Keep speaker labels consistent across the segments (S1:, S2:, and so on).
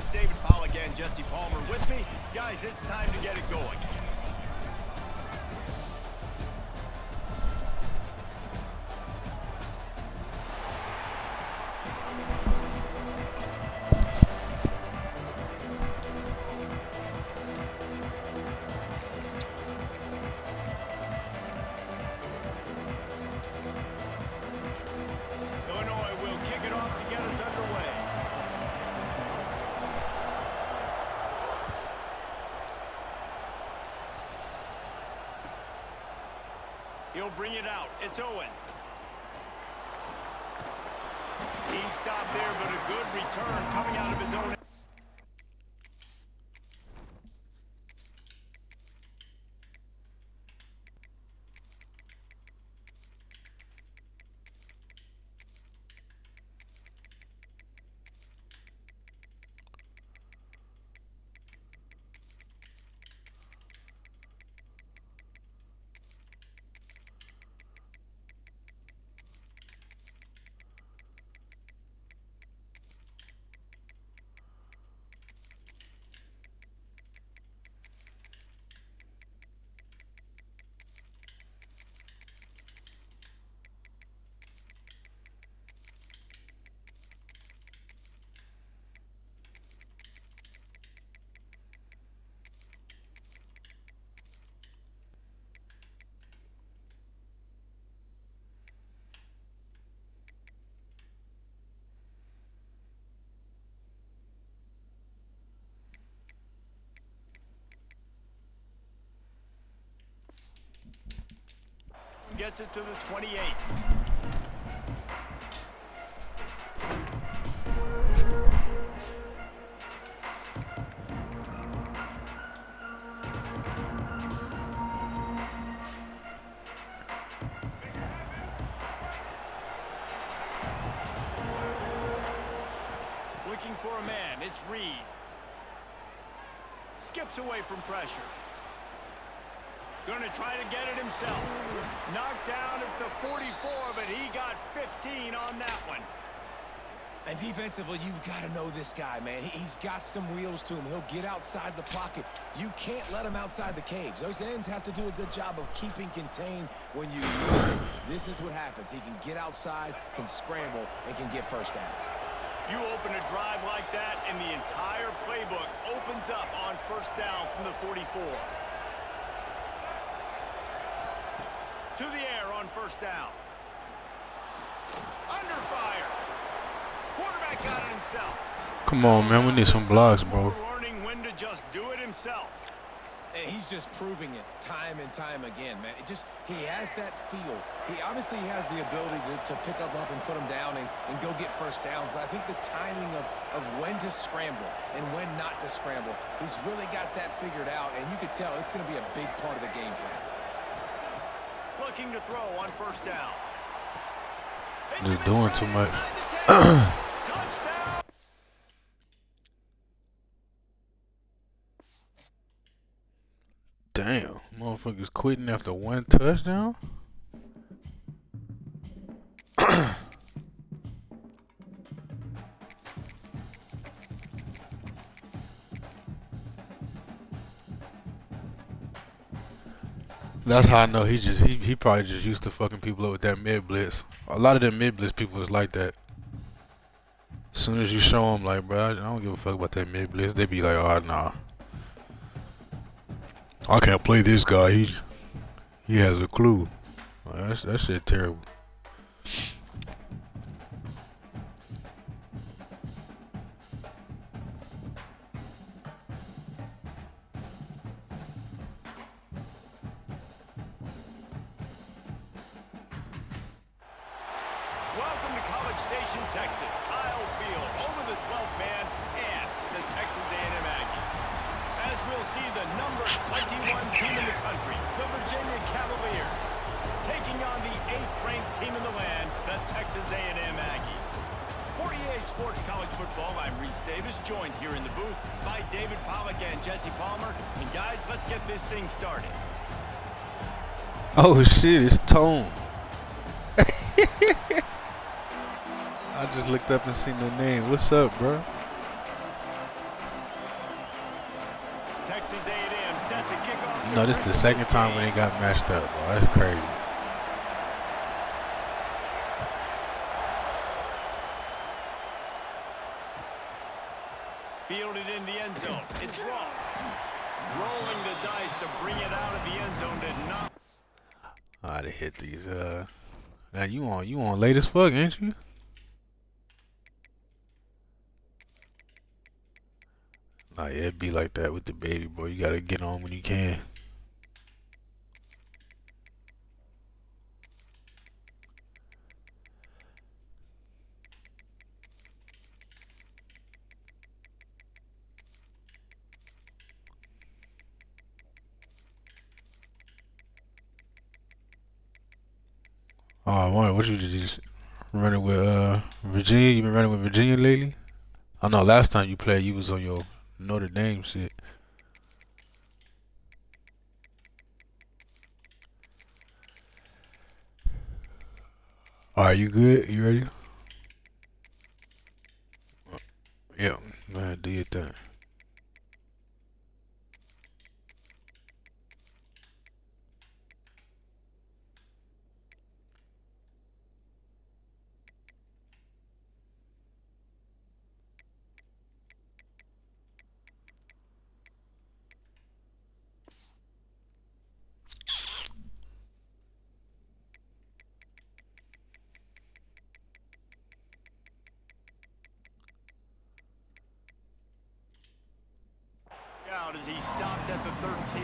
S1: Davis, David Pollock, and Jesse Palmer with me. Guys, it's time to get it going. He'll bring it out. It's Owens. He stopped there, but a good return coming out of his own. Gets it to the 28. Looking for a man, it's Reed. Skips away from pressure. Gonna try to get it himself. Knocked down at the 44, but he got 15 on that one.
S2: And defensively, you've got to know this guy, man. He's got some wheels to him. He'll get outside the pocket. You can't let him outside the cage. Those ends have to do a good job of keeping contained when you use it. This is what happens. He can get outside, can scramble, and can get first downs.
S1: You open a drive like that, and the entire playbook opens up on first down from the 44. To the air on first down. Under fire. Quarterback got it himself.
S3: Come on, man. We need some blocks, bro.
S1: Learning when to just do it himself.
S2: And he's just proving it time and time again, man. He has that feel. He obviously has the ability to pick up and put him down and go get first downs. But I think the timing of when to scramble and when not to scramble, he's really got that figured out. And you could tell it's going to be a big part of the game plan.
S1: Looking to throw on first down.
S3: Just doing too much.
S1: Touchdown.
S3: Damn, motherfuckers quitting after one touchdown? That's how I know he probably just used to fucking people up with that mid blitz. A lot of them mid blitz people is like that. As soon as you show them, like, bro, I don't give a fuck about that mid blitz, they be like, oh nah, I can't play this guy. He has a clue. Like, that shit terrible.
S1: Welcome to College Station, Texas. Kyle Field over the 12th man and the Texas A&M Aggies. As we'll see, the number 21 team in the country, the Virginia Cavaliers, taking on the 8th-ranked team in the land, the Texas A&M Aggies. For EA Sports College Football, I'm Reese Davis, joined here in the booth by David Pollock and Jesse Palmer. And guys, let's get this thing started.
S3: Oh shit, it's Tone. I just looked up and seen the name. What's up, bro?
S1: Texas A&M set to kick off.
S3: You know, this is the second time when they got matched up, bro. That's crazy.
S1: Fielded in the end zone. It's Ross. Rolling the dice to bring it out of the end zone. Did not.
S3: I'd have hit these. Now you on late as fuck, ain't you? Nah, yeah, it be like that with the baby, boy. You gotta get on when you can. Oh, I wonder what you just running with Virginia. You been running with Virginia lately? I know last time you played, you was on your Notre Dame shit. Are you good? You ready? Yeah, go ahead, do your thing.
S1: Out as he stopped at the 13.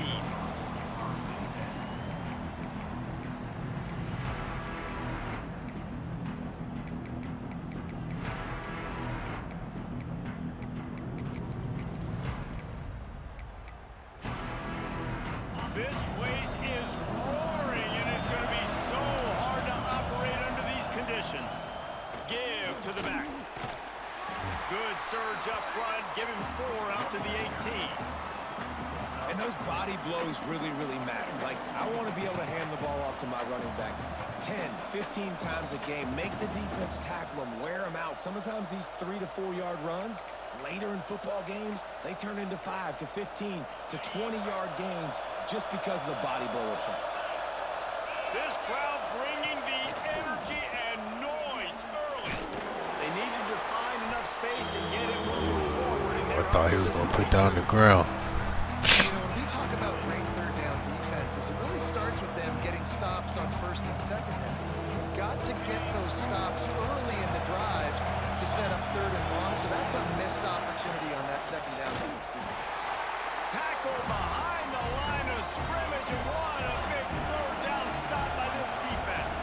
S1: This place is roaring, and it's going to be so hard to operate under these conditions. Give to the back. Good surge up front. Give him 4 out to the 18.
S2: And those body blows really, really matter. Like, I want to be able to hand the ball off to my running back 10, 15 times a game. Make the defense tackle them, wear them out. Sometimes these 3 to 4 yard runs, later in football games, they turn into 5 to 15 to 20-yard gains just because of the body blow effect.
S1: This crowd bringing the energy and noise early. They needed to find enough space and get it moving forward.
S3: I thought he was gonna put down the ground.
S4: You know, when we talk about great third down defenses, it really starts with them getting stops on first and second down. You've got to get those stops early in the drives to set up third and long, so that's a missed opportunity on that second down against defense.
S1: Tackle behind the line of scrimmage, and what a big third down stop by this defense.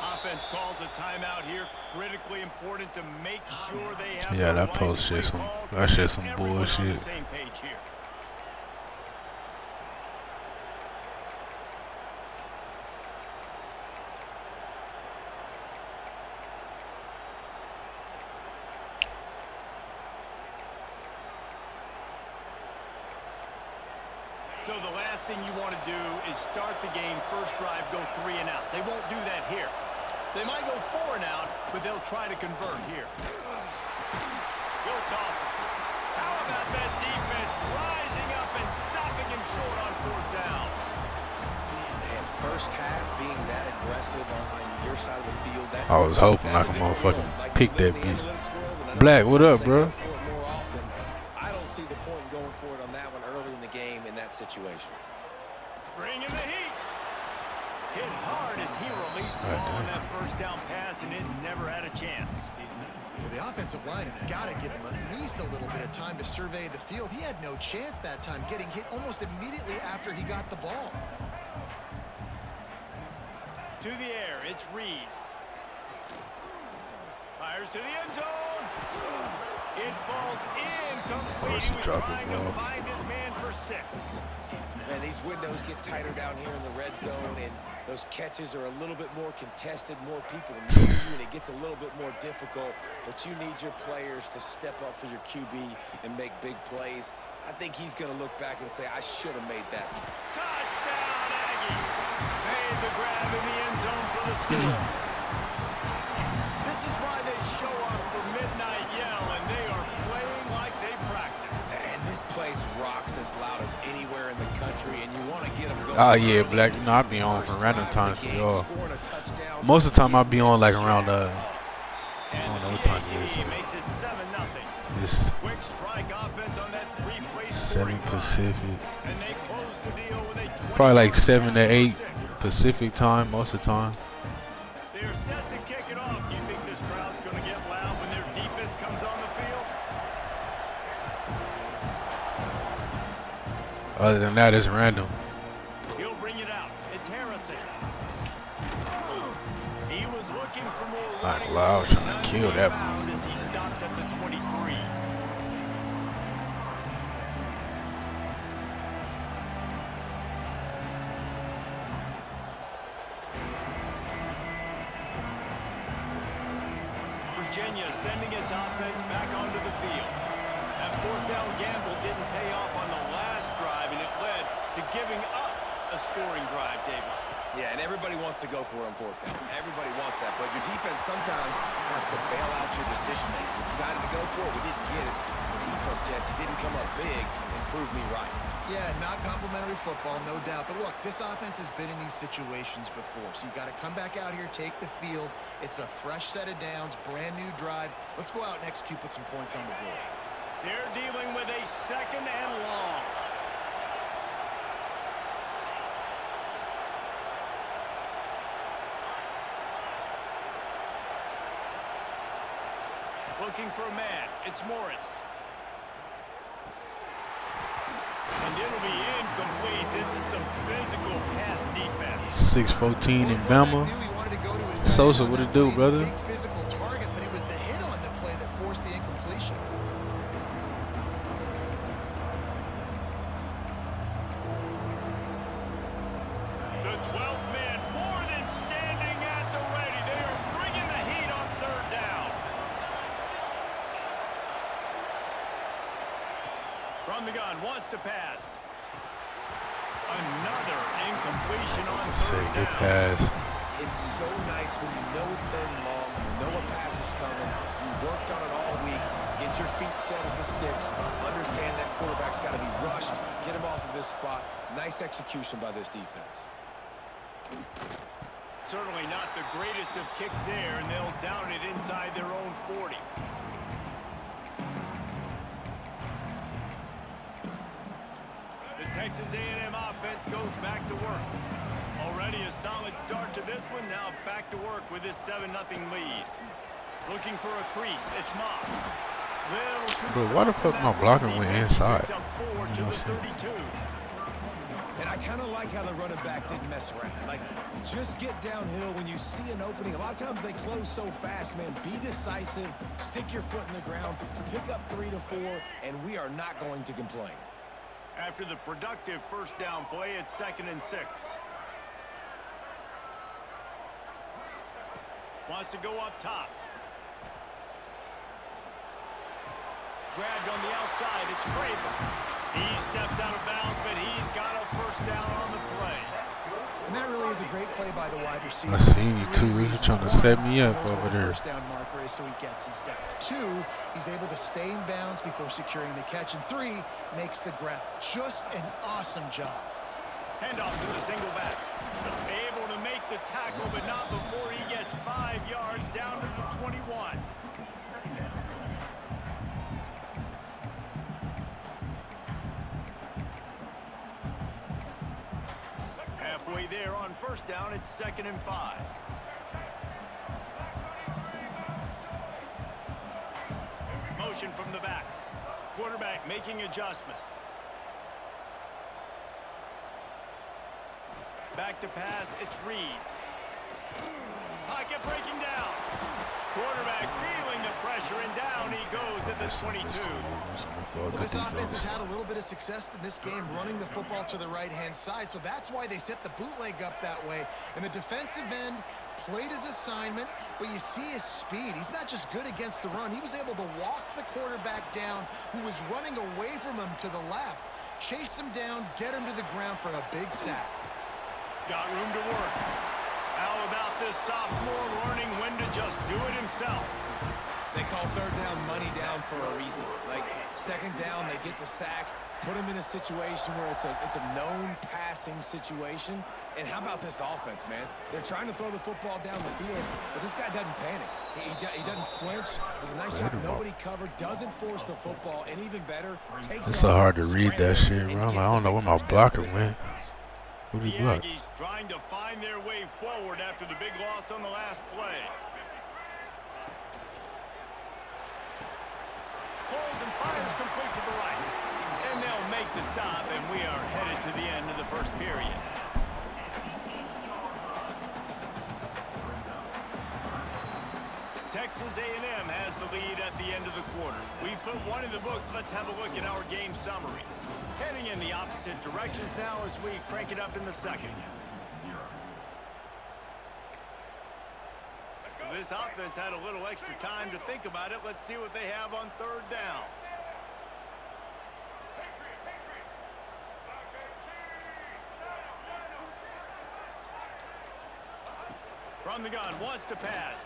S1: Offense calls a timeout here. Critically important to make sure they have.
S3: Yeah,
S1: the
S3: that
S1: right
S3: post shit
S1: play
S3: some
S1: call.
S3: that shit some
S1: Everyone on the
S3: bullshit.
S1: same page here. So the last thing you want to do is start the game, first drive, go 3 and out. They won't do that here. They might go 4 and out, but they'll try to convert here. Go toss it. How about that defense rising up and stopping him short on 4th down?
S2: Man, first half being that aggressive on your side of the field.
S3: I was hoping I could motherfucking pick that bitch. Black, what up, bro?
S2: I don't see the point in going for it on that one early in the game in that situation.
S1: Bringing the heat. Hit hard as he released the ball on that first down pass, and it never had a chance.
S4: Well, the offensive line has got to give him at least a little bit of time to survey the field. He had no chance that time, getting hit almost immediately after he got the ball.
S1: To the air, it's Reed. Fires to the end zone. It falls incomplete. He was trying to find his man for 6.
S2: Man, these windows get tighter down here in the red zone, and those catches are a little bit more contested, more people near you, and it gets a little bit more difficult. But you need your players to step up for your QB and make big plays. I think he's going to look back and say, I should have made that.
S1: Touchdown, Aggie. Made the grab in the end zone for the score. This This is why they show up for Midnight Yell, and they are playing like they practiced.
S2: And this place rocks as loud as anywhere in the country, and you want to get them going.
S3: Oh yeah, Black. You know I be on for random times for y'all. Most of the time I be on like around I don't know what time it is.
S1: Makes it 7-0.
S3: It's
S1: Quick strike offense on that 3-play
S3: 7 Pacific.
S1: And they close the deal with a
S3: Probably like 7 to 8 Pacific time most of the time.
S1: They're set to kick it off. You think this crowd's going to get loud when their defense comes on the field?
S3: Other than that, it's random.
S1: He'll bring it out. It's Harrison. He was looking for more
S3: Like,
S1: running
S3: wow, I was
S1: room,
S3: trying to
S1: and
S3: kill
S1: he
S3: that
S1: found
S3: move.
S1: as he stopped at the 23. Virginia sending its offense back onto the field. That fourth down gamble didn't pay off on the last drive, and it led to giving up a scoring drive, David.
S2: Yeah, and everybody wants to go for it on fourth down. Everybody wants that, but your defense sometimes has to bail out your decision-making. We decided to go for it. We didn't get it. The defense, Jesse, didn't come up big and prove me right.
S4: Yeah, not complimentary football, no doubt. But look, this offense has been in these situations before. So you got to come back out here, take the field. It's a fresh set of downs, brand new drive. Let's go out and execute, put some points on the board.
S1: They're dealing with a 2nd and long. Looking for a man. It's Morris. And it'll be incomplete. This is some physical pass defense.
S3: 6-14 in Bama. Sosa, what it do, brother?
S4: Big physical target, but it was the hit on the play that forced the incompletion.
S1: The 12th man more than standing at the ready. They are bringing the heat on 3rd down. From the gun, wants to pass. Another incompletion on
S3: Just say
S1: 3rd
S3: good
S1: down.
S3: pass.
S2: It's so nice when you know it's 3rd and long, you know a pass is coming, you worked on it all week, get your feet set at the sticks, understand that quarterback's got to be rushed, get him off of his spot. Nice execution by this defense.
S1: Certainly not the greatest of kicks there, and they'll down it inside their own 40. The Texas A&M offense goes back to work. Already a solid start to this one. Now back to work with this 7-0 lead. Looking for a crease. It's Moss.
S3: But why the fuck my blocker went inside?
S1: You know what I'm saying?
S2: And I kind of like how the running back didn't mess around. Like, just get downhill when you see an opening. A lot of times they close so fast, man. Be decisive, stick your foot in the ground, pick up 3 to 4, and we are not going to complain.
S1: After the productive first down play, it's 2nd and 6. Wants to go up top. Grabbed on the outside, it's Craven. He steps out of bounds, but he's got a first down on the play.
S4: And that really is a great play by the wide receiver.
S3: I seen you too. He was trying to set me up over there.
S4: First down marker is so he gets his depth. 2, he's able to stay in bounds before securing the catch. And 3, makes the grab. Just an awesome job.
S1: Handoff to the single back. Able to make the tackle, but not before he gets 5 yards down to the 21. Halfway there on first down, it's 2nd and 5. Motion from the back. Quarterback making adjustments. Back to pass, it's Reed. Pocket breaking down. Quarterback feeling the pressure, and down he goes at the 22.
S4: Well, this offense has had a little bit of success in this game running the football to the right-hand side, so that's why they set the bootleg up that way. And the defensive end played his assignment, but you see his speed. He's not just good against the run. He was able to walk the quarterback down who was running away from him to the left, chase him down, get him to the ground for a big sack.
S1: Got room to work. How about this sophomore learning when to just do it himself.
S2: They call third down money down for a reason. Like, second down, they get the sack, put them in a situation where it's a known passing situation. And how about this offense, man? They're trying to throw the football down the field, but this guy doesn't panic. He doesn't flinch. Does a nice job. Nobody covered, doesn't force the football, and even better, takes
S3: It's so hard to read that shit, bro. I'm like, I don't know where my blocker went. Who did he block?
S1: The Aggies trying to find their way forward after the big loss on the last play. Holds and fires complete to the right. And they'll make the stop, and we are headed to the end of the first period. Texas A&M has the lead at the end of the quarter. We've put one in the books. Let's have a look at our game summary. Heading in the opposite directions now as we crank it up in the second. This offense had a little extra time to think about it. Let's see what they have on third down. From the gun, wants to pass.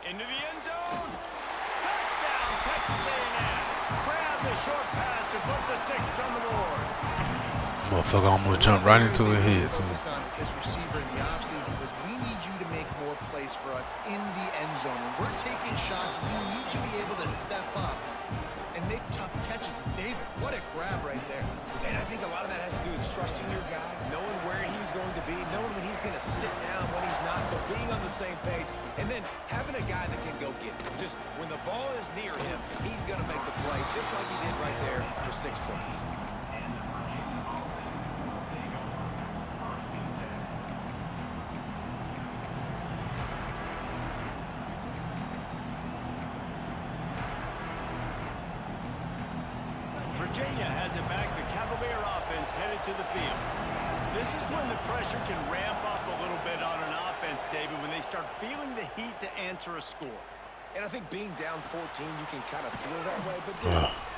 S1: Into the end zone. Touchdown, Texas A&M. Grab the short pass to put the 6 on the board.
S3: Motherfucker almost jumped right into her head. So.
S4: This receiver in the offseason because we need you to make more plays for us in the end zone. When we're taking shots, we need you to be able to step up and make tough catches. David, what a grab right there.
S2: And I think a lot of that has to do with trusting your guy, knowing where he's going to be, knowing when he's going to sit down, when he's not, so being on the same page, and then having a guy that can go get it. Just when the ball is near him, he's going to make the play, just like he did right there for 6 points.
S1: Virginia has it back. The Cavalier offense headed to the field. This is when the pressure can ramp up a little bit on an offense, David, when they start feeling the heat to answer a score.
S2: And I think being down 14, you can kind of feel that way. But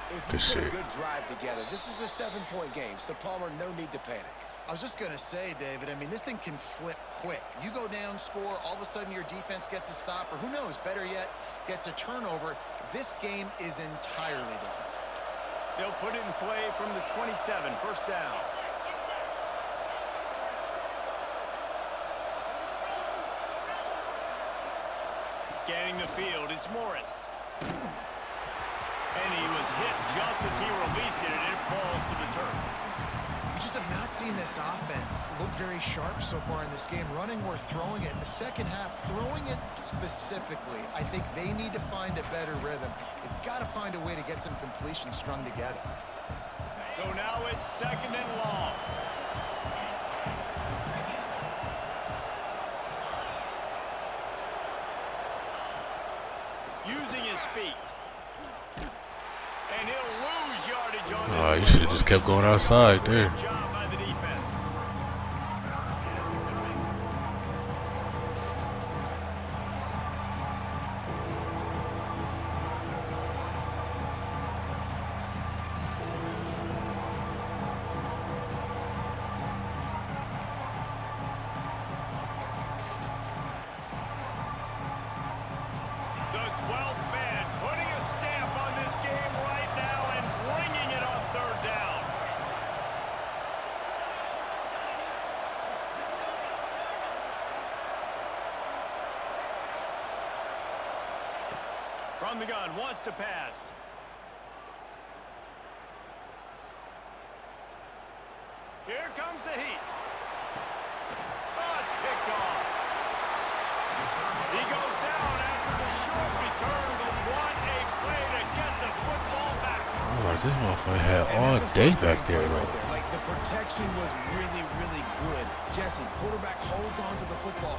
S2: if you put a good drive together, this is a 7-point game. So, Palmer, no need to panic.
S4: I was just going to say, David, I mean, this thing can flip quick. You go down, score, all of a sudden your defense gets a stop, or who knows, better yet, gets a turnover. This game is entirely different.
S1: They'll put it in play from the 27, first down. Scanning the field, it's Morris. And he was hit just as he released it, and it falls to the turf.
S4: We just have not seen this offense look very sharp so far in this game. Running or throwing it. In the second half, throwing it specifically, I think they need to find a better rhythm. They've got to find a way to get some completions strung together.
S1: So now it's 2nd and long. Using his feet. And he'll lose yardage on this.
S3: Oh, you should have just kept going outside there.
S1: Good job by the defense. The 12th man putting a stamp on this game right now and bringing it on third down. From the gun, wants to pass. Here comes the heat. Oh, it's picked off. He goes down after the short return, but what a play to get the football back.
S3: Oh, like this motherfucker had all day back there, bro.
S2: Like, the protection was really, really good. Jesse, quarterback holds on to the football,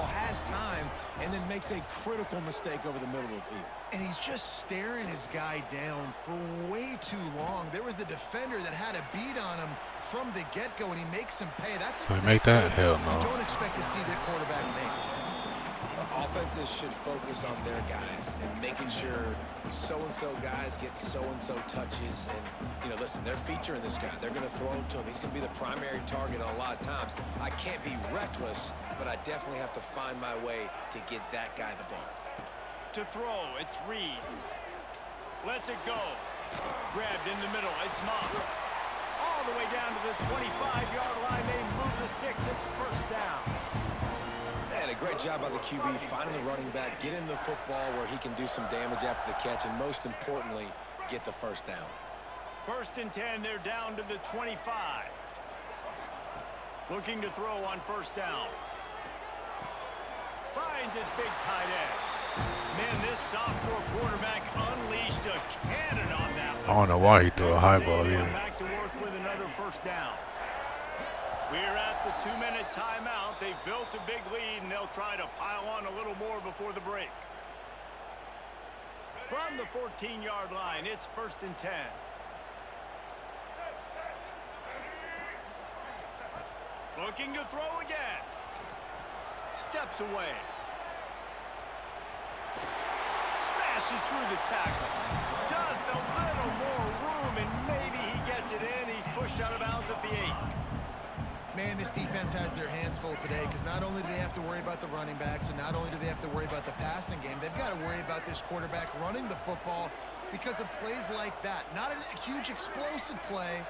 S2: has time, and then makes a critical mistake over the middle of the field.
S4: And he's just staring his guy down for way too long. There was the defender that had a beat on him from the get-go, and he makes him pay. That's a
S3: Can we make that? Hell no.
S4: You don't expect to see the quarterback make.
S2: Offenses should focus on their guys and making sure so-and-so guys get so-and-so touches. And, you know, listen, they're featuring this guy. They're going to throw it to him. He's going to be the primary target a lot of times. I can't be reckless, but I definitely have to find my way to get that guy the ball.
S1: To throw, it's Reed. Lets it go. Grabbed in the middle, it's Moss. All the way down to the 25-yard line. They move the sticks. It's first down.
S2: And a great job by the QB finding the running back, getting the football where he can do some damage after the catch, and most importantly, get the first down.
S1: 1st and 10, they're down to the 25. Looking to throw on 1st down. Finds his big tight end. Man, this sophomore quarterback unleashed a cannon on that one.
S3: I don't know why he threw a high ball in.
S1: Back to work with another 1st down. We're at the 2-minute timeout. They've built a big lead, and they'll try to pile on a little more before the break. From the 14-yard line, it's 1st and 10. Looking to throw again. Steps away. Smashes through the tackle. Just a little more room, and maybe he gets it in. He's pushed out of bounds at the 8.
S4: Man, this defense has their hands full today because not only do they have to worry about the running backs and not only do they have to worry about the passing game, they've got to worry about this quarterback running the football because of plays like that. Not a huge explosive play,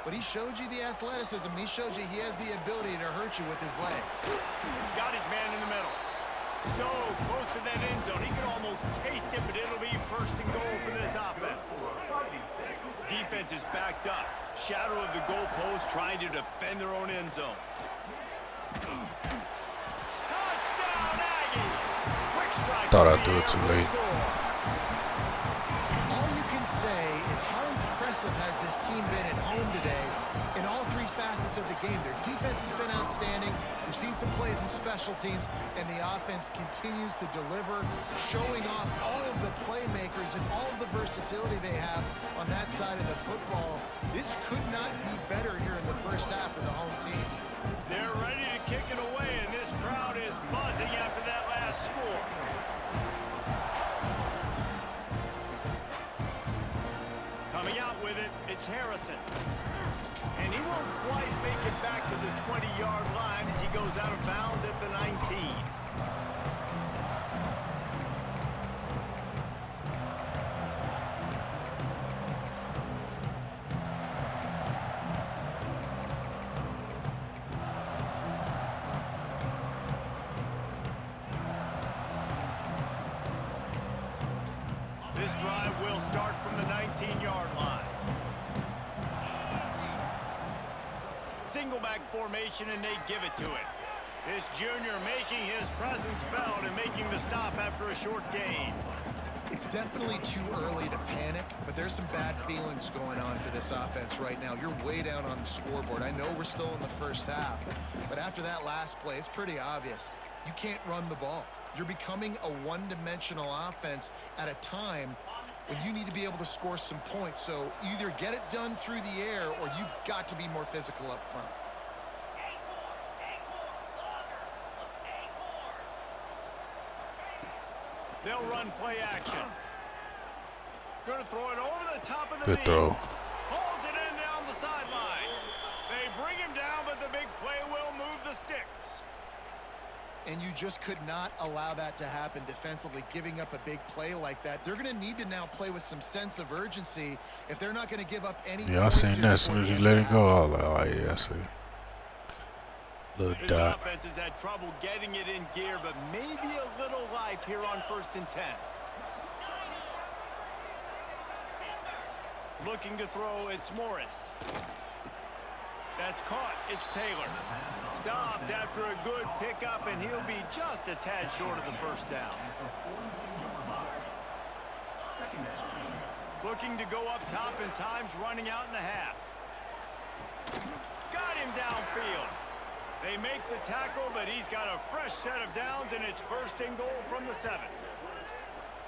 S4: but he showed you the athleticism. He showed you he has the ability to hurt you with his legs.
S1: Got his man in the middle. So close to that end zone. He could almost taste it, but it'll be 1st and goal for this offense. Defense is backed up. Shadow of the goalpost trying to defend their own end zone. Touchdown, Aggie! Quick strike.
S3: Thought I threw it too late.
S4: All you can say is how impressive has this team been at home today in all 3 facets of the game. Their defense has been outstanding. We've seen some plays in special teams, and the offense continues to deliver, showing off all of the playmakers and all of the versatility they have on that side of the football. This could not be better here in the 1st half for the home team.
S1: They're ready to kick it away, and this crowd is buzzing after that last score. Coming out with it, it's Harrison. And he won't quite make it back to the 20-yard line as he goes out of bounds at the 19. This drive will start from the 19-yard line. Single back formation, and they give it to it. This junior making his presence felt and making the stop after a short gain.
S4: It's definitely too early to panic, but there's some bad feelings going on for this offense right now. You're way down on the scoreboard. I know we're still in the 1st half, but after that last play, it's pretty obvious. You can't run the ball. You're becoming a one-dimensional offense at a time when you need to be able to score some points. So either get it done through the air or you've got to be more physical up front.
S1: They'll run play action. Going to throw it over the top of the
S3: Good
S1: knee.
S3: throw.
S1: Pulls it in down the sideline. They bring him down, but the big play will move the sticks.
S4: And you just could not allow that to happen defensively, giving up a big play like that. They're going to need to now play with some sense of urgency if they're not going to give up any.
S3: Yeah, I seen that as soon as you let it go. I was like, oh, yeah, I see. Little
S1: This
S3: dot.
S1: offense has had trouble getting it in gear, but maybe a little life here on 1st and 10. Looking to throw, it's Morris. That's caught. It's Taylor. Stopped after a good pickup, and he'll be just a tad short of the 1st down. Looking to go up top, and time's running out in the half. Got him downfield. They make the tackle, but he's got a fresh set of downs, and it's 1st and goal from the 7.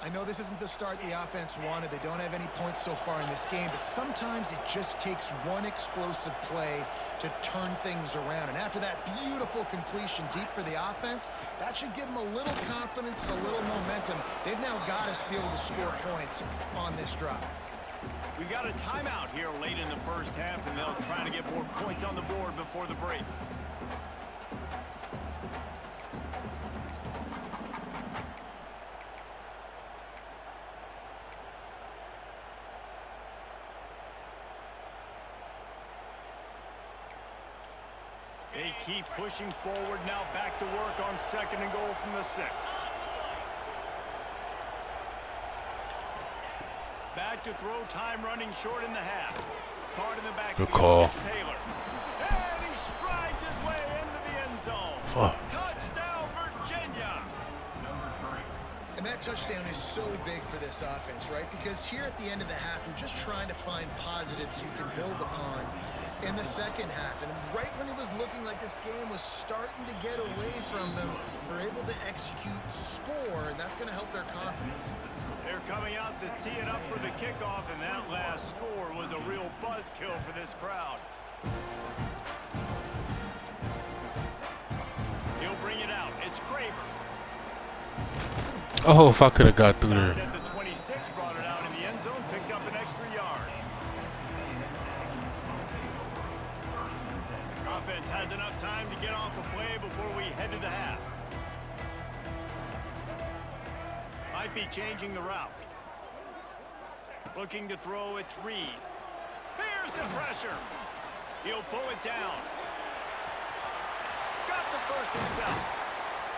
S4: I know this isn't the start the offense wanted. They don't have any points so far in this game, but sometimes it just takes one explosive play to turn things around. And after that beautiful completion deep for the offense, that should give them a little confidence, a little momentum. They've now got us to be able to score points on this drive.
S1: We got a timeout here late in the first half, and they'll try to get more points on the board before the break. They keep pushing forward. Now back to work on 2nd and goal from the 6. Back to throw, time running short in the half. Card in the back.
S3: Good call.
S1: Taylor. And he strides his way into the end zone.
S3: Fuck.
S1: Touchdown, Virginia.
S4: And that touchdown is so big for this offense, right? Because here at the end of the half, you're just trying to find positives you can build upon in the second half. And right when it was looking like this game was starting to get away from them, they're able to execute, score, and that's going to help their confidence.
S1: They're coming out to tee it up for the kickoff, and that last score was a real buzzkill for this crowd. He'll bring it out. It's Craver.
S3: Oh, if I could have got through there.
S1: At the 26, brought it out in the end zone, picked up an extra yard. Offense has enough time to get off a play before we head to the half. Might be changing the route. Looking to throw, it's Reed. Here's the pressure. He'll pull it down. Got the first himself.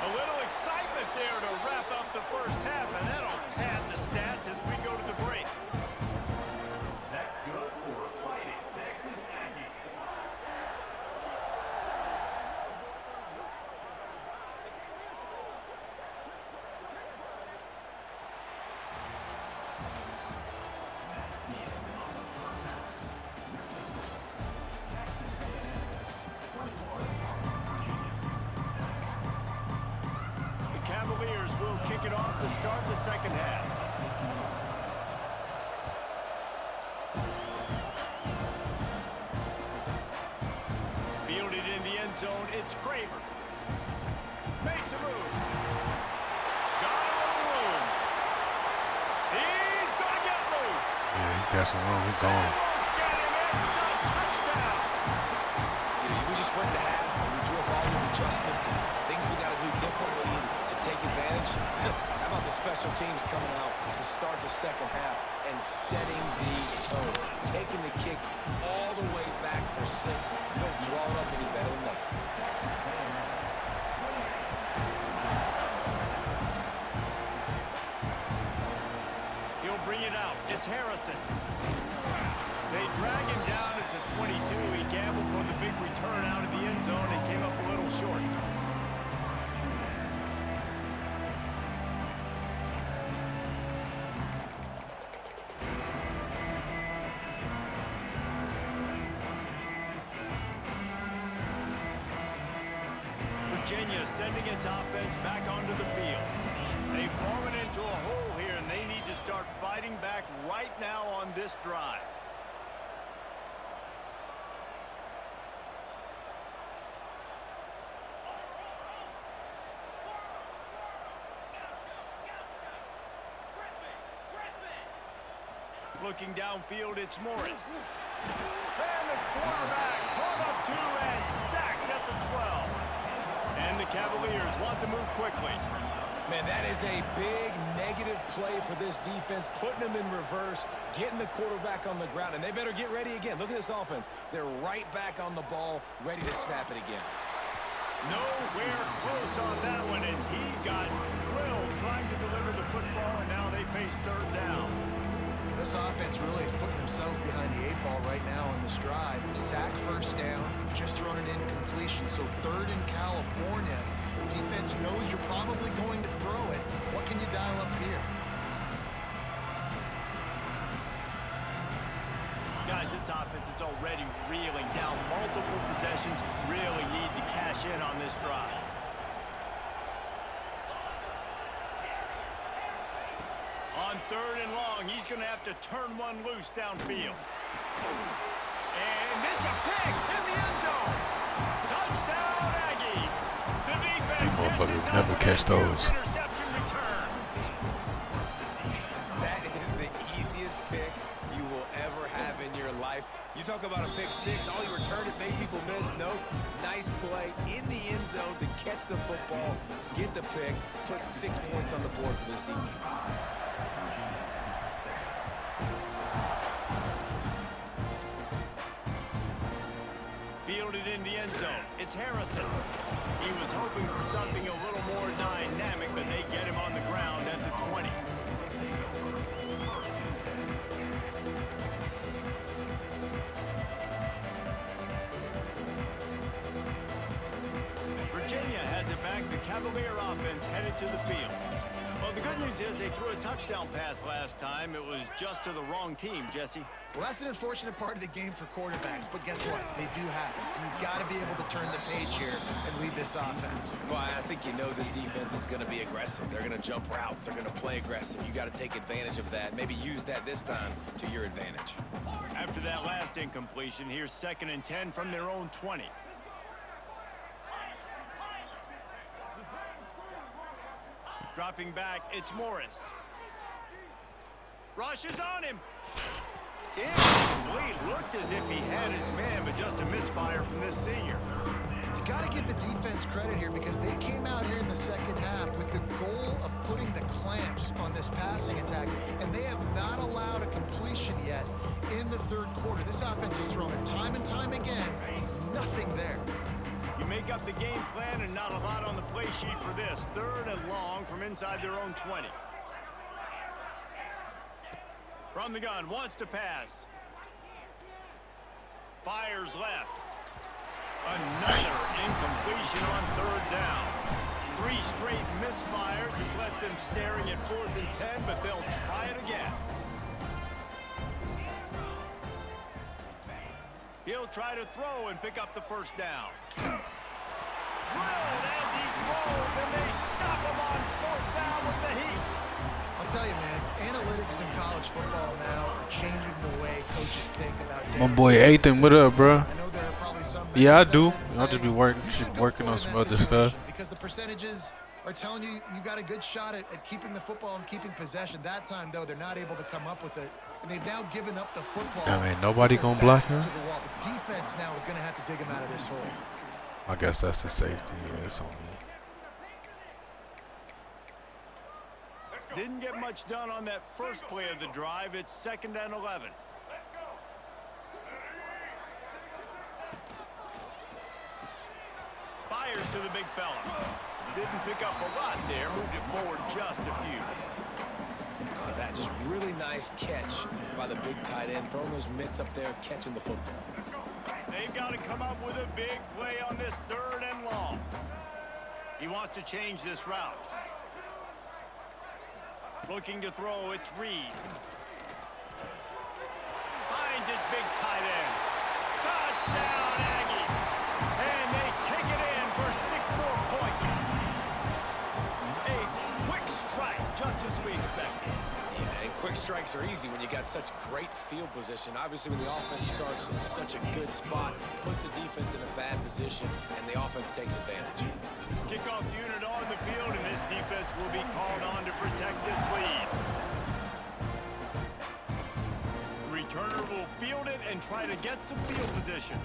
S1: A little excitement there to wrap up the first half, and that'll pad the stats as we go to the break.
S5: That's good for Fighting Texas Aggies.
S1: Cavaliers will kick it off to start the second half. Fielded in the end zone, it's Craver. Makes a move. Got a little room. He's going to get loose.
S3: Yeah, he got some room. He's gone.
S1: Get him in. It's a touchdown.
S2: We just went to half and we drew up all these adjustments and things we got to do differently to take advantage. How about the special teams coming out to start the second half and setting the tone, taking the kick all the way back for 6. Don't draw it up any better than that.
S1: He'll bring it out. It's Harrison. They drag him down at the 22. He gambled for the big return out of the end zone and came up a little short. Virginia sending its offense back onto the field. They've fallen into a hole here, and they need to start fighting back right now on this drive. Looking downfield, it's Morris. And the quarterback pulled up 2 and sacked at the 12. And the Cavaliers want to move quickly.
S2: Man, that is a big negative play for this defense, putting them in reverse, getting the quarterback on the ground, and they better get ready again. Look at this offense. They're right back on the ball, ready to snap it again.
S1: Nowhere close on that one as he got drilled trying to deliver the football, and now they face 3rd down.
S4: This offense really is putting themselves behind the 8 ball right now on this drive. Sack, 1st down, just thrown it in completion. So 3rd in California. Defense knows you're probably going to throw it. What can you dial up here?
S1: Guys, this offense is already reeling down multiple possessions. Really need to cash in on this drive. On 3rd and long, he's going to have to turn one loose downfield. And it's a pick in the end zone. Touchdown, Aggies. The defense
S3: Motherfuckers never catch those.
S1: Interception return.
S2: That is the easiest pick you will ever have in your life. You talk about a pick six, all he returned it made people miss. Nope. Nice play in the end zone to catch the football, get the pick, put 6 points on the board for this defense.
S1: Fielded in the end zone. It's Harrison. He was hoping for something a little more dynamic, but they get him on the ground at the 20. Virginia has it back. The Cavalier offense headed to the field. Well, the good news is they threw a touchdown pass last time. It was just to the wrong team, Jesse.
S4: Well, that's an unfortunate part of the game for quarterbacks, but guess what? They do happen. So you've got to be able to turn the page here and lead this offense.
S2: Well, I think you know this defense is going to be aggressive. They're going to jump routes. They're going to play aggressive. You got to take advantage of that. Maybe use that this time to your advantage.
S1: After that last incompletion, here's 2nd and 10 from their own 20. Dropping back, it's Morris. Rush is on him. Incomplete. Looked as if he had his man, but just a misfire from this senior.
S4: You got to give the defense credit here because they came out here in the second half with the goal of putting the clamps on this passing attack, and they have not allowed a completion yet in the 3rd quarter. This offense is throwing it time and time again. Nothing there.
S1: You make up the game plan and not a lot on the play sheet for this. 3rd and long from inside their own 20. From the gun, wants to pass. Fires left. Another incompletion on 3rd down. 3 straight misfires has left them staring at 4th and 10, but they'll try it again. He'll try to throw and pick up the 1st down. Drilled as he rolls, and they stop him on 4th down with the heat.
S4: I'll tell you, man, analytics in college football now are changing the way coaches think about
S3: My boy Ethan, what up, bro?
S4: I know there are probably some
S3: Yeah, I
S4: fans
S3: do.
S4: out there that
S3: I'll
S4: say
S3: just be
S4: you should go
S3: working
S4: for
S3: on
S4: it
S3: some
S4: in that
S3: other stuff.
S4: situation because the percentages are telling you you got a good shot at keeping the football and keeping possession. That time, though, they're not able to come up with it, and they've now given up the football.
S3: I mean, nobody gonna block him.
S4: To the wall. The defense now is going to have to dig him out of this hole.
S3: I guess that's the safety. Yeah, it's on me.
S1: Didn't get much done on that first play of the drive. It's 2nd and 11. Fires to the big fella. Didn't pick up a lot there. Moved it forward just a few.
S2: Oh, that just really nice catch by the big tight end. Throwing those mitts up there, catching the football.
S1: They've got to come up with a big play on this 3rd and long. He wants to change this route. Looking to throw, it's Reed. Finds his big tight end. Touchdown, Aggie. And they take it in for 6 more points. A quick strike, just as we expected.
S2: Yeah, and quick strikes are easy when you got such great field position. Obviously, when the offense starts in such a good spot, puts the defense in a bad position, and the offense takes advantage.
S1: Kickoff unit on the field, and this defense will be called on to protect this lead. Returner will field it and try to get some field position.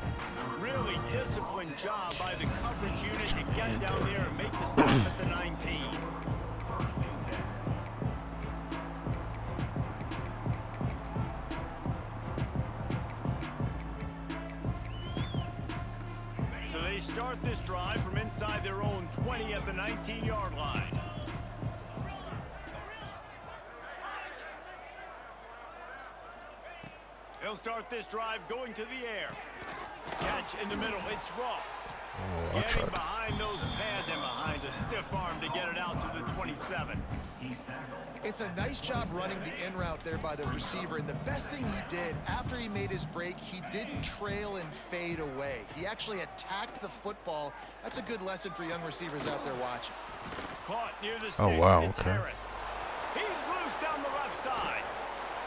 S1: Really disciplined job by the coverage unit to get down there and make the stop at the 19. So they start this drive from inside their own 20 at the 19-yard line. They'll start this drive going to the air. Catch in the middle, it's Ross.
S3: Oh,
S1: Getting behind those pads and behind a stiff arm to get it out to the 27.
S4: It's a nice job running the in route there by the receiver, and the best thing he did after he made his break, he didn't trail and fade away. He actually attacked the football. That's a good lesson for young receivers out there watching.
S1: Caught near the sticks.
S3: Oh, wow,
S1: It's
S3: okay.
S1: Harris. He's loose down the left side.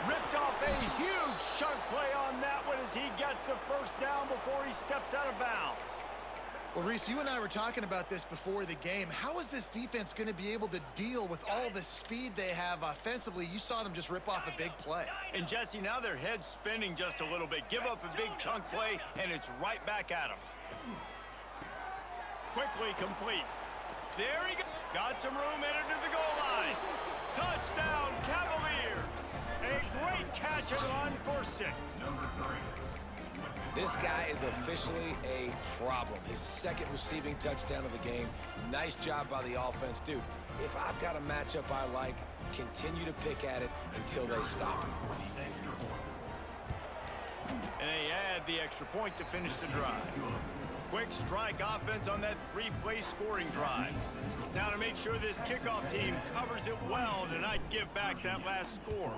S1: Ripped off a huge chunk play on that one as he gets the first down before he steps out of bounds.
S4: Well, Reese, you and I were talking about this before the game. How is this defense going to be able to deal with all the speed they have offensively? You saw them just rip off a big play.
S1: And Jesse, now their head's spinning just a little bit. Give up a big chunk play, and it's right back at them. Quickly complete. There he goes. Got some room, entered to the goal line. Touchdown, Cavaliers. A great catch and run for 6.
S2: This guy is officially a problem. His second receiving touchdown of the game. Nice job by the offense. Dude, if I've got a matchup I like, continue to pick at it until they stop him.
S1: And they add the extra point to finish the drive. Quick strike offense on that 3-play scoring drive. Now to make sure this kickoff team covers it well to not give back that last score.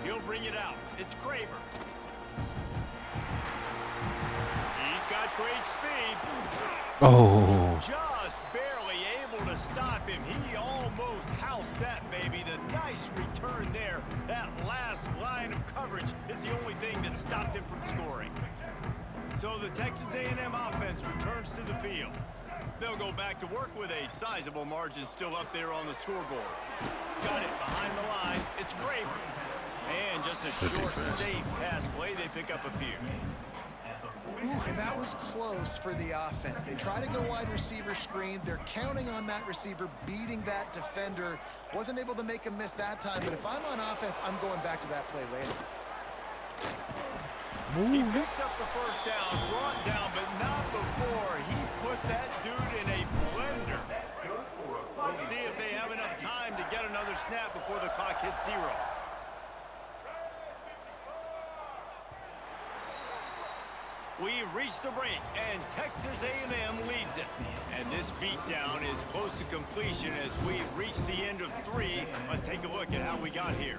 S1: He'll bring it out. It's Craver. He's got great speed.
S3: Oh.
S1: Just barely able to stop him. He almost housed that baby. The nice return there. That last line of coverage is the only thing that stopped him from scoring. So the Texas A&M offense returns to the field. They'll go back to work with a sizable margin still up there on the scoreboard. Got it behind the line. It's Craver. And just a short, safe pass play. They pick up a few.
S4: Ooh, and that was close for the offense. They try to go wide receiver screen. They're counting on that receiver beating that defender. Wasn't able to make a miss that time, but if I'm on offense, I'm going back to that play later.
S1: He picks up the first down, brought down, but not before he put that dude in a blender. We'll see if they have enough time to get another snap before the clock hits 0. We've reached the break, and Texas A&M leads it. And this beatdown is close to completion as we've reached the end of 3. Let's take a look at how we got here.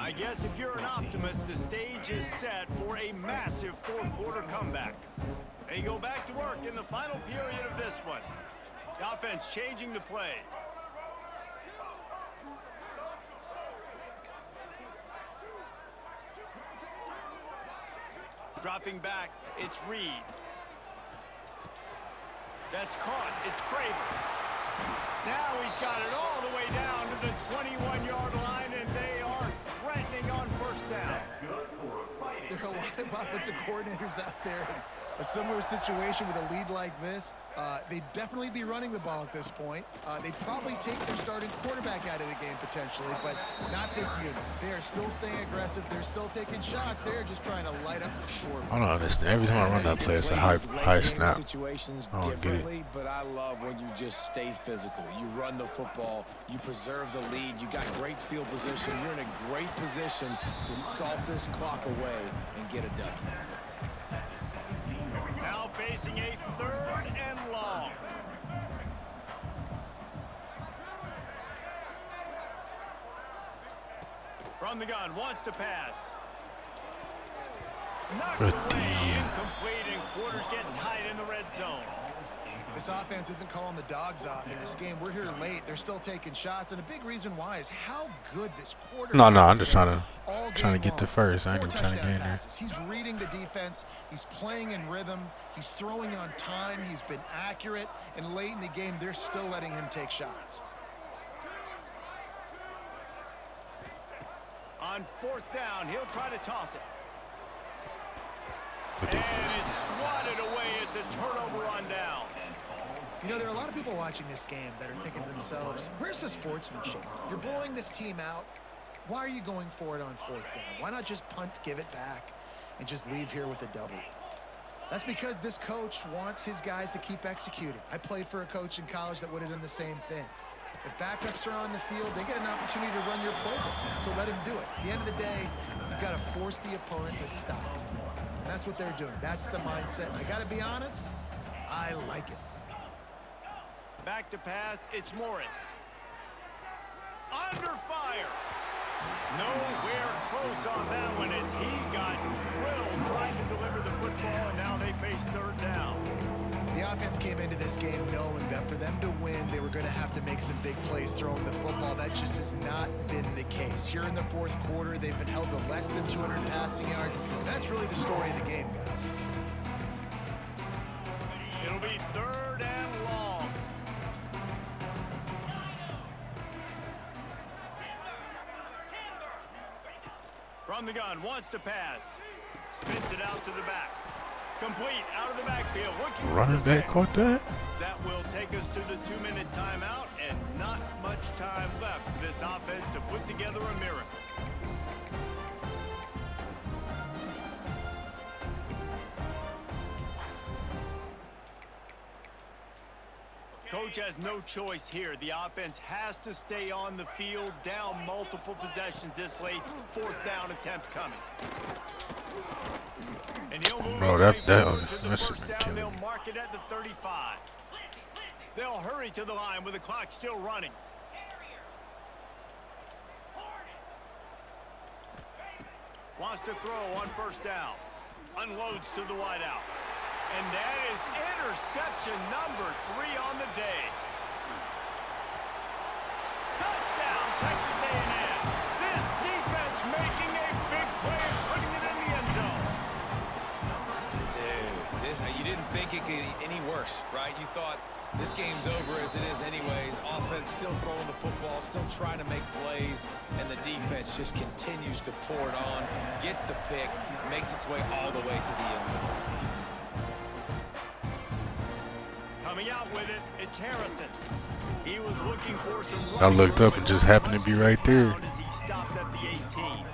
S1: I guess if you're an optimist, the stage is set for a massive fourth-quarter comeback. They go back to work in the final period of this one. The offense changing the play. Dropping back, it's Reed. That's caught, it's Craver. Now he's got it all the way down to the 21-yard line, and they are threatening on first down.
S4: There are a lot of offensive coordinators out there in a similar situation with a lead like this. They'd definitely be running the ball at this point. They'd probably take their starting quarterback out of the game potentially, but not this unit. They're still staying aggressive. They're still taking shots. They're just trying to light up the score.
S3: I don't understand. Every time I run that play, it's a high snap.
S2: Situations
S3: I don't get it.
S2: But I love when you just stay physical. You run the football. You preserve the lead. You got great field position. You're in a great position to salt this clock away and get a W.
S1: Now facing a 3rd and long. From the gun, wants to pass. Knocked away, incomplete, and quarters get tight in the red zone.
S4: This offense isn't calling the dogs off in this game. We're here late. They're still taking shots, and a big reason why is how good this quarterback is.
S3: No, I'm just trying to get to first. I ain't even trying to get in there.
S4: He's reading the defense. He's playing in rhythm. He's throwing on time. He's been accurate. And late in the game, they're still letting him take shots.
S1: On 4th down, he'll try to toss it.
S3: Good
S1: And
S3: defense.
S1: it's swatted away. It's a turnover on downs.
S4: You know, there are a lot of people watching this game that are thinking to themselves, where's the sportsmanship? You're blowing this team out. Why are you going for it on 4th down? Why not just punt, give it back, and just leave here with a W? That's because this coach wants his guys to keep executing. I played for a coach in college that would have done the same thing. If backups are on the field, they get an opportunity to run your playbook, so let him do it. At the end of the day, you've got to force the opponent to stop. And that's what they're doing. That's the mindset. I got to be honest, I like it.
S1: Back to pass, it's Morris. Under fire. Nowhere close on that one as he got drilled trying to deliver the football, and now they face 3rd down.
S4: The offense came into this game knowing that for them to win, they were going to have to make some big plays throwing the football. That just has not been the case. Here in the fourth quarter, they've been held to less than 200 passing yards. And that's really the story of the game, guys.
S1: It'll be 3rd and long. From the gun, wants to pass. Spins it out to the back. Complete out of the backfield.
S3: Running back caught that.
S1: That will take us to the 2-minute timeout, and not much time left for this offense to put together a miracle. Coach has no choice here. The offense has to stay on the field, down multiple possessions this late. 4th down attempt coming. And he'll move
S3: Bro,
S1: his way
S3: that
S1: forward to the
S3: shit
S1: first
S3: been
S1: down.
S3: killing
S1: They'll
S3: me.
S1: mark it at the 35. They'll hurry to the line with the clock still running. Wants to throw on 1st down. Unloads to the wideout. And that is interception number 3 on the day. Touchdown, Texas A&M. This defense making a big play and putting it in the end zone.
S2: Dude, you didn't think it could get any worse, right? You thought this game's over as it is anyways. Offense still throwing the football, still trying to make plays, and the defense just continues to pour it on, gets the pick, makes its way all the way to the end zone.
S1: Coming out with it, it's Harrison. He was looking for some.
S3: I looked up and just happened to be right there.
S1: As he stopped at the 18.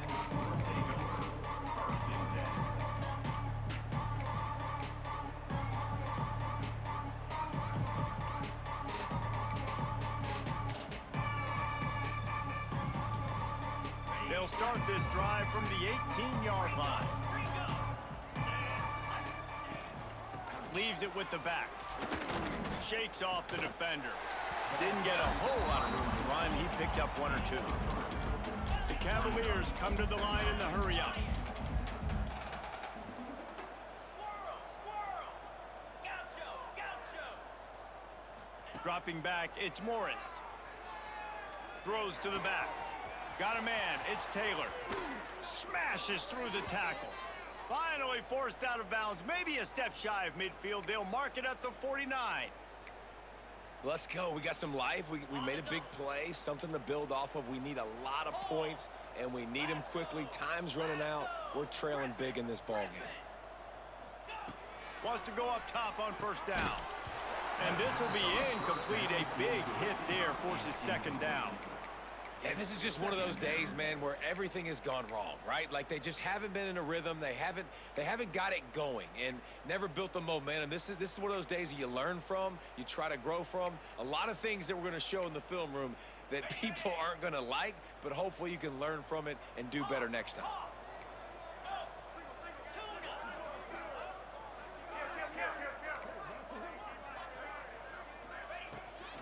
S1: They'll start this drive from the 18-yard line. Leaves it with the back. Shakes off the defender. Didn't get a whole lot of room to run. He picked up 1 or 2. The Cavaliers come to the line in the hurry-up. Dropping back, it's Morris. Throws to the back. Got a man, it's Taylor. Smashes through the tackle. Finally forced out of bounds, maybe a step shy of midfield. They'll mark it at the 49.
S2: Let's go. We got some life. We made a big play, something to build off of. We need a lot of points, and we need them quickly. Time's running out. We're trailing big in this ball game.
S1: Wants to go up top on 1st down. And this will be incomplete. A big hit there forces 2nd down.
S2: And this is just one of those days, man, where everything has gone wrong, right? Like they just haven't been in a rhythm. They haven't got it going and never built the momentum. This is one of those days that you learn from, you try to grow from. A lot of things that we're going to show in the film room that people aren't going to like, but hopefully you can learn from it and do better next time.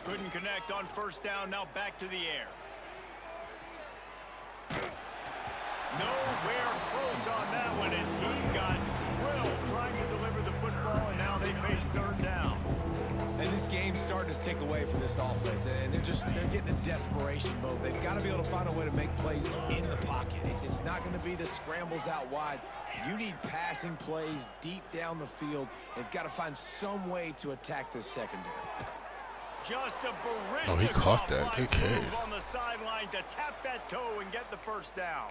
S1: Couldn't connect on 1st down. Now back to the air. Nowhere close on that one as he got drilled trying to deliver the football, and now they face 3rd down.
S2: And this game's starting to tick away from this offense, and they're getting in desperation mode. They've got to be able to find a way to make plays in the pocket. It's not going to be the scrambles out wide. You need passing plays deep down the field. They've got to find some way to attack this secondary.
S1: Just a Barishnikov
S3: Oh, he caught that. Good catch.
S1: move on the sideline to tap that toe and get the 1st down.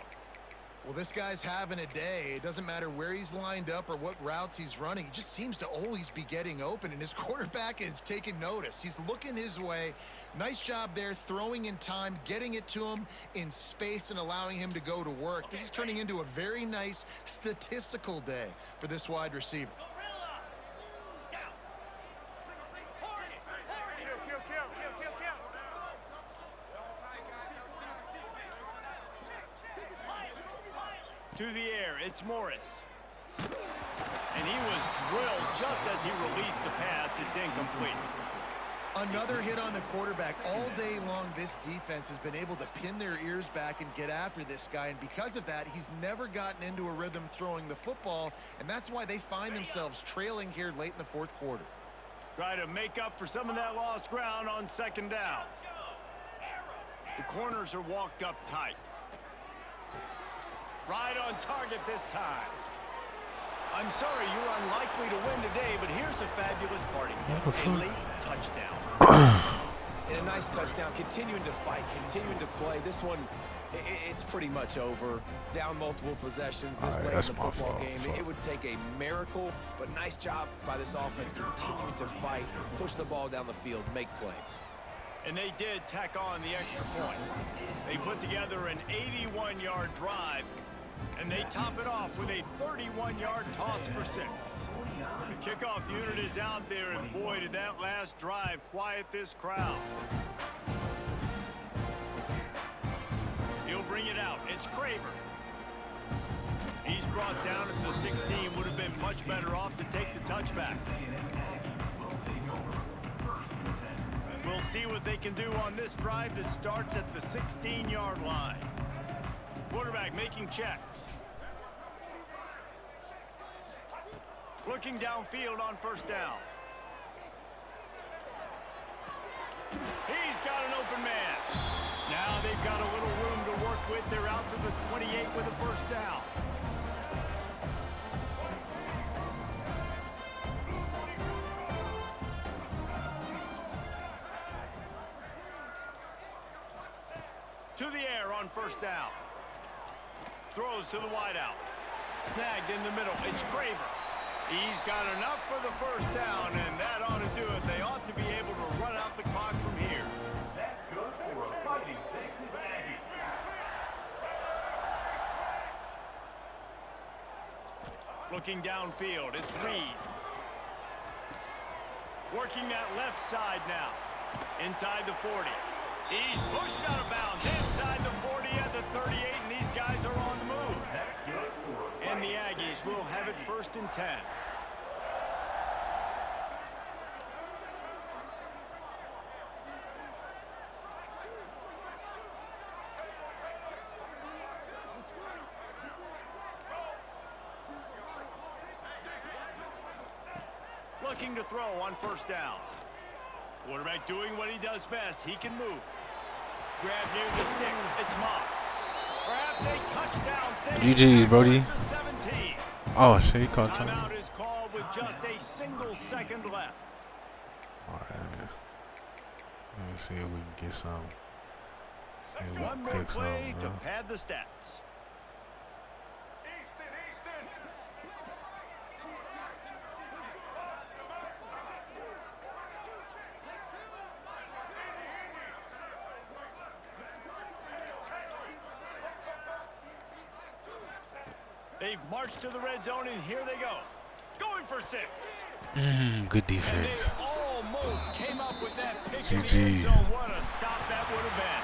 S4: Well, this guy's having a day. It doesn't matter where he's lined up or what routes he's running. He just seems to always be getting open, and his quarterback is taking notice. He's looking his way. Nice job there, throwing in time, getting it to him in space and allowing him to go to work. This is turning into a very nice statistical day for this wide receiver.
S1: To the air, it's Morris. And he was drilled just as he released the pass. It's incomplete.
S4: Another hit on the quarterback. All day long, this defense has been able to pin their ears back and get after this guy. And because of that, he's never gotten into a rhythm throwing the football. And that's why they find themselves trailing here late in the 4th quarter.
S1: Try to make up for some of that lost ground on second down. The corners are walked up tight. Right on target this time. I'm sorry you're unlikely to win today, but here's a fabulous parting gift. A late touchdown.
S2: And a nice touchdown, continuing to fight, continuing to play. This one, it's pretty much over. Down multiple possessions this late in the football game. It would take a miracle, but nice job by this offense continuing to fight, push the ball down the field, make plays.
S1: And they did tack on the extra point. They put together an 81-yard drive, and they top it off with a 31-yard toss for 6. The kickoff unit is out there, and boy, did that last drive quiet this crowd. He'll bring it out. It's Craver. He's brought down at the 16. Would have been much better off to take the touchback. We'll see what they can do on this drive that starts at the 16-yard line. Quarterback making checks. Looking downfield on first down. He's got an open man. Now they've got a little room to work with. They're out to the 28 with a first down. To the air on first down. Throws to the wideout. Snagged in the middle. It's Craver. He's got enough for the first down, and that ought to do it. They ought to be able to run out the clock from here.
S5: That's good for a Fighting Texas Aggie.
S1: Looking downfield, it's Reed. Working that left side now. Inside the 40. He's pushed out of bounds inside the 40 at the 38, and these guys are on the move.
S5: That's good for a
S1: And the Aggies will have it 1st and 10. Looking to throw on first down. Quarterback doing what he does best. He can move. Grab near the sticks. It's Moss. Perhaps a touchdown save.
S3: GG's, Brody.
S1: 17.
S3: Oh, shit, he caught time.
S1: Timeout is called with just a single second left.
S3: All right, man. Let me see if we can get some. See if we
S1: One
S3: can
S1: more
S3: pick
S1: play
S3: some.
S1: to pad the stats. They've marched to the red zone, and here they go. Going for 6.
S3: Good
S1: And
S3: defense.
S1: they almost came up with that pick in the
S3: GG.
S1: end zone. What a stop that would have been.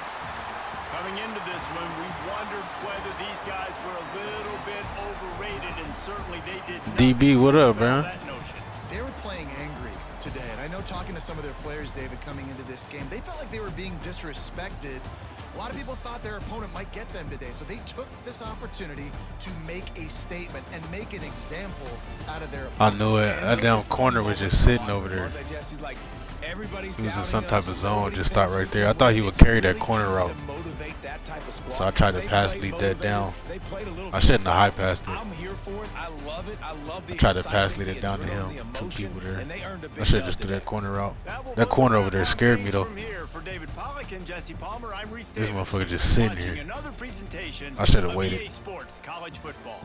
S1: Coming into this one, we wondered whether these guys were a little bit overrated, and certainly they did not.
S3: DB, what up,
S1: dispel
S3: bro?
S1: that notion.
S4: They were playing angry today, and I know talking to some of their players, David, coming into this game, they felt like they were being disrespected. A lot of people thought their opponent might get them today, so they took this opportunity to make a statement and make an example out of their
S3: I
S4: opponent.
S3: knew it. That damn corner was just sitting over there.
S2: He
S3: He was in some type of zone, just stopped right there. I thought he would carry that corner route. So I tried to pass lead that down. I shouldn't have high passed it.
S2: I'm here for it. I love it. I love the
S3: I tried to pass lead
S2: excitement,
S3: it
S2: the
S3: down to
S2: adrenaline,
S3: him.
S2: the
S3: 2
S2: emotion,
S3: people there.
S2: and they earned a big
S3: I should have
S2: dub
S3: just did
S2: today.
S3: that corner route.
S1: will
S3: That
S1: do
S3: corner
S1: it
S3: over there
S1: on
S3: scared me
S1: Games
S3: though.
S1: From here for David Pollack and Jesse Palmer, I'm Reese
S3: This
S1: Davis.
S3: motherfucker just sitting
S1: Watching
S3: here.
S1: another presentation
S3: I should have
S1: of
S3: waited.
S1: EA Sports College Football.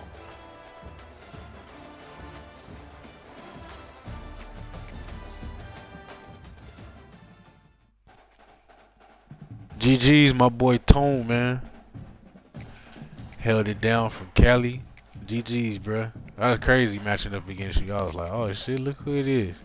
S3: GG's, my boy Tone, man. Held it down from Cali. GG's, bruh. That was crazy matching up against you. I was like, oh shit, look who it is.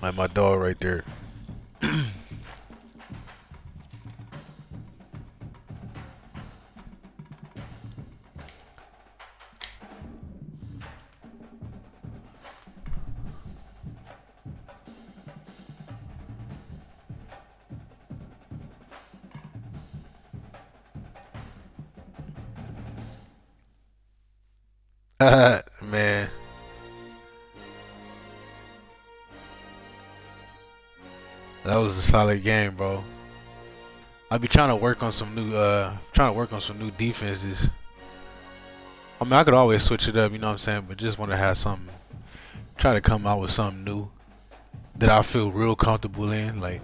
S3: Like my dog right there. Man, that was a solid game, bro. I be trying to work on some new defenses. I mean, I could always switch it up, you know what I'm saying, but just want to have something, try to come out with something new that I feel real comfortable in. Like,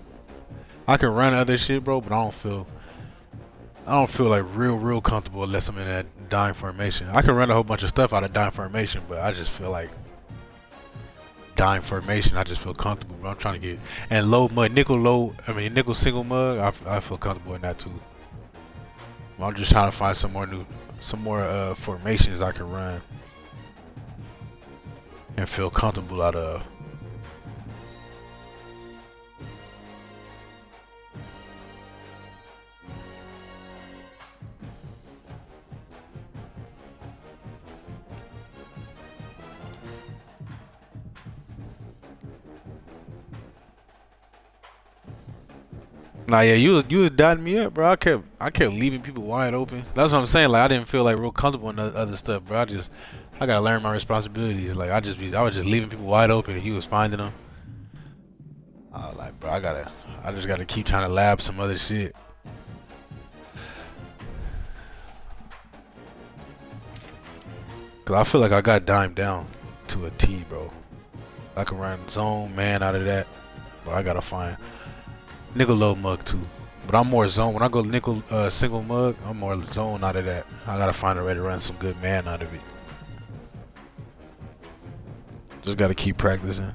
S3: I can run other shit, bro, but I don't feel like real comfortable unless I'm in that dime formation. I can run a whole bunch of stuff out of dime formation, but I just feel like dime formation, I just feel comfortable, bro. I'm trying to get, and nickel single mug, I feel comfortable in that too. I'm just trying to find some more formations I can run and feel comfortable out of. Nah, yeah, you was dotting me up, bro. I kept leaving people wide open. That's what I'm saying. Like, I didn't feel like real comfortable in the other stuff, bro. I gotta learn my responsibilities. Like, I was just leaving people wide open, and he was finding them. I was like, bro, I just gotta keep trying to lab some other shit. Cause I feel like I got dimed down to a T, bro. I can run zone man out of that, but I gotta find nickel low mug too. But I'm more zone. When I go nickel single mug, I'm more zone out of that. I gotta find a way to run some good man out of it. Just gotta keep practicing.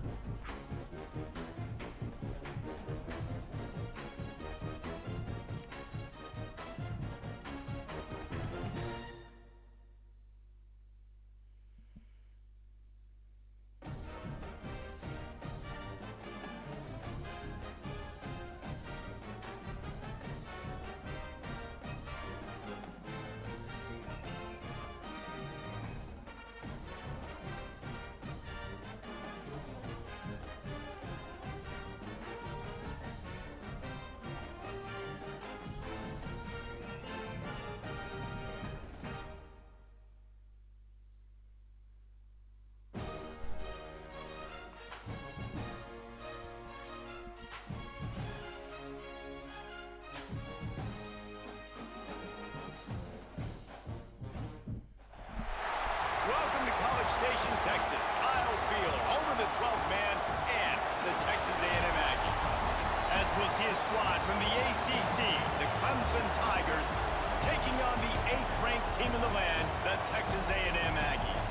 S1: Welcome to College Station, Texas. Kyle Field over the 12th man and the Texas A&M Aggies. As we'll see a squad from the ACC, the Clemson Tigers, taking on the 8th-ranked team in the land, the Texas A&M Aggies.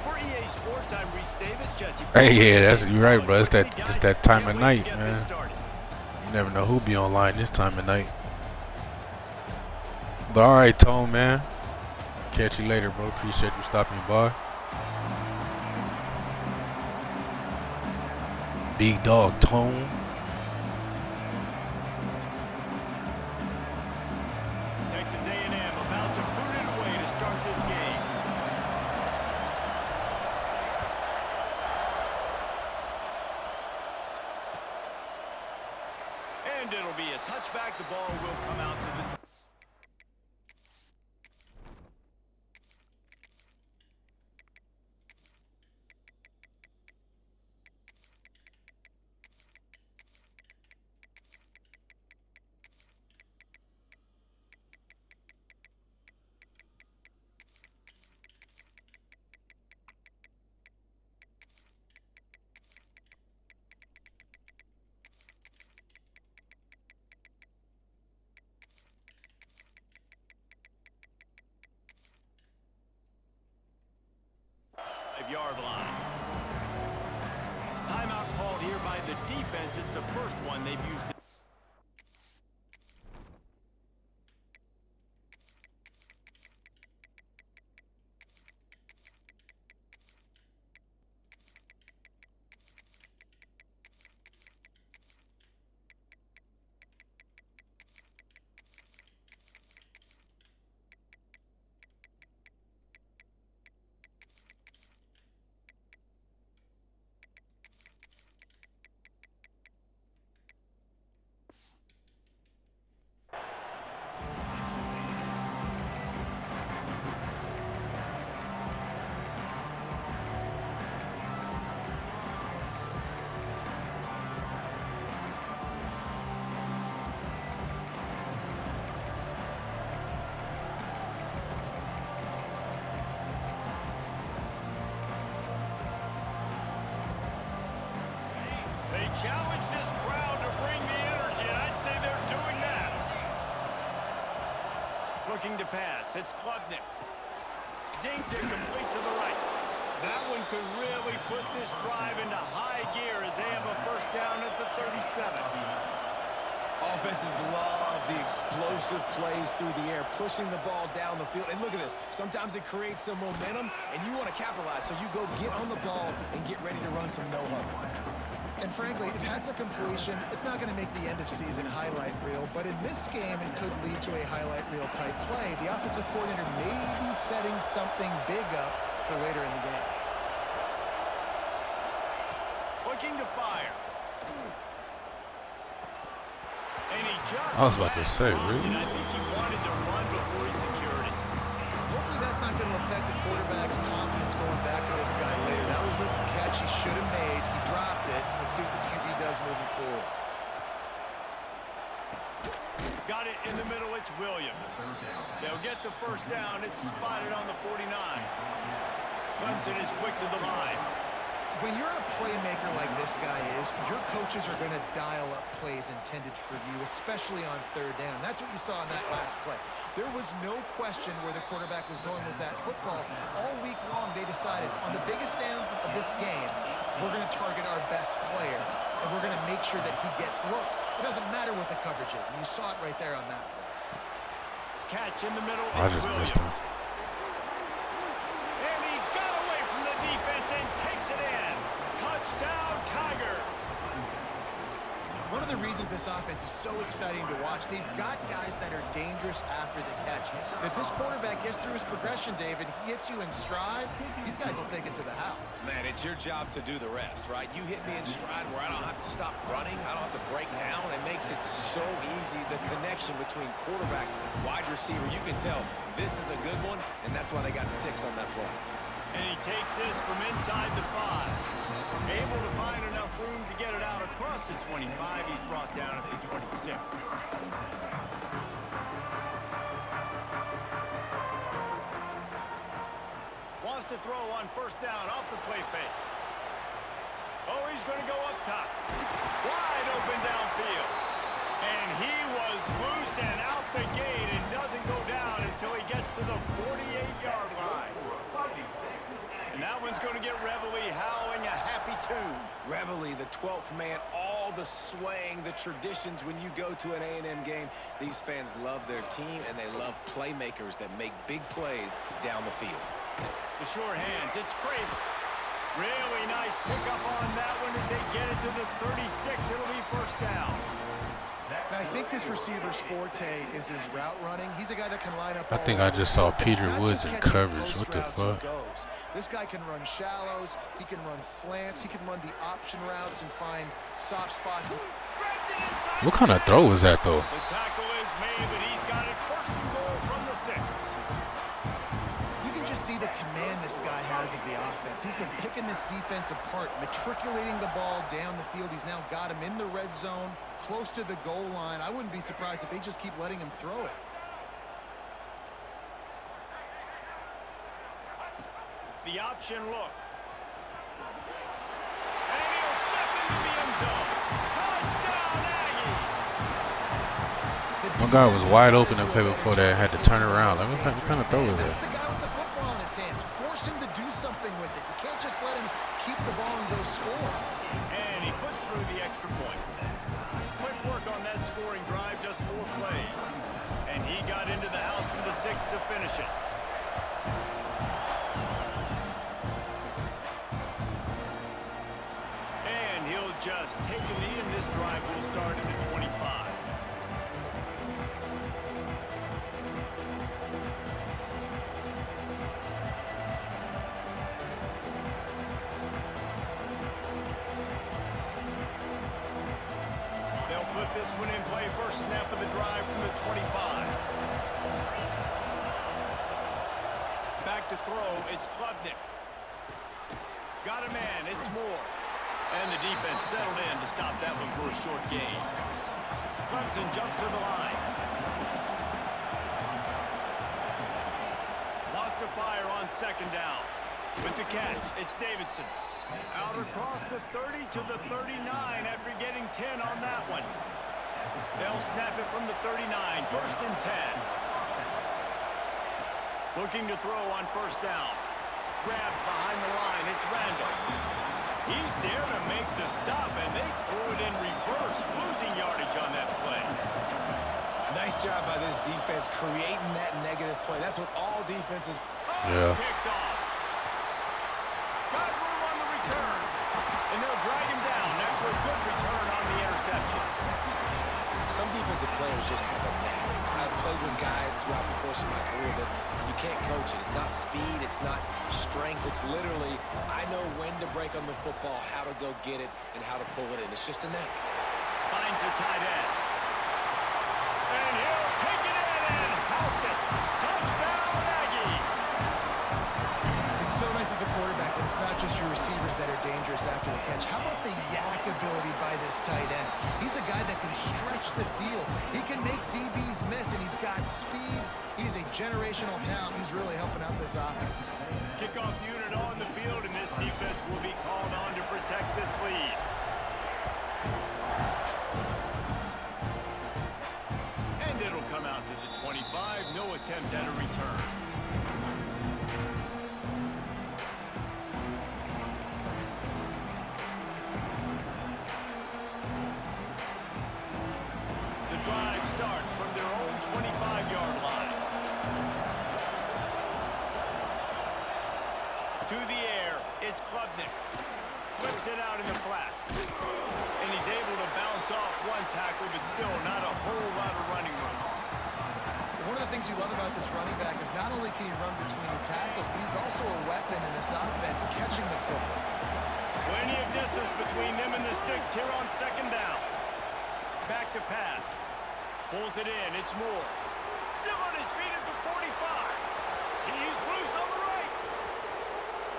S1: For EA Sports, I'm Reese Davis, Jesse.
S3: Hey, yeah, you're right, bro. It's that time of night, man. You never know who be online this time of night. But all right, Tone, man. Catch you later, bro. Appreciate you stopping by. Big dog Tone.
S1: Texas A&M about to put it away to start this game. And it'll be a touchback. The ball will come out to the... Yard line. Timeout called here by the defense. It's the first one they've used. Looking to pass. It's Klubnik. Zings it complete to the right. That one could really put this drive into high gear as they have a first down at the 37.
S2: Offenses love the explosive plays through the air, pushing the ball down the field. And look at this. Sometimes it creates some momentum, and you want to capitalize. So you go get on the ball and get ready to run some no-huddle.
S4: And frankly, if that's a completion, it's not going to make the end-of-season highlight reel. But in this game, it could lead to a highlight reel type play. The offensive coordinator may be setting something big up for later in the game.
S1: Looking to fire. And he just
S3: I was about to say, really?
S1: And I think he wanted to run before he secured it.
S4: Hopefully that's not going to affect the quarterback's confidence going back to this guy later. That was a catch he should have made. He dropped it. Let's see what the QB does moving forward.
S1: Got it in the middle. It's Williams. They'll get the first down. It's spotted on the 49. Clemson is quick to the line.
S4: When you're a playmaker like this guy is, your coaches are going to dial up plays intended for you, especially on third down. That's what you saw in that last play. There was no question where the quarterback was going with that football. All week long, they decided on the biggest downs of this game, we're going to target our best player, and we're going to make sure that he gets looks. It doesn't matter what the coverage is, and you saw it right there on that play.
S1: Catch in the middle.
S3: I
S1: It's
S3: just
S1: Williams.
S3: missed him.
S1: And he got away from the defense and takes it in. Touchdown, Tigers.
S4: One of the reasons this offense is so exciting to watch, they've got guys that are dangerous after the catch. If this quarterback gets through his progression, David, he hits you in stride, these guys will take it to the house.
S2: Man, it's your job to do the rest, right? You hit me in stride where I don't have to stop running. I don't have to break down. It makes it so easy. The connection between quarterback, wide receiver, you can tell this is a good one, and that's why they got 6 on that play.
S1: And he takes this from inside the 5. Able to find enough room to get it out across the 25. He's brought down at the 26. Wants to throw on first down off the play fake. Oh, he's going to go up top. Wide open downfield. And he was loose and out the gate and doesn't go down until he gets to the 48-yard line. And that one's going to get Reveille howling a happy tune.
S2: Reveille, the 12th man, all the swaying, the traditions when you go to an A&M game. These fans love their team, and they love playmakers that make big plays down the field.
S1: The sure hands, it's Craven. Really nice pickup on that one as they get it to the 36. It'll be first down.
S4: And I think this receiver's forte is his route running. He's a guy that can line up.
S3: I think I just saw Peter Woods in coverage. What the fuck?
S4: This guy can run shallows. He can run slants. He can run the option routes and find soft spots.
S3: What kind of throw was that, though?
S1: The tackle is made, but he's got it first and goal from the 6.
S4: You can just see the command this guy has of the offense. He's been picking this defense apart, matriculating the ball down the field. He's now got him in the red zone, close to the goal line. I wouldn't be surprised if they just keep letting him throw it.
S1: The option look. And he'll step into the end zone. Touchdown, Aggie!
S3: My guy was wide open to play before that. Had to turn around. Like, what kind of throw was
S4: That's
S3: that?
S4: the guy with the football in his hands. Force him to do something with it. You can't just let him keep the ball and go score.
S1: And he puts through the extra point. Quick work on that scoring drive, just 4 plays. And he got into the house from the 6 to finish it. And he'll just take a knee, and this drive will start at the 25. They'll put this one in play. First snap of the drive from the 25. Back to throw. It's Klubnik. Got a man. It's Moore. And the defense settled in to stop that one for a short gain. Clemson jumps to the line. Lost to fire on second down. With the catch, it's Davidson. Out across the 30 to the 39 after getting 10 on that one. They'll snap it from the 39. First and 10. Looking to throw on first down. Grabbed behind the line. It's Randall. He's there to make the stop, and they threw it in reverse, losing yardage on that play.
S2: Nice job by this defense creating that negative play. That's what all defenses.
S3: Yeah.
S1: Picked off. Got room on the return. And they'll drag him down after a good return on the interception.
S2: Some defensive players just have a knack. I've played with guys throughout the course of my career that you can't coach it. It's not speed. It's not strength. It's literally, I know when to break on the football, how to go get it, and how to pull it in. It's just a knack.
S1: Finds a tight end. And he'll take it in and house it. Touchdown, Aggies.
S4: It's so nice as a quarterback when it's not just your receivers that are dangerous after the catch. How about the yak ability by this tight end? He's a guy that can stretch the field. He can make DBs miss, and he's got speed. He's a generational talent. He's really helping out this offense.
S1: Kickoff unit on the field, and this defense will be called on to protect this lead. And it'll come out to the 25. No attempt at a return. The drive starts from their own 25-yard line. To the air, it's Klubnik. Flips it out in the flat. And he's able to bounce off one tackle, but still not a whole lot of running room.
S4: One of the things you love about this running back is not only can he run between the tackles, but he's also a weapon in this offense, catching the football.
S1: Plenty of distance between them and the sticks here on second down. Back to pass. Pulls it in. It's Moore. Still on his feet at the 45. He's loose on the right.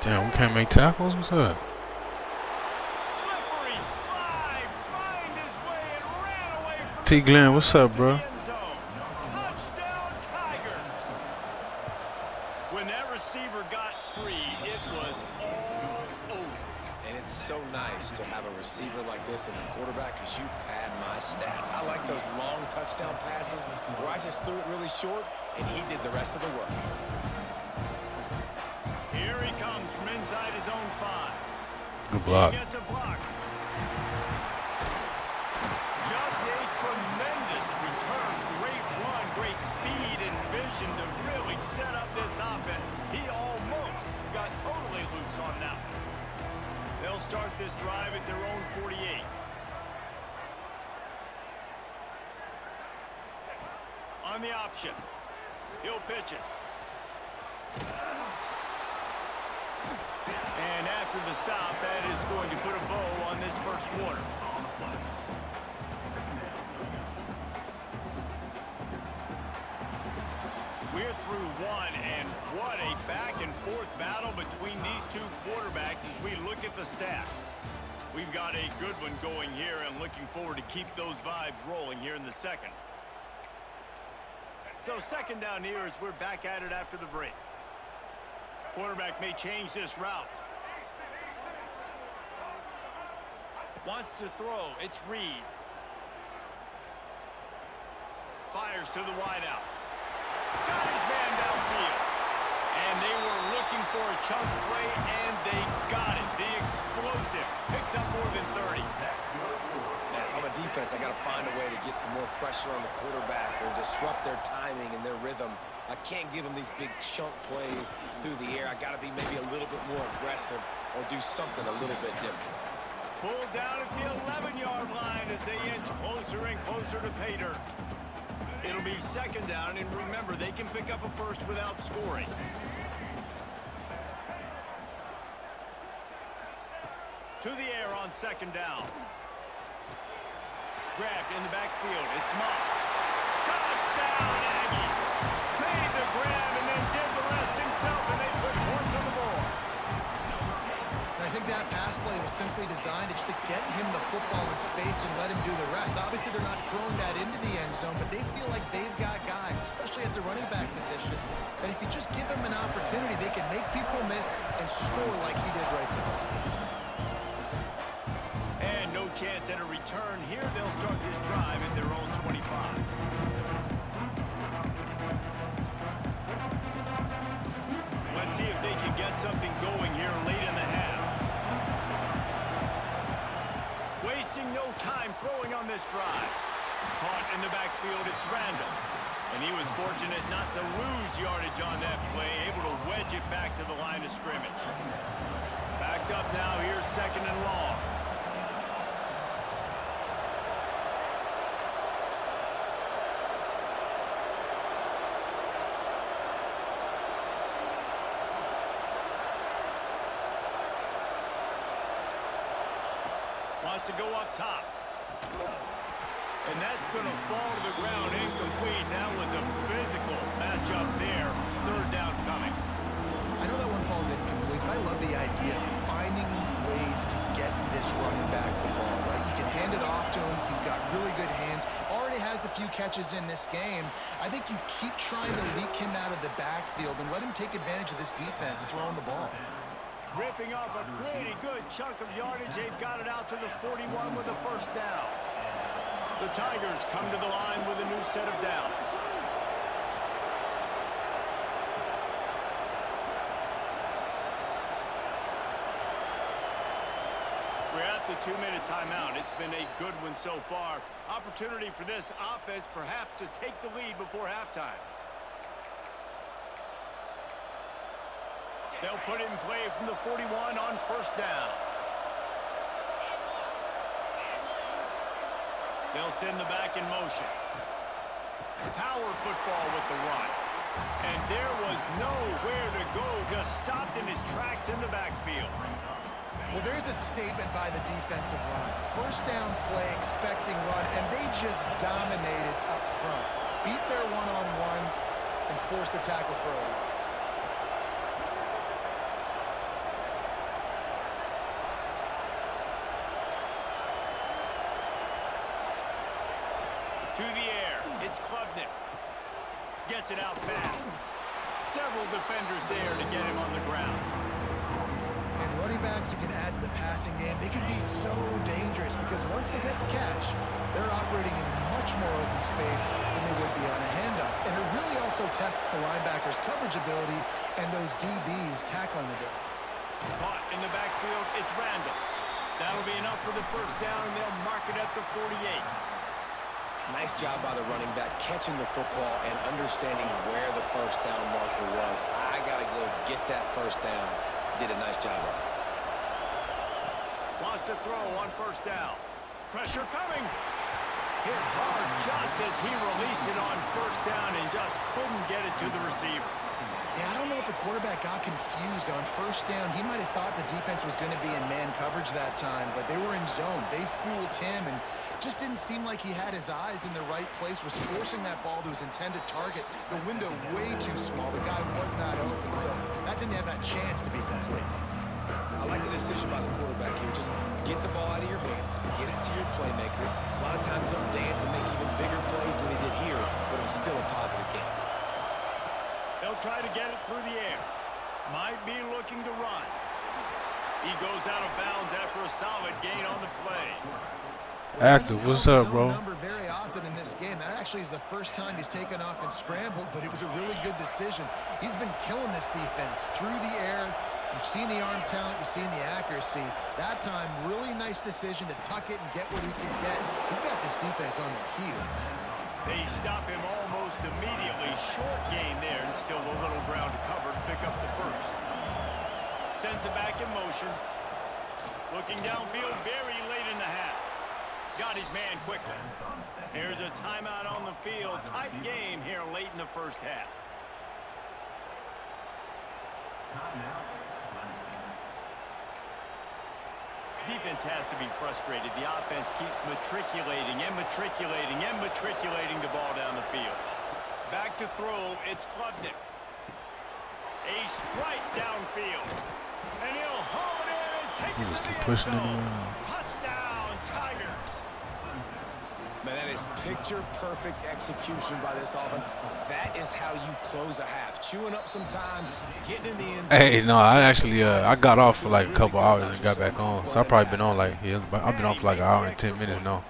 S3: Damn, we can't make tackles? What's up?
S1: Slippery slide. Find his way and ran away from
S3: T. Glenn, what's up, bro?
S1: the end zone. Touchdown, Tigers. When that receiver got free, it was all over.
S2: And it's so nice to have a receiver like this as a quarterback because you pad my stats. I like those long touchdown passes where I just threw it really short and he did the rest of the work.
S1: Here he comes from inside his own 5.
S3: Good block.
S1: He gets a block. Just a tremendous return. Great run, great speed and vision to really set up this offense. He almost got totally loose on that one. They'll start this drive at their own 48. On the option. He'll pitch it. And after the stop, that is going to put a bow on this first quarter. We're through one, and what a back-and-forth battle between these two quarterbacks as we look at the stats. We've got a good one going here and looking forward to keep those vibes rolling here in the second. So second down here as we're back at it after the break. Quarterback may change this route. Wants to throw. It's Reed. Fires to the wideout. Got his man downfield. And they were looking for a chunk play, and they got it. The explosive picks up more than 30.
S2: Man, if I'm a defense, I got to find a way to get some more pressure on the quarterback or disrupt their timing and their rhythm. I can't give them these big chunk plays through the air. I got to be maybe a little bit more aggressive or do something a little bit different.
S1: Pulled down at the 11-yard line as they inch closer and closer to pay dirt. It'll be second down, and remember, they can pick up a first without scoring. To the air on second down. Grabbed in the backfield. It's Moss. Touchdown, Aggie. Made the grab and then did the rest himself, and they put points on the board.
S4: And I think that pass play was simply designed to just get him the football in space and let him do the rest. Obviously, they're not throwing that into the end zone, but they feel like they've got guys, especially at the running back position, that if you just give them an opportunity, they can make people miss and score like he did right there.
S1: And no chance at a return here. They'll start this drive at their own 25. get something going here late in the half. Wasting no time throwing on this drive. Caught in the backfield, it's Randall. And he was fortunate not to lose yardage on that play, able to wedge it back to the line of scrimmage. Backed up now, here's 2nd and long. Wants to go up top. And that's going to fall to the ground incomplete. That was a physical matchup there. 3rd down coming.
S4: I know that one falls incomplete, but I love the idea of finding ways to get this running back the ball, right? You can hand it off to him. He's got really good hands. Already has a few catches in this game. I think you keep trying to leak him out of the backfield and let him take advantage of this defense throwing the ball.
S1: Ripping off a pretty good chunk of yardage. They've got it out to the 41 with a 1st down. The Tigers come to the line with a new set of downs. We're at the 2-minute timeout. It's been a good one so far. Opportunity for this offense perhaps to take the lead before halftime. They'll put it in play from the 41 on 1st down. They'll send the back in motion. Power football with the run. And there was nowhere to go, just stopped in his tracks in the backfield.
S4: Well, there's a statement by the defensive line. 1st down play, expecting run, and they just dominated up front. Beat their one-on-ones and forced a tackle for a loss.
S1: To the air, it's Klubnik. Gets it out fast. Several defenders there to get him on the ground.
S4: And running backs who can add to the passing game, they can be so dangerous because once they get the catch, they're operating in much more open space than they would be on a handoff. And it really also tests the linebackers' coverage ability and those DBs' tackling ability.
S1: Caught in the backfield, it's Randall. That'll be enough for the 1st down, and they'll mark it at the 48.
S2: Nice job by the running back catching the football and understanding where the 1st down marker was. I got to go get that 1st down. Did a nice job of it.
S1: Wants to throw on 1st down. Pressure coming. Hit hard just as he released it on 1st down and just couldn't get it to the receiver.
S4: Yeah, I don't know if the quarterback got confused on 1st down. He might have thought the defense was going to be in man coverage that time, but they were in zone. They fooled him and just didn't seem like he had his eyes in the right place, was forcing that ball to his intended target. The window way too small. The guy was not open, so that didn't have that chance to be complete.
S2: I like the decision by the quarterback here. Just get the ball out of your hands. Get it to your playmaker. A lot of times he'll dance and make even bigger plays than he did here, but it was still a positive game.
S1: They'll try to get it through the air. Might be looking to run. He goes out of bounds after a solid gain on the play.
S3: Active, what's up, bro?
S4: Number very often in this game. That actually is the first time he's taken off and scrambled, but it was a really good decision. He's been killing this defense through the air. You've seen the arm talent, you've seen the accuracy. That time, really nice decision to tuck it and get what he can get. He's got this defense on their heels.
S1: They stop him almost immediately. Short gain there, and still a little ground to cover to pick up the 1st. Sends it back in motion. Looking downfield very late in the half. Got his man quickly. Here's a timeout on the field. Tight game here late in the 1st half. Defense has to be frustrated. The offense keeps matriculating and matriculating and matriculating the ball down the field. Back to throw, it's Klubnik. A strike downfield. And he'll haul it in and take it to the end zone. Touchdown, Tigers.
S2: Man, that is picture-perfect execution by this offense. That is how you close a half. Chewing up some time, getting in the end zone.
S3: Hey, no, I actually I got off for like a couple hours and got back on. So I've probably been on like I've been on for like an hour and 10 minutes now.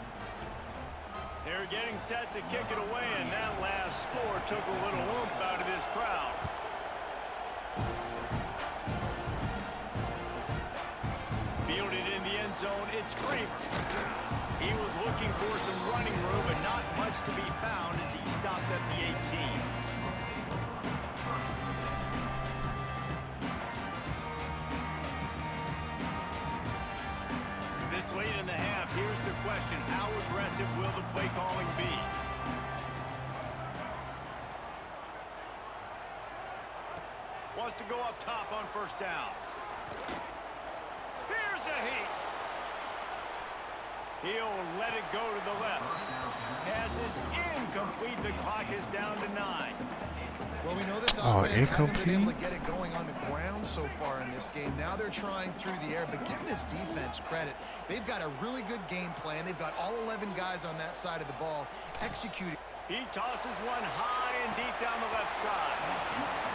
S1: They're getting set to kick it away, and that last score took a little oomph out of this crowd. zone, it's Kramer. He was looking for some running room, but not much to be found as he stopped at the 18. This late in the half, here's the question. How aggressive will the play calling be? Wants to go up top on first down. Here's a heat. He'll let it go to the left. Pass is incomplete. The clock is down to 9.
S4: Well, we know this offense hasn't been able to get it going on the ground so far in this game. Now they're trying through the air, but give this defense credit. They've got a really good game plan. They've got all 11 guys on that side of the ball executing.
S1: He tosses one high and deep down the left side.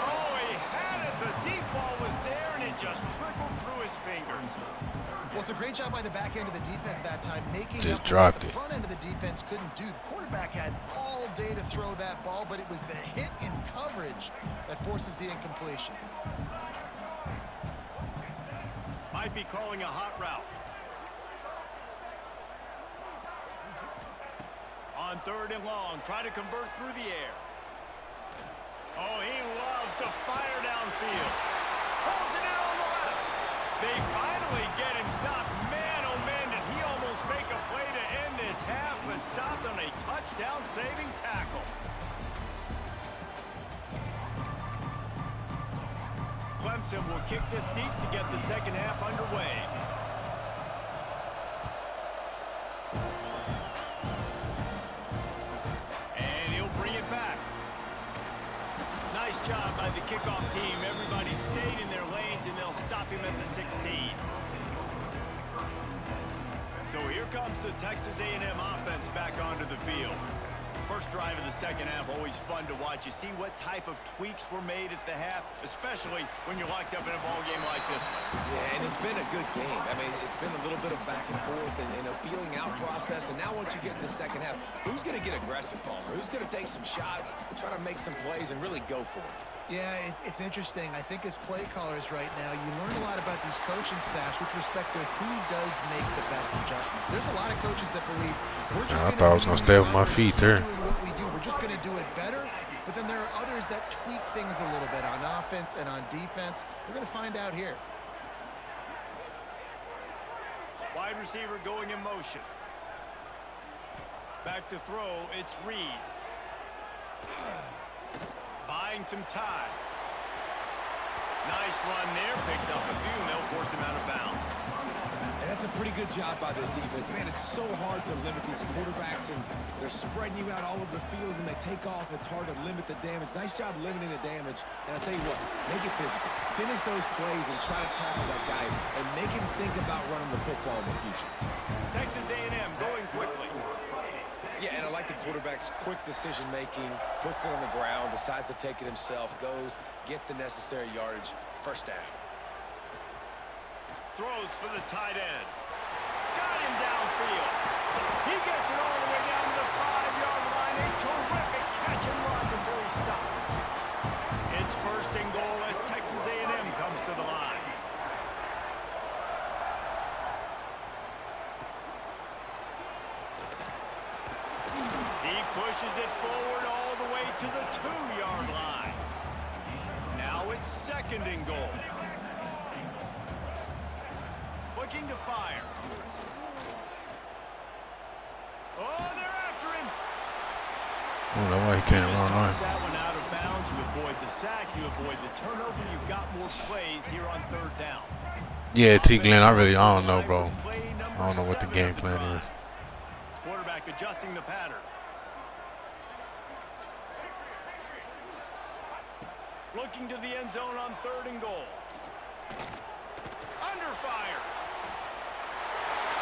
S1: Oh, he had it. The deep ball was there, and it just trickled through his fingers.
S4: Well, it's a great job by the back end of the defense that time, making
S3: Just
S4: up
S3: dropped
S4: what the
S3: it.
S4: front end of the defense couldn't do. The quarterback had all day to throw that ball, but it was the hit in coverage that forces the incompletion.
S1: Might be calling a hot route. On third and long, try to convert through the air. Oh, he loves to fire downfield. Holds it in on the left. They finally get him stopped. Man, oh man, did he almost make a play to end this half, but stopped on a touchdown-saving tackle. Clemson will kick this deep to get the second half underway. And he'll bring it back. Nice job by the kickoff team. Everybody stayed in their lanes, and they'll stop him at the 16. So here comes the Texas A&M offense back onto the field. First drive of the second half, always fun to watch. You see what type of tweaks were made at the half, especially when you're locked up in a ball game like this one.
S2: Yeah, and it's been a good game. I mean, it's been a little bit of back and forth and a feeling out process. And now once you get to the second half, who's going to get aggressive, Palmer? Who's going to take some shots, try to make some plays, and really go for it?
S4: Yeah, it's interesting. I think as play callers right now, you learn a lot about these coaching staffs with respect to who does make the best adjustments. There's a lot of coaches that believe we're just
S3: I thought I was going to stay with my feet there.
S4: What we do, we're just going to do it better. But then there are others that tweak things a little bit on offense and on defense. We're going to find out here.
S1: Wide receiver going in motion. Back to throw, it's Reed. Buying some time. Nice run there. Picks up a few, and they'll force him out of bounds.
S2: And that's a pretty good job by this defense. Man, it's so hard to limit these quarterbacks, and they're spreading you out all over the field. When they take off, it's hard to limit the damage. Nice job limiting the damage. And I'll tell you what, make it physical. Finish those plays and try to tackle that guy and make him think about running the football in the future.
S1: Texas A&M going quickly.
S2: Yeah, and I like the quarterback's quick decision-making, puts it on the ground, decides to take it himself, goes, gets the necessary yardage, first down.
S1: Throws for the tight end. Got him downfield. He gets it all the way down to the 5-yard line. A terrific catch and run before he stopped. It's first and goal as Texas A&M comes to the line. He pushes it forward all the way to the 2-yard line. Now it's second and goal. Looking to fire. Oh, they're after him.
S3: I don't know why he can't
S1: Just
S3: run
S1: toss
S3: line.
S1: that one out of bounds. You avoid the sack. You avoid the turnover. You've got more plays here on third down.
S3: Yeah, T. Glenn, I don't know, bro. I don't know what the game plan is.
S1: Quarterback adjusting the pattern. Looking to the end zone on third and goal. Under fire.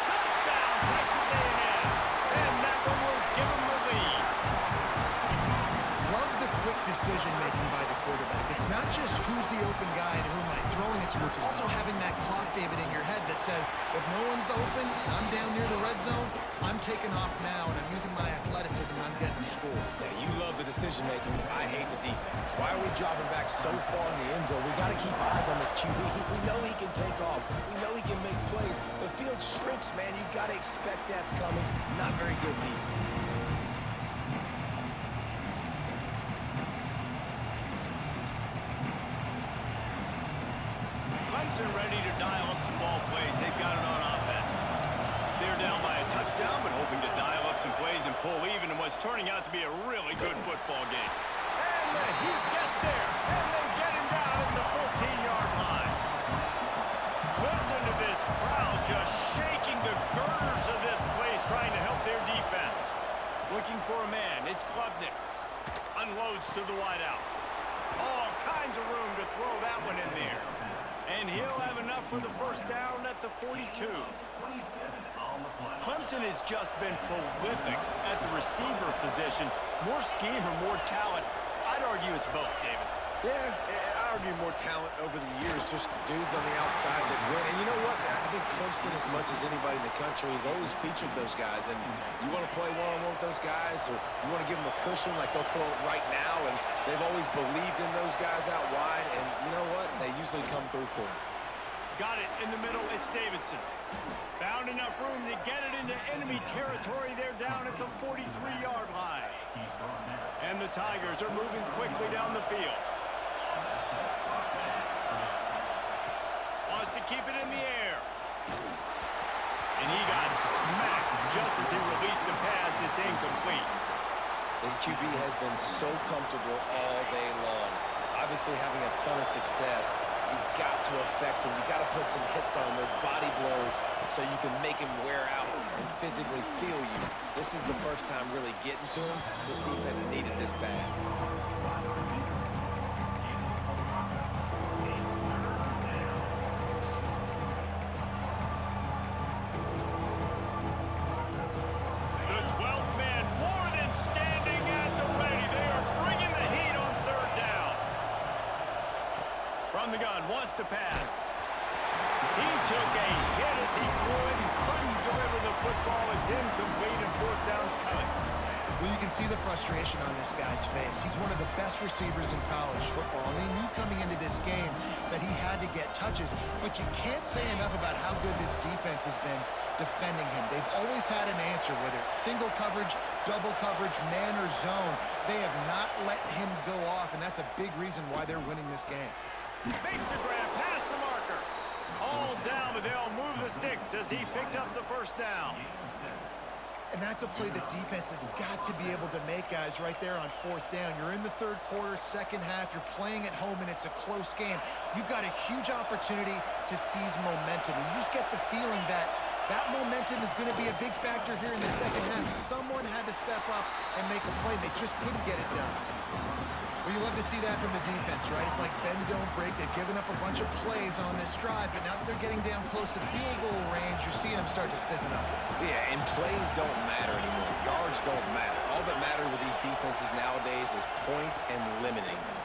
S1: Touchdown, Texas A&M. And that one will give them the lead.
S4: Love the quick decision-making by the quarterback. It's not just who's the open guy and who am I throwing it to. It's also having that clock, David, in your head that says, if no one's open, I'm down near the red zone, I'm taking off now, and I'm using my athleticism, and I'm getting a score.
S2: Yeah, you love the decision-making. I hate the defense. Why are we dropping back so far in the end zone? We got to keep eyes on this QB. We know he can take off. We know he can make plays. The field shrinks, man. You got to expect that's coming. Not very good defense.
S1: Clemson ready to dial up some ball plays. They've got it on offense. They're down by a touchdown, but hoping to dial up some plays and pull even in what's turning out to be a really good football game. And the Heat gets there, and they get him down at the 14-yard line. Listen to this crowd just shaking the girders of this place, trying to help their defense. Looking for a man. It's Klubnik. Unloads to the wideout. All kinds of room to throw that one in there. And he'll have enough for the first down at the 42. Clemson has just been prolific at the receiver position. More scheme or more talent? I'd argue it's both, David.
S2: Yeah, I argue more talent over the years, just dudes on the outside that win. And you know what? I think Clemson, as much as anybody in the country, has always featured those guys. And you want to play one-on-one with those guys, or you want to give them a cushion like they'll throw it right now, and they've always believed in those guys out wide. And you know what? They usually come through for them.
S1: Got it in the middle. It's Davidson. Found enough room to get it into enemy territory. They're down at the 43-yard line. And the Tigers are moving quickly down the field. Wants to keep it in the air. And he got smacked just as he released the pass. It's incomplete.
S2: This QB has been so comfortable all day long. Obviously having a ton of success. You've got to affect him. You've got to put some hits on him, those body blows, so you can make him wear out and physically feel you. This is the first time really getting to him. This defense needed this bad.
S1: The 12th man more than standing at the ready. They are bringing the heat on third down. From the gun, wants to pass. He took a hit as he threw it and couldn't deliver the football. It's incomplete and fourth down's coming.
S4: Well, you can see the frustration on this guy's face. He's one of the best receivers in college football, and they knew coming into this game that he had to get touches, but you can't say enough about how good this defense has been defending him. They've always had an answer, whether it's single coverage, double coverage, man or zone. They have not let him go off, and that's a big reason why they're winning this game.
S1: Makes the grab, past the marker. All down, but they'll move the sticks as he picks up the first down.
S4: And that's a play the defense has got to be able to make, guys, right there on fourth down. You're in the third quarter, second half. You're playing at home, and it's a close game. You've got a huge opportunity to seize momentum. And you just get the feeling that that momentum is going to be a big factor here in the second half. Someone had to step up and make a play. They just couldn't get it done. Well, you love to see that from the defense, right? It's like bend, don't break. They've given up a bunch of plays on this drive, but now that they're getting down close to field goal range, you're seeing them start to stiffen up.
S2: Yeah, and plays don't matter anymore. Yards don't matter. All that matters with these defenses nowadays is points and limiting them.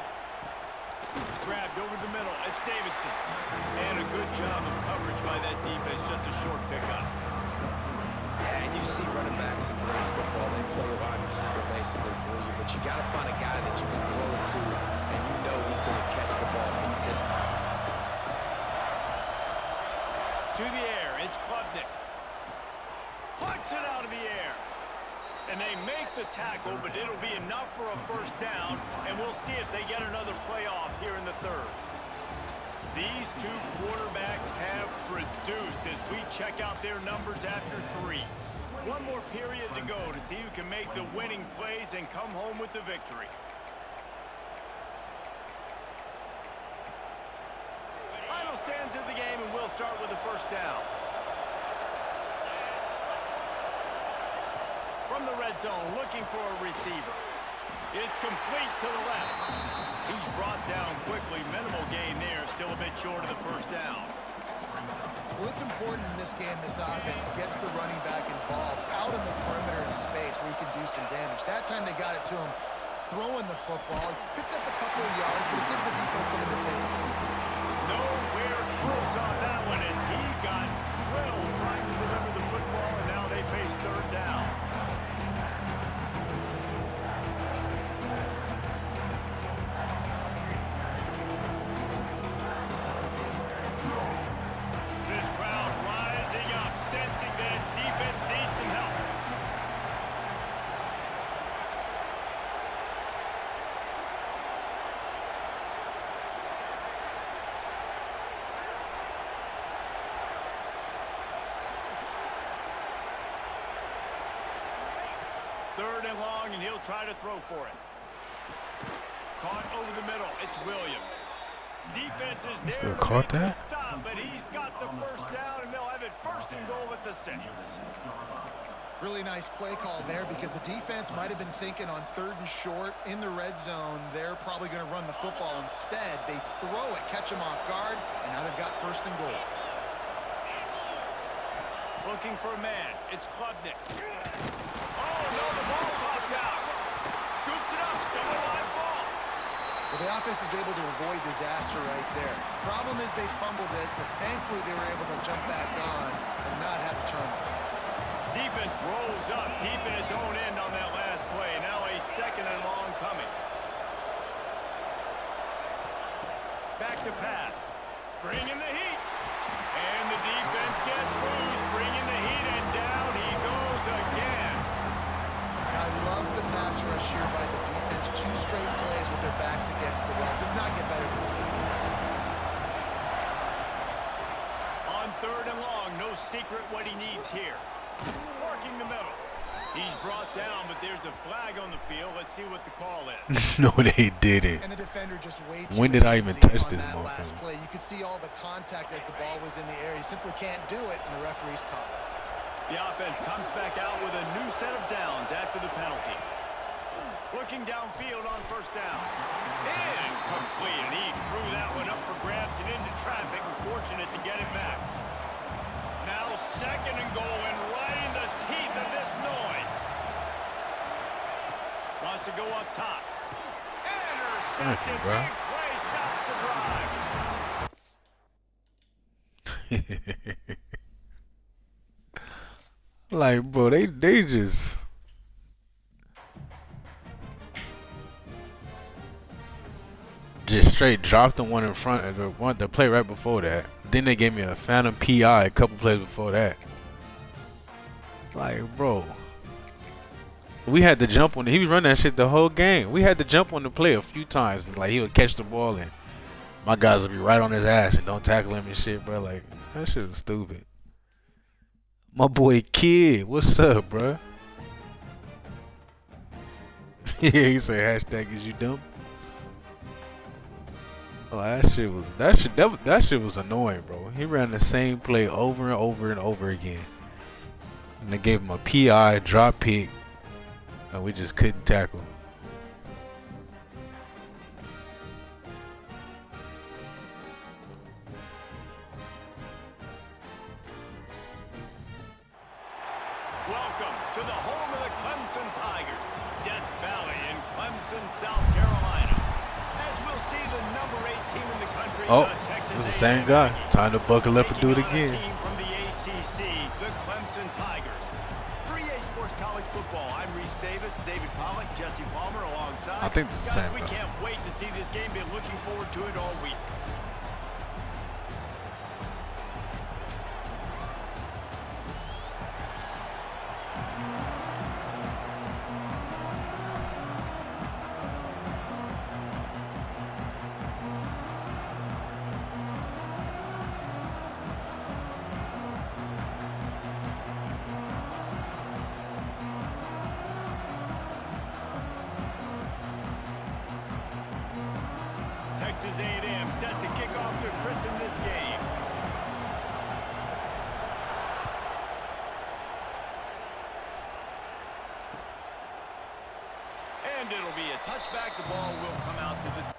S1: Grabbed over the middle. It's Davidson. And a good job of coverage by that defense. Just a short pickup.
S2: Yeah, and you see running backs in today's football, they play a wide receiver basically for you, but you got to find a guy that you can throw it to, and you know he's going to catch the ball consistently.
S1: To the air, it's Klubnik. Plucks it out of the air. And they make the tackle, but it'll be enough for a first down, and we'll see if they get another playoff here in the third. These two quarterbacks have produced as we check out their numbers after 3. One more period to go to see who can make the winning plays and come home with the victory. Final stands of the game, and we'll start with the first down. From the red zone, looking for a receiver. It's complete to the left. He's brought down quickly. Minimal gain there. Still a bit short of the first down.
S4: Well, it's important in this game, this offense gets the running back involved out in the perimeter in space where he can do some damage. That time they got it to him throwing the football. Picked up a couple of yards, but it gives the defense something to think about.
S1: Nowhere close on that one as he got drilled trying to deliver the football, and now they face third down. This crowd rising up, sensing that its defense needs some help. Third and long, and he'll try to throw for it. Caught over the middle. It's Williams. Defense is there
S3: still
S1: to
S3: caught
S1: make the
S3: that?
S1: stop, but he's got the first down, and they'll have it first and goal at the 6.
S4: Really nice play call there because the defense might have been thinking on 3rd and short in the red zone. They're probably going to run the football instead. They throw it, catch them off guard, and now they've got first and goal.
S1: Looking for a man. It's Klubnik. Oh, no, the ball popped out. Scoops it up. Still a live ball.
S4: Well, the offense is able to avoid disaster right there. Problem is they fumbled it, but thankfully they were able to jump back on and not have a turnover.
S1: Defense rolls up deep in its own end on that last play. Now a 2nd and long coming. Back to pass. Bringing the heat. And the defense gets loose, bringing the heat, and down he goes again.
S4: I love the pass rush here by the defense. 2 straight plays with their backs against the wall. Does not get better than that.
S1: On 3rd and long, no secret what he needs here. Working the middle. He's brought down, but there's a flag on the field. Let's see what the call is.
S3: No, they didn't.
S4: And the defender just way too
S3: When did I even
S4: easy
S3: touch
S4: on
S3: this
S4: that last
S3: motherfucker?
S4: play. You could see all the contact as the ball was in the air. He simply can't do it, and the referee's caught it.
S1: The offense comes back out with a new set of downs after the penalty. Looking downfield on 1st down. Incomplete, and he threw that one up for grabs and into traffic, and fortunate to get it back. Now 2nd and goal, and right in the teeth of this noise. Wants to go up top. Intercepted.
S3: Bro.
S1: Big play stops the drive.
S3: Like, bro, they just straight dropped the one in front of the play right before that. Then they gave me a phantom PI a couple plays before that. Like, bro, we had to jump on. He was running that shit the whole game. We had to jump on the play a few times. Like, he would catch the ball and my guys would be right on his ass and don't tackle him and shit, bro. Like, that shit was stupid. My boy Kid, what's up, bro? Yeah, he said hashtag is you dumb. Oh, that shit was annoying, bro. He ran the same play over and over and over again. And they gave him a PI drop pick and we just couldn't tackle.
S1: Welcome to the home of the Clemson Tigers, Death Valley in Clemson, South Carolina. As we'll see the number 8 team in the country,
S3: Oh,
S1: the Texas
S3: it's the same
S1: A&M
S3: guy.
S1: Aggies,
S3: Time to buckle up and do it
S1: taking on a
S3: again.
S1: team from the ACC, the Clemson Tigers. For EA Sports College Football, I'm Reese Davis, David Pollack, Jesse Palmer alongside.
S3: I think it's the
S1: Guys,
S3: same
S1: we
S3: guy.
S1: can't wait to see this game. Been looking forward to it all week. Texas A&M set to kick off to christen this game. And it'll be a touchback. The ball will come out to the...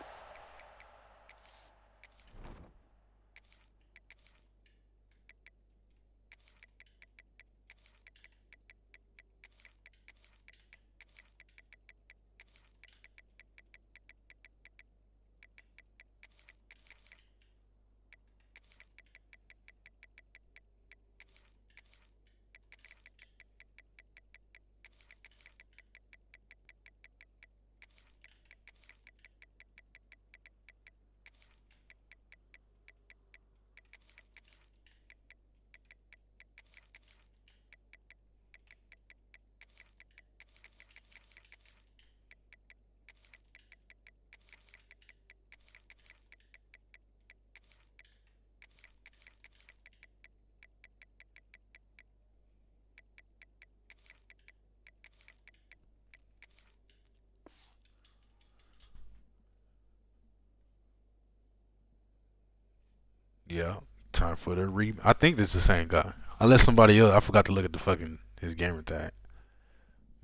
S3: Yeah, time for the I think it's the same guy. Unless somebody else, I forgot to look at the fucking his gamer tag.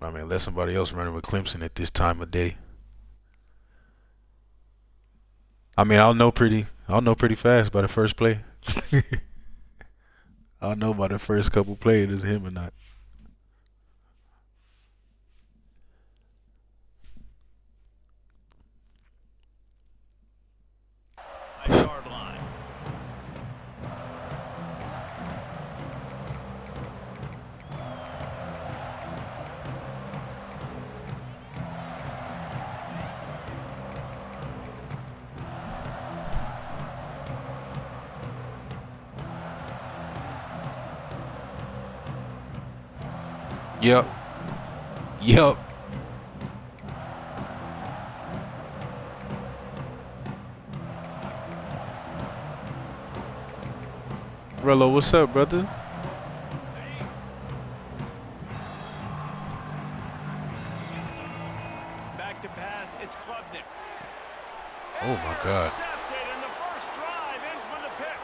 S3: I mean, unless somebody else running with Clemson at this time of day. I mean, I'll know pretty fast by the first play. I'll know by the first couple plays is him or not.
S1: Yard line.
S3: Yep. Yep. Rello, what's up, brother?
S1: Back to pass. It's Klubnik.
S3: Oh my God.
S1: Intercepted, and the first drive ends with a pick.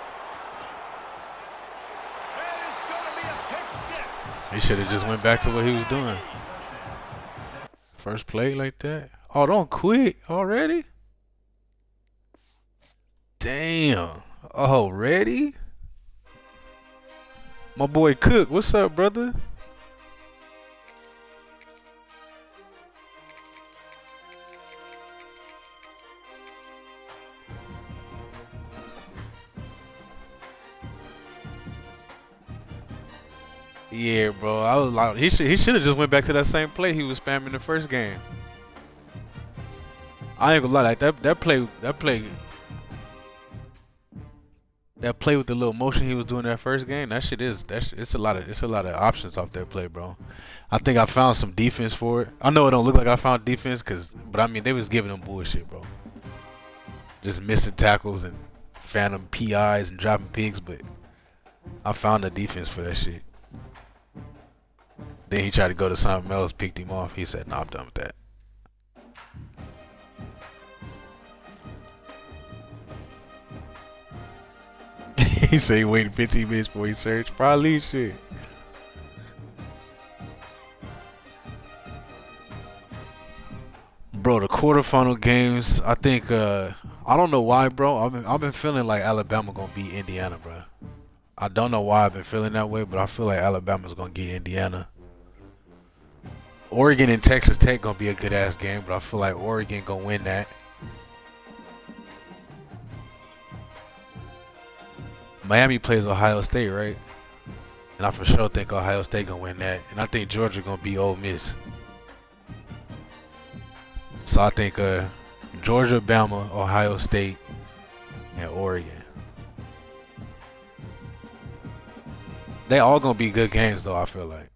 S1: And it's going to be a pick six.
S3: He should have just went back to what he was doing. First play like that. Oh, don't quit already. Damn. Already? My boy Cook, what's up, brother? Yeah, bro. I was like, he should have just went back to that same play he was spamming the first game. I ain't gonna lie, like that play with the little motion he was doing that first game, it's a lot of options off that play, bro. I think I found some defense for it. I know it don't look like I found defense but I mean they was giving them bullshit, bro. Just missing tackles and phantom PIs and dropping pigs, but I found the defense for that shit. Then he tried to go to something else, picked him off. He said, "Nah, I'm done with that." He said he waited 15 minutes before he searched. Probably shit. Bro, the quarterfinal games, I think I don't know why, bro. I've been feeling like Alabama gonna beat Indiana, bro. I don't know why I've been feeling that way, but I feel like Alabama's gonna get Indiana. Oregon and Texas Tech gonna be a good ass game, but I feel like Oregon gonna win that. Miami plays Ohio State, right? And I for sure think Ohio State gonna win that. And I think Georgia gonna beat Ole Miss. So I think Georgia, Bama, Ohio State, and Oregon. They all gonna be good games though, I feel like.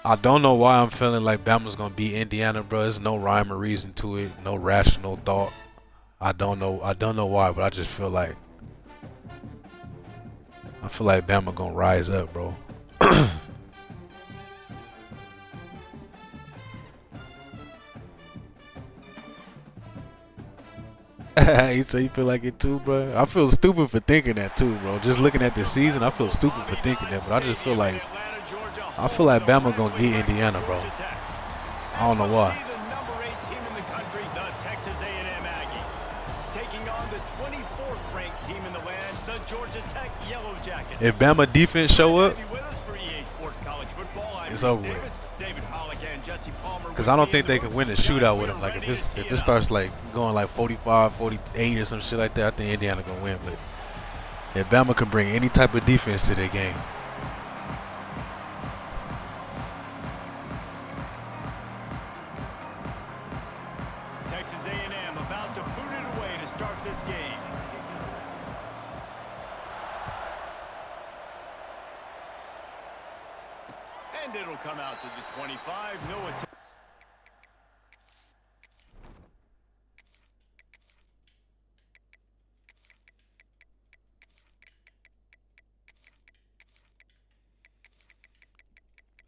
S3: I don't know why I'm feeling like Bama's gonna beat Indiana, bro. There's no rhyme or reason to it, no rational thought. I don't know why, but I just feel like Bama gonna rise up, bro. He said you feel like it too, bro. I feel stupid for thinking that too, bro. Just looking at this season, I feel stupid for thinking that, but I just feel like Bama gonna get Indiana, bro. I don't know why.
S1: The number 8 team in the country, the Texas A&M Aggies, taking on the 24th ranked team in the land, the Georgia Tech Yellow Jackets.
S3: If Bama defense show up,
S1: With us for EA Sports College Football,
S3: it's over with.
S1: David Pollock and Jesse Palmer.
S3: Because I don't think they can win the shootout with him. Like if it starts like going like 45, 48 or some shit like that, I think Indiana gonna win. But if Bama can bring any type of defense to their game,
S1: Texas A&M about to boot it away to start this game. And it'll come out to the 25. No attempt.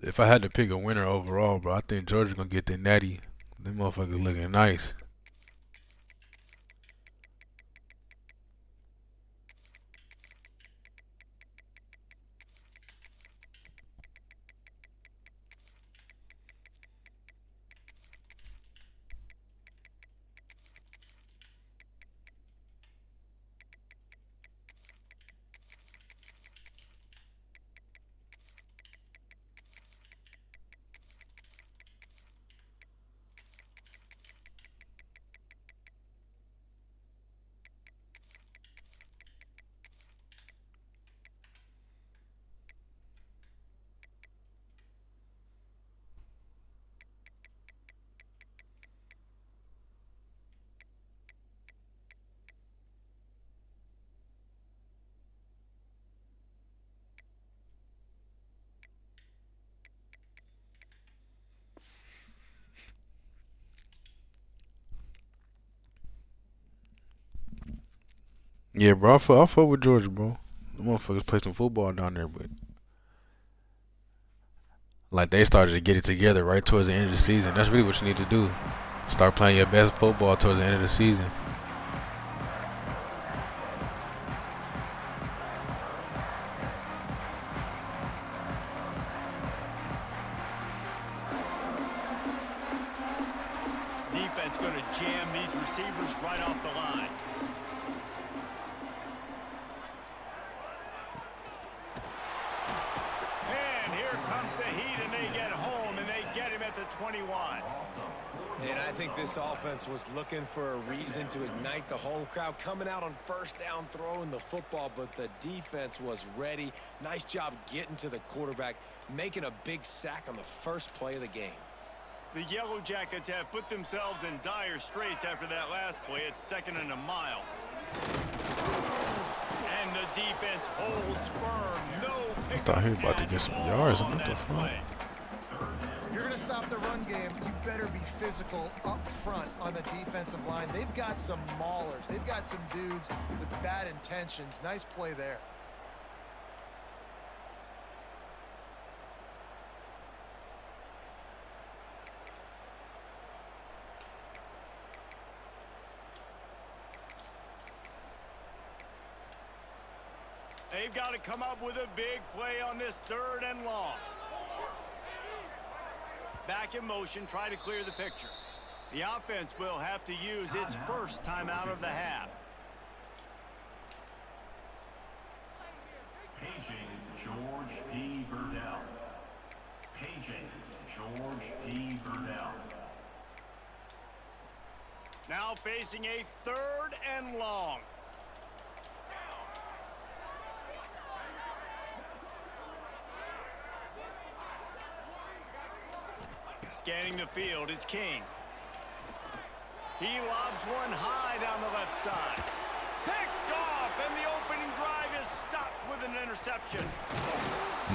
S3: If I had to pick a winner overall, bro, I think Georgia gonna get the natty. Them motherfuckers looking nice. Yeah, bro, I fuck with Georgia, bro. The motherfuckers play some football down there, but like they started to get it together right towards the end of the season. That's really what you need to do. Start playing your best football towards the end of the season.
S1: Defense going to jam these receivers right off the line. And here comes the heat, and they get home, and they get him at the 21.
S2: And I think this offense was looking for a reason to ignite the home crowd, coming out on first down, throwing the football, but the defense was ready. Nice job getting to the quarterback, making a big sack on the first play of the game.
S1: The Yellow Jackets have put themselves in dire straits after that last play. It's 2nd and a mile. And the defense holds firm. No pick.
S3: I thought he was about to get some yards. What the fuck?
S4: If you're going to stop the run game, you better be physical up front on the defensive line. They've got some maulers. They've got some dudes with bad intentions. Nice play there.
S1: They've got to come up with a big play on this 3rd and long. Back in motion, try to clear the picture. The offense will have to use its first timeout of the half.
S5: Paging George P. Burdell. Paging George P. Burdell.
S1: Now facing a 3rd and long. Scanning the field is King. He lobs one high down the left side. Picked off, and the opening drive is stopped with an interception.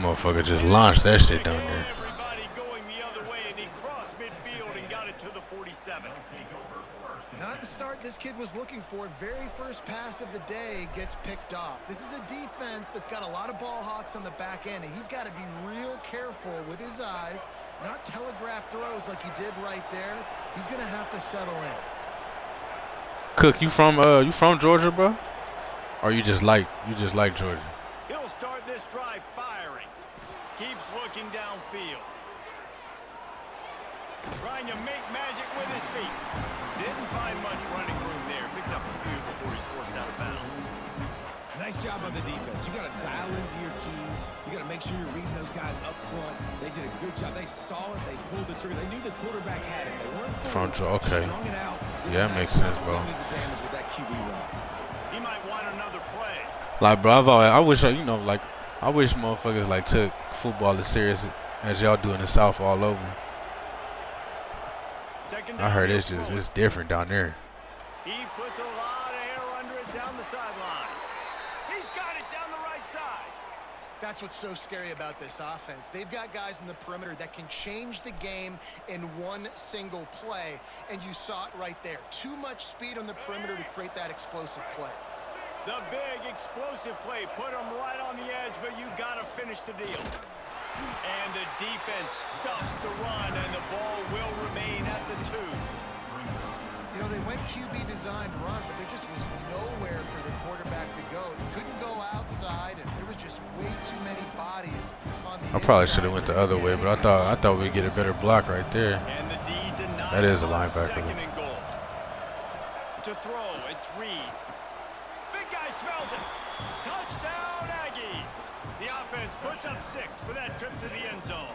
S3: Motherfucker just launched that shit down there.
S1: Everybody going the other way, and he crossed midfield and got it to the 47.
S4: Not the start this kid was looking for. Very first pass of the day gets picked off. This is a defense that's got a lot of ball hawks on the back end, and he's got to be real careful with his eyes, not telegraph throws like he did right there. He's going to have to settle in.
S3: Cook, you from Georgia, bro? Or you just like Georgia?
S1: He'll start this drive firing. Keeps looking downfield. Trying to make magic with his feet. Didn't find much running room there. Picks up a few before he's forced out of bounds.
S2: Nice job on the defense. You got to dial into your keys. You got to make sure you're reading those guys up front. They did a good job. They saw it. They pulled the trigger. They knew the quarterback had it. They weren't
S3: Okay.
S2: strung it out.
S3: Yeah, that makes sense, bro.
S2: With that QB run.
S1: He might want another play.
S3: Like, bro, I wish motherfuckers like took football as serious as y'all do in the South all over. I heard it's different down there.
S1: He puts a lot of air under it down the sideline. He's got it down the right side.
S4: That's what's so scary about this offense. They've got guys in the perimeter that can change the game in one single play, and you saw it right there. Too much speed on the perimeter to create that explosive play.
S1: The big explosive play put him right on the edge, but you got to finish the deal. And the defense stuffs the run, and the ball will remain at the 2.
S4: You know, they went QB designed run, but there just was nowhere for the quarterback to go. He couldn't go outside, and there was just way too many bodies on the
S3: I probably
S4: inside
S3: should have went
S4: for
S3: the other
S4: him
S3: way,
S4: to
S3: but I thought we'd get a better block right there.
S1: And the D denied.
S3: That is a
S1: on
S3: linebacker.
S1: 2nd and goal. To throw, it's Reed. Big guy smells it. Touchdown, Aggies. The offense puts up 6 for that trip to the end zone.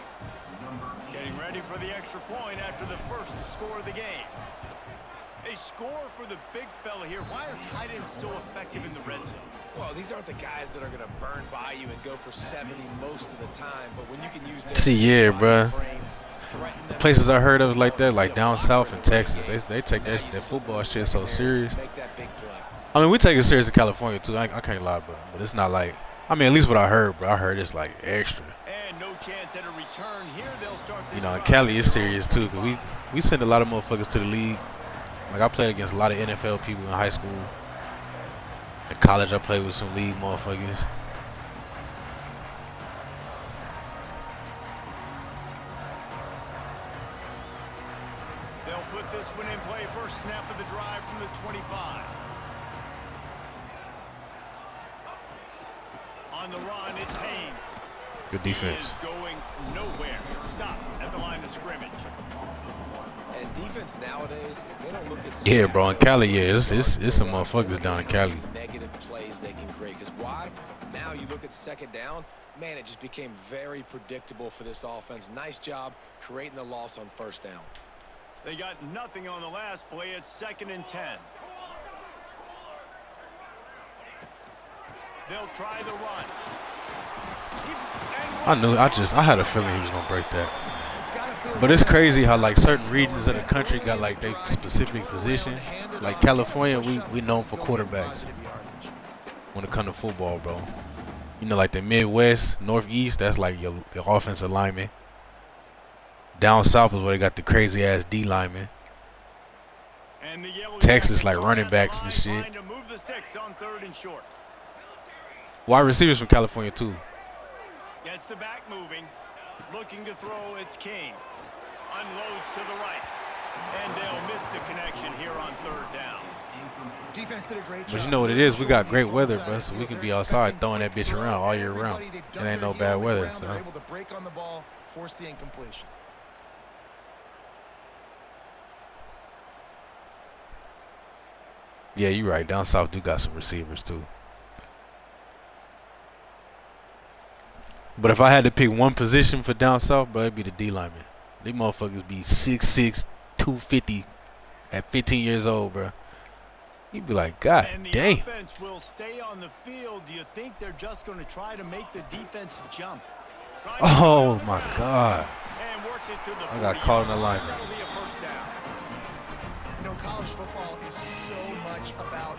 S1: Getting ready for the extra point after the first score of the game. A score for the big fella here. Why are tight ends so effective in the red zone?
S2: Well, these aren't the guys that are going to burn by you and go for 70 most of the time, but when you can use their
S3: See, yeah, bruh.
S2: frames, threaten them,
S3: Places I heard of like that, like down south in Texas, they take that football shit so serious.
S2: make that big play.
S3: I mean, we take it serious in California too. I can't lie, but it's not like. I mean, at least what I heard, bro. I heard it's like extra.
S1: And no chance at a return here. They'll start this
S3: You know, in
S1: drive.
S3: Cali is serious too, cause we send a lot of motherfuckers to the league. Like I played against a lot of NFL people in high school. In college, I played with some league motherfuckers.
S1: They'll put this one in play. First snap of the drive from the 25. On the run, it's Haynes.
S3: Good
S1: He
S3: defense.
S1: is going nowhere. Stop at the line of scrimmage.
S2: And defense nowadays, they don't look at
S3: Yeah, bro. In
S2: stats.
S3: Cali, yeah, it's some motherfuckers down in Cali.
S2: Negative plays they can create. Because why? Now you look at second down, man, it just became very predictable for this offense. Nice job creating the loss on first down.
S1: They got nothing on the last play. It's 2nd and 10. They'll try the run.
S3: I had a feeling he was gonna break that.
S4: It's gotta feel
S3: But it's
S4: good.
S3: crazy how like certain regions of the country got like their specific position. Like California, we known for quarterbacks when it comes to football, bro. You know, like the Midwest, Northeast, that's like your offensive lineman. Down south is where they got the crazy ass D lineman.
S1: And the Yellow
S3: Texas,
S1: Jackets
S3: like
S1: are
S3: running
S1: at the
S3: backs and
S1: line,
S3: shit.
S1: trying to move the sticks on 3rd and short.
S3: Wide receivers from California too.
S1: Gets the back moving. Looking to throw, it's King. Unloads to the right. And they'll miss the connection here on 3rd down.
S4: Defense did a great job.
S3: But you know what it is? We got great weather, bro, so we can be outside throwing that bitch around all year round. It ain't no bad weather.
S4: They're
S3: So.
S4: able to break on the ball, force the incompletion.
S3: Yeah, you're right. Down south do got some receivers too. But if I had to pick one position for down south, bro, it'd be the D lineman. These motherfuckers be 6'6", 250 at 15 years old, bro. You'd be like, God
S1: And the
S3: damn.
S1: offense will stay on the field. Do you think they're just going to try to make the defense jump?
S3: Oh my God.
S1: And works it to the
S3: I got
S1: 40.
S3: caught in the line.
S1: That'll be a first down.
S4: You know, college football is so much about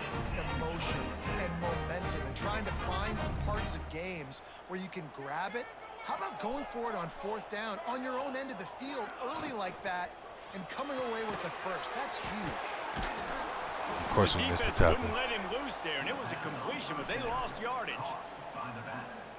S4: emotion and momentum and trying to find some parts of games where you can grab it. How about going for it on 4th down on your own end of the field early like that and coming away with the first? That's huge.
S3: Of course, we missed the
S1: Defense
S3: tackle.
S1: wouldn't let him loose there, and it was a completion, but they lost yardage.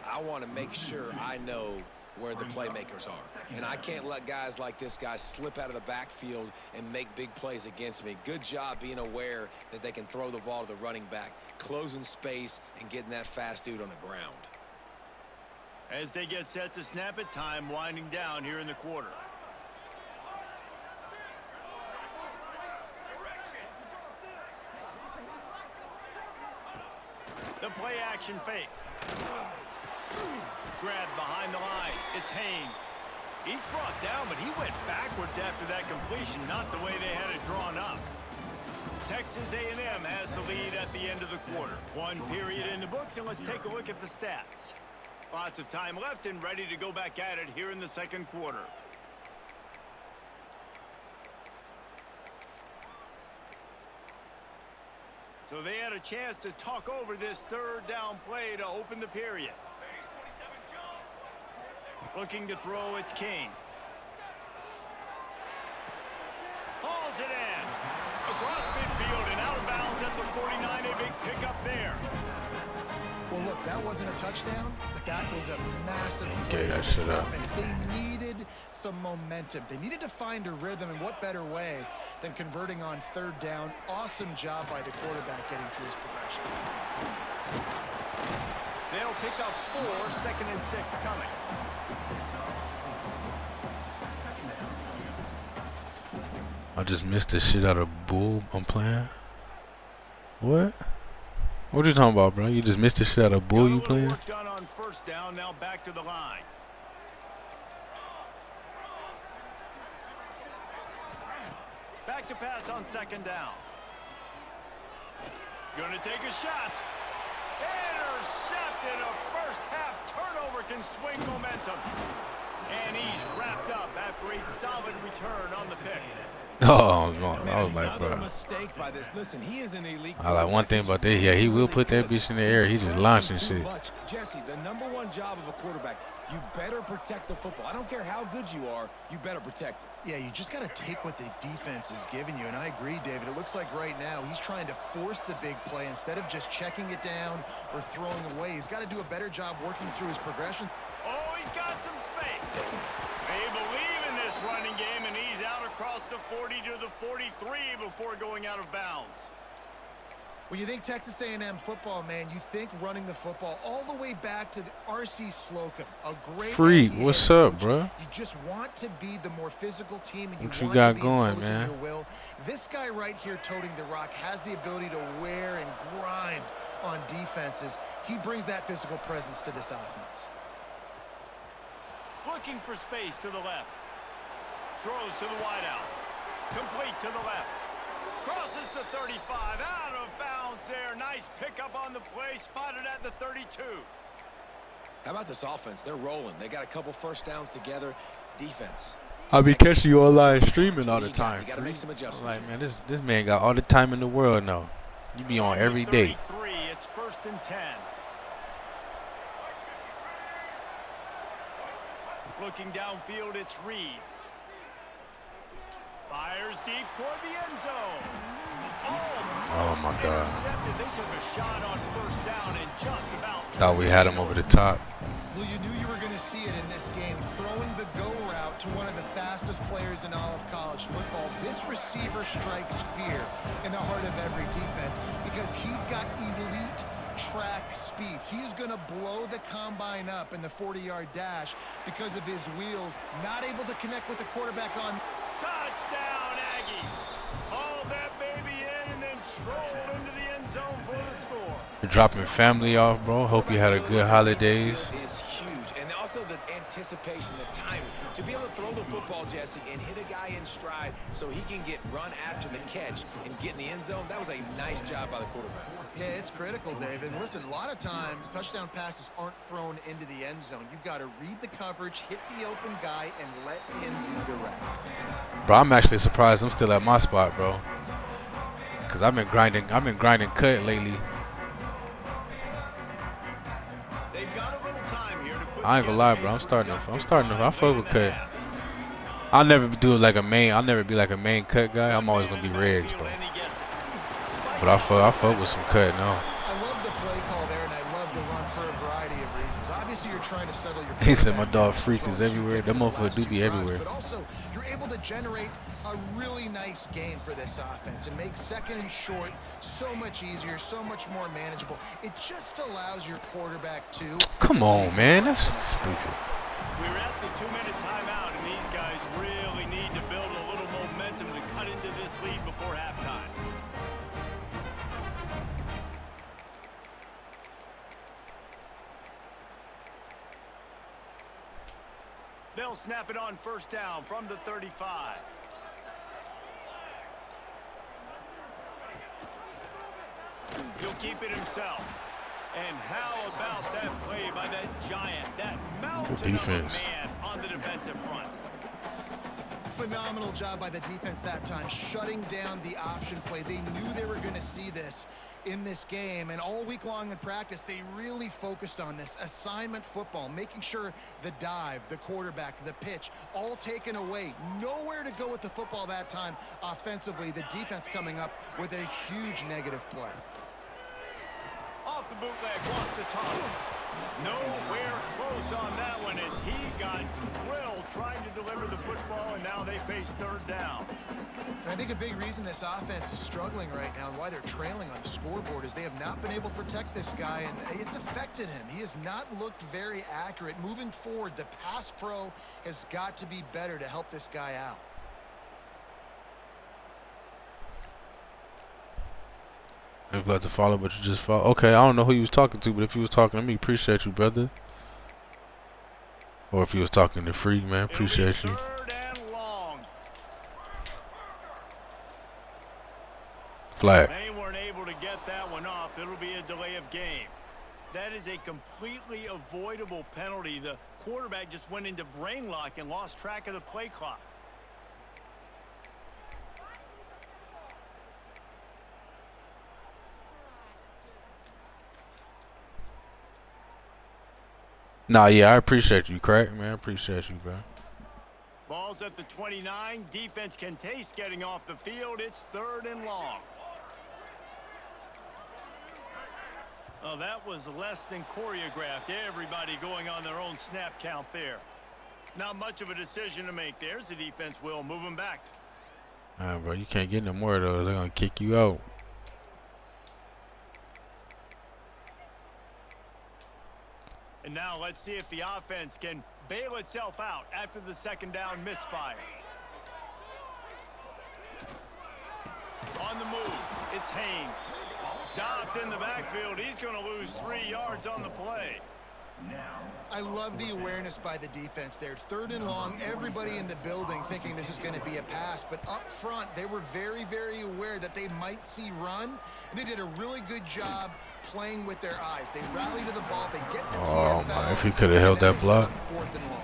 S2: I want to make sure I know where the playmakers are. And I can't let guys like this guy slip out of the backfield and make big plays against me. Good job being aware that they can throw the ball to the running back, closing space, and getting that fast dude on the ground.
S1: As they get set to snap it, time winding down here in the quarter. The play action fake. Grabbed behind the line. It's Haynes. He's brought down, but he went backwards after that completion, not the way they had it drawn up. Texas A&M has the lead at the end of the quarter. 1 period in the books, and let's take a look at the stats. Lots of time left and ready to go back at it here in the 2nd quarter. So they had a chance to talk over this 3rd down play to open the period. Looking to throw, it's King. Hauls it in. Across midfield and out of bounds at the 49, a big pickup there.
S4: Well, look, that wasn't a touchdown, but that was a massive
S3: Get
S4: play
S3: that
S4: for this
S3: shit up.
S4: offense. They needed some momentum. They needed to find a rhythm, and what better way than converting on third down. Awesome job by the quarterback getting through his progression.
S1: They'll pick up 4, 2nd and 6 coming.
S3: I just missed the shit out of bull. I'm playing. What? What you talking about, bro? You just missed the shit out of bull you playing?
S1: Work done on 1st down. Now back to the line. Back to pass on 2nd down. Gonna take a shot. Intercepted. A first half turnover can swing momentum. And he's wrapped up after a solid return on the pick.
S3: Oh, no, I was like,
S2: Another
S3: bro.
S2: mistake by this. Listen, he is an elite.
S3: I like one thing about that. Yeah, he will put that bitch in the air. He just launching shit.
S2: Jesse, the #1 job of a quarterback, you better protect the football. I don't care how good you are, you better protect it.
S4: Yeah, you just got to take what the defense is giving you, and I agree, David. It looks like right now he's trying to force the big play instead of just checking it down or throwing away. He's got to do a better job working through his progression.
S1: Oh, he's got some space. They believe in this running game, and he's out across the 40 to the 43 before going out of bounds.
S4: When you think Texas A&M football, man, you think running the football all the way back to the R.C. Slocum. A great
S3: Freak,
S4: idea,
S3: what's up,
S4: coach.
S3: bro?
S4: You just want to be the more physical team, and
S3: What
S4: you
S3: you
S4: want
S3: got
S4: to be
S3: going,
S4: imposing
S3: man?
S4: your will. This guy right here toting the rock has the ability to wear and grind on defenses. He brings that physical presence to this offense.
S1: Looking for space to the left. Throws to the wideout. Complete to the left. Crosses the 35. Out of bounds there. Nice pickup on the play. Spotted at the 32.
S2: How about this offense? They're rolling. They got a couple first downs together. Defense.
S3: I be catching you online streaming all the time.
S2: You got to make some
S3: I'm
S2: adjustments.
S3: like, man, this man got all the time in the world now. You be on every day.
S1: 33. It's 1st and 10. Looking downfield, it's Reed. Fires deep toward the end zone.
S3: Oh my God.
S1: Intercepted. They took a shot on 1st down and just about.
S3: Thought we had him over the top.
S4: Well, you knew you were going to see it in this game. Throwing the go route to one of the fastest players in all of college football. This receiver strikes fear in the heart of every defense because he's got elite track speed. He is going to blow the combine up in the 40-yard dash because of his wheels. Not able to connect with the quarterback on.
S1: Touchdown, Aggies. Hauled that baby in and then strolled into the end zone for the score.
S3: You're dropping family off, bro. Hope you had a good holidays.
S2: Is huge, and also the anticipation, the timing to be able to throw the football, Jesse, and hit a guy in stride so he can get run after the catch and get in the end zone. That was a nice job by the quarterback.
S4: Yeah, it's critical, David. Listen, a lot of times touchdown passes aren't thrown into the end zone. You've got to read the coverage, hit the open guy, and let him do the rest.
S3: Bro, I'm actually surprised I'm still at my spot, bro. Cause I've been grinding cut lately.
S1: They've got a little time here to put
S3: I ain't gonna lie, bro. I fuck with cut. I'll never do it like a main. I'll never be like a main cut guy. I'm always gonna be Regs, bro. But I fuck with some cut now.
S4: I love the play call there, and I love the run for a variety of reasons. Obviously, you're trying to settle your.
S3: He said my dog Freak is everywhere. That motherfucker do be everywhere.
S4: But also, you're able to generate a really nice game for this offense and make 2nd and short so much easier, so much more manageable. It just allows your quarterback to.
S3: Come on, man. That's stupid.
S1: We're at the 2-minute timeout, and these guys really need to build a little momentum to cut into this lead before halftime. They'll snap it on 1st down from the 35. He'll keep it himself. And how about that play by that giant, that mountain of a man on the defensive front?
S4: Phenomenal job by the defense that time, shutting down the option play. They knew they were going to see this in this game, and all week long in practice, they really focused on this assignment football, making sure the dive, the quarterback, the pitch, all taken away. Nowhere to go with the football that time offensively. The defense coming up with a huge negative play.
S1: off the bootleg, wants to toss it. Nowhere close on that one as he got drilled trying to deliver the football, and now they face third down.
S4: And I think a big reason this offense is struggling right now and why they're trailing on the scoreboard is they have not been able to protect this guy, and it's affected him. He has not looked very accurate. Moving forward, the pass pro has got to be better to help this guy out.
S3: I'm glad to follow, but you just follow. Okay, I don't know who you was talking to, but if you was talking to me, appreciate you, brother. Or if you was talking to Freak, man, appreciate you.
S1: Third and long.
S3: Flag.
S1: They weren't able to get that one off. It'll be a delay of game. That is a completely avoidable penalty. The quarterback just went into brain lock and lost track of the play clock.
S3: Nah, yeah, I appreciate you, Crack, man. I appreciate you, bro.
S1: Ball's at the 29. Defense can taste getting off the field. It's third and long. Oh, that was less than choreographed. Everybody going on their own snap count there. Not much of a decision to make. There's the defense will move them back.
S3: All right, bro, you can't get no more of those. They're going to kick you out.
S1: And now let's see if the offense can bail itself out after the second down misfire. On the move, it's Haynes. Stopped in the backfield. He's going to lose 3 yards on the play.
S4: I love the awareness by the defense there. Third and long, everybody in the building thinking this is going to be a pass, but up front, they were very, very aware that they might see run, and they did a really good job playing with their eyes. They rally to the ball, they get the
S3: Oh,
S4: TFL,
S3: man, if he could have held that block.
S4: Fourth and long.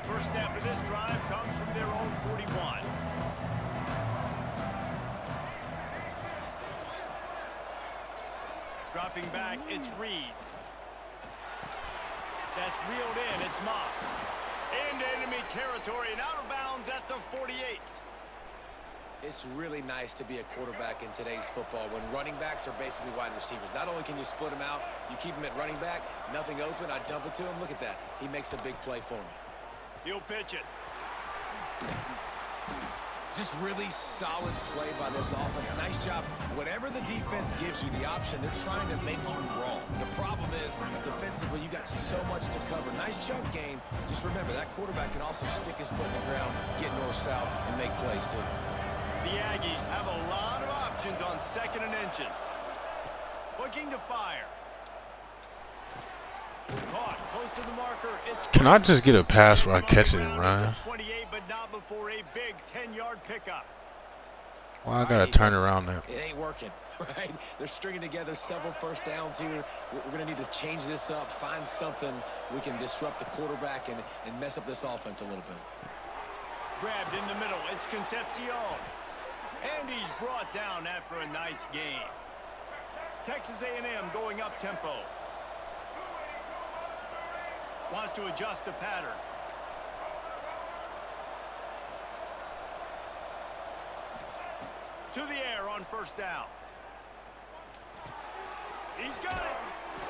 S1: First snap of this drive comes from their own 41. Dropping back, it's Reed. That's reeled in, it's Moss. Into enemy territory and out of bounds at the 48.
S2: It's really nice to be a quarterback in today's football when running backs are basically wide receivers. Not only can you split them out, you keep them at running back, nothing open, I dump it to him. Look at that. He makes a big play for me.
S1: He'll pitch it.
S2: Just really solid play by this offense. Nice job. Whatever the defense gives you the option, they're trying to make you wrong. The problem is, defensively, you got so much to cover. Nice chunk gain. Just remember, that quarterback can also stick his foot in the ground, get north-south, and make plays too.
S1: The Aggies have a lot of options on second and inches. Looking to fire. Caught close to the marker. It's
S3: Can I just get a pass where I catch it and run?
S1: 28, but not before a big 10-yard pickup.
S3: Why I got to turn around now?
S2: It ain't working, right? They're stringing together several first downs here. We're going to need to change this up, find something we can disrupt the quarterback and mess up this offense a little bit.
S1: Grabbed in the middle. It's Concepcion. And he's brought down after a nice gain. Texas A&M going up tempo. Wants to adjust the pattern. To the air on first down. He's got it.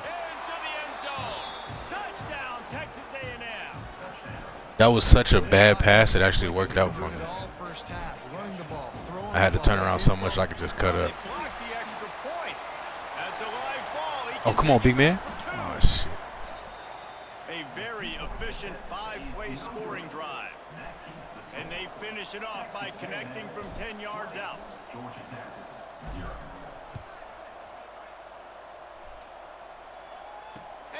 S1: Into the end zone. Touchdown, Texas A&M.
S3: That was such a bad pass. It actually worked out for me. I had to turn around so much I could just cut up. Oh, come on, big man. Oh, shit.
S1: A very efficient 5-play scoring drive. And they finish it off by connecting from 10 yards out.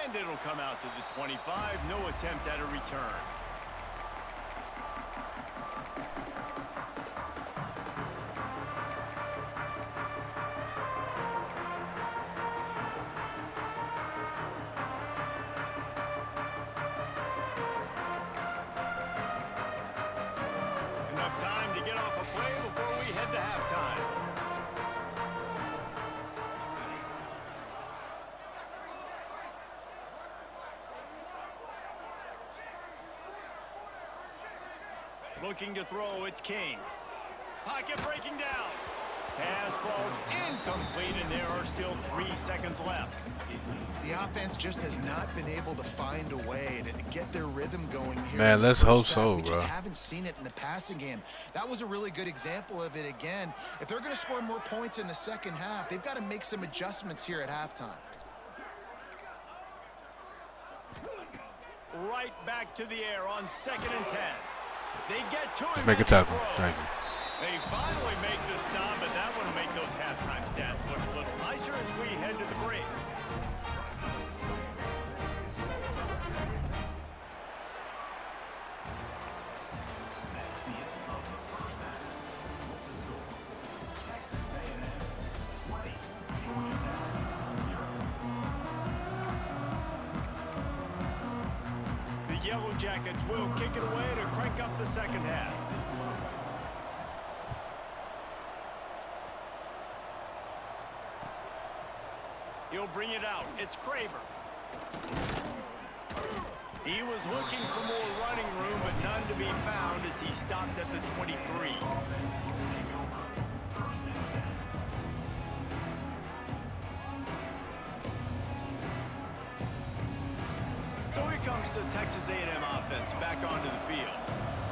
S1: And it'll come out to the 25. No attempt at a return. Enough time to get off a play before we head to halftime. Looking to throw, it's King. Pocket breaking down. Pass falls incomplete, and there are still 3 seconds left.
S4: The offense just has not been able to find a way to get their rhythm going here.
S3: Man, let's hope so,
S4: We
S3: bro.
S4: just haven't seen it in the passing game. That was a really good example of it again. If they're going to score more points in the second half, they've got to make some adjustments here at halftime.
S1: Right back to the air on 2nd and 10. They get to him.
S3: Just make a tackle. Thank you.
S1: They finally make the stop, but that one will make those halftime stats look a little nicer as we head to the break.
S5: That's the end of the first half. With the score, Texas A&M 20, Georgia Tech 0.
S1: The Yellow Jackets will kick it away to crank up the second half. He'll bring it out. It's Craver. He was looking for more running room, but none to be found as he stopped at the 23. So here comes the Texas A&M offense back onto the field.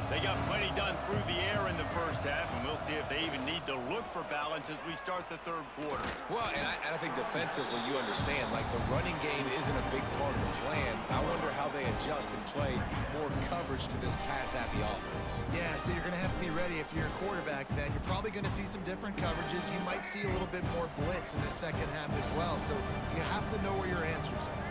S1: They got plenty done through the air in the first half, and we'll see if they even need to look for balance as we start the third quarter.
S2: Well, and I think defensively, you understand, like the running game isn't a big part of the plan. I wonder how they adjust and play more coverage to this pass-happy offense.
S4: Yeah, so you're going to have to be ready if you're a quarterback then. You're probably going to see some different coverages. You might see a little bit more blitz in the second half as well. So you have to know where your answers are.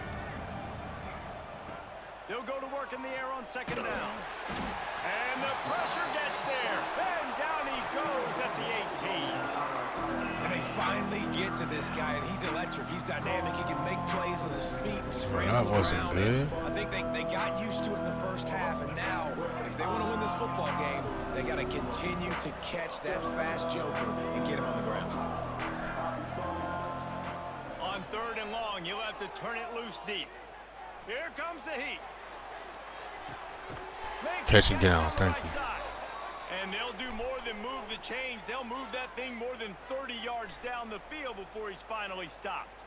S1: They'll go to work in the air on 2nd down. And the pressure gets there. And down he goes at the 18.
S2: And they finally get to this guy, and he's electric. He's dynamic. He can make plays with his feet, scramble
S3: wasn't
S2: around.
S3: good.
S2: I think they got used to it in the first half, and now if they want to win this football game, they got to continue to catch that fast joker and get him on the ground.
S1: On 3rd and long, you'll have to turn it loose deep. Here comes the heat.
S3: Catch and get out. Thank you.
S1: And they'll do more than move the chains. They'll move that thing more than 30 yards down the field before he's finally stopped.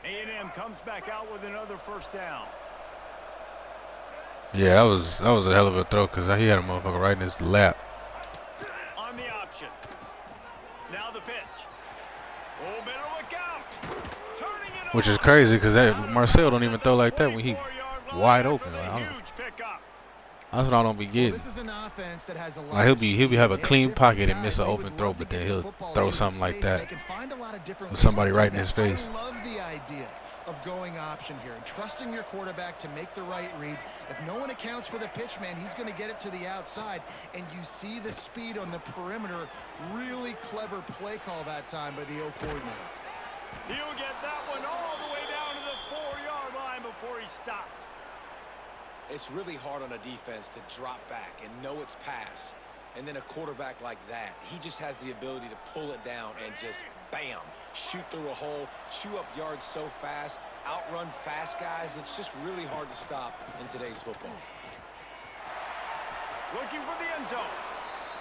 S1: A&M comes back out with another 1st down.
S3: Yeah, that was a hell of a throw because he had a motherfucker right in his lap.
S1: On the option. Now the pitch. Oh, better look out. Turning it
S3: Which is
S1: over.
S3: crazy because Marcel don't even throw like that when he wide open. Like,
S1: Huge pickup.
S3: that's what I don't be
S4: Well,
S3: getting.
S4: this is an offense that has a lot
S3: Like he'll
S4: of
S3: be have a
S4: speed
S3: clean
S4: and
S3: pocket
S4: different
S3: and miss an
S4: guys. They
S3: open
S4: would
S3: throw,
S4: love
S3: but
S4: to
S3: then
S4: get
S3: he'll
S4: football
S3: throw
S4: to
S3: something
S4: the
S3: like
S4: space.
S3: that
S4: They can find a lot of different
S3: with somebody
S4: ways to
S3: right in
S4: do
S3: his
S4: that.
S3: face.
S4: I love the idea of going option here and trusting your quarterback to make the right read. If no one accounts for the pitch man, he's going to get it to the outside, and you see the speed on the perimeter. Really clever play call that time by the O coordinator.
S1: He'll get that one all the way down to the 4-yard line before he stopped.
S2: It's really hard on a defense to drop back and know it's pass. And then a quarterback like that, he just has the ability to pull it down and just, bam, shoot through a hole, chew up yards so fast, outrun fast guys. It's just really hard to stop in today's football.
S1: Looking for the end zone.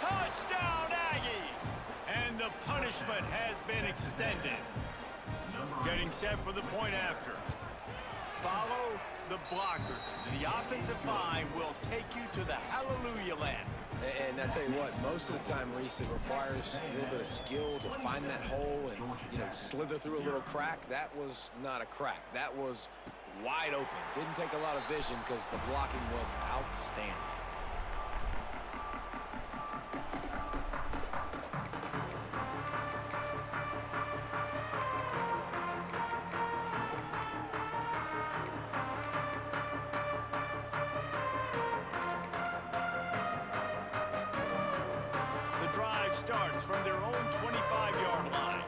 S1: Touchdown, Aggies! And the punishment has been extended. Getting set for the point after. Follow the blockers. The offensive line will take you to the hallelujah land.
S2: And I tell you what, most of the time, Reese, it requires a little bit of skill to find that hole and, slither through a little crack. That was not a crack. That was wide open. Didn't take a lot of vision because the blocking was outstanding.
S1: Starts from their own 25-yard line.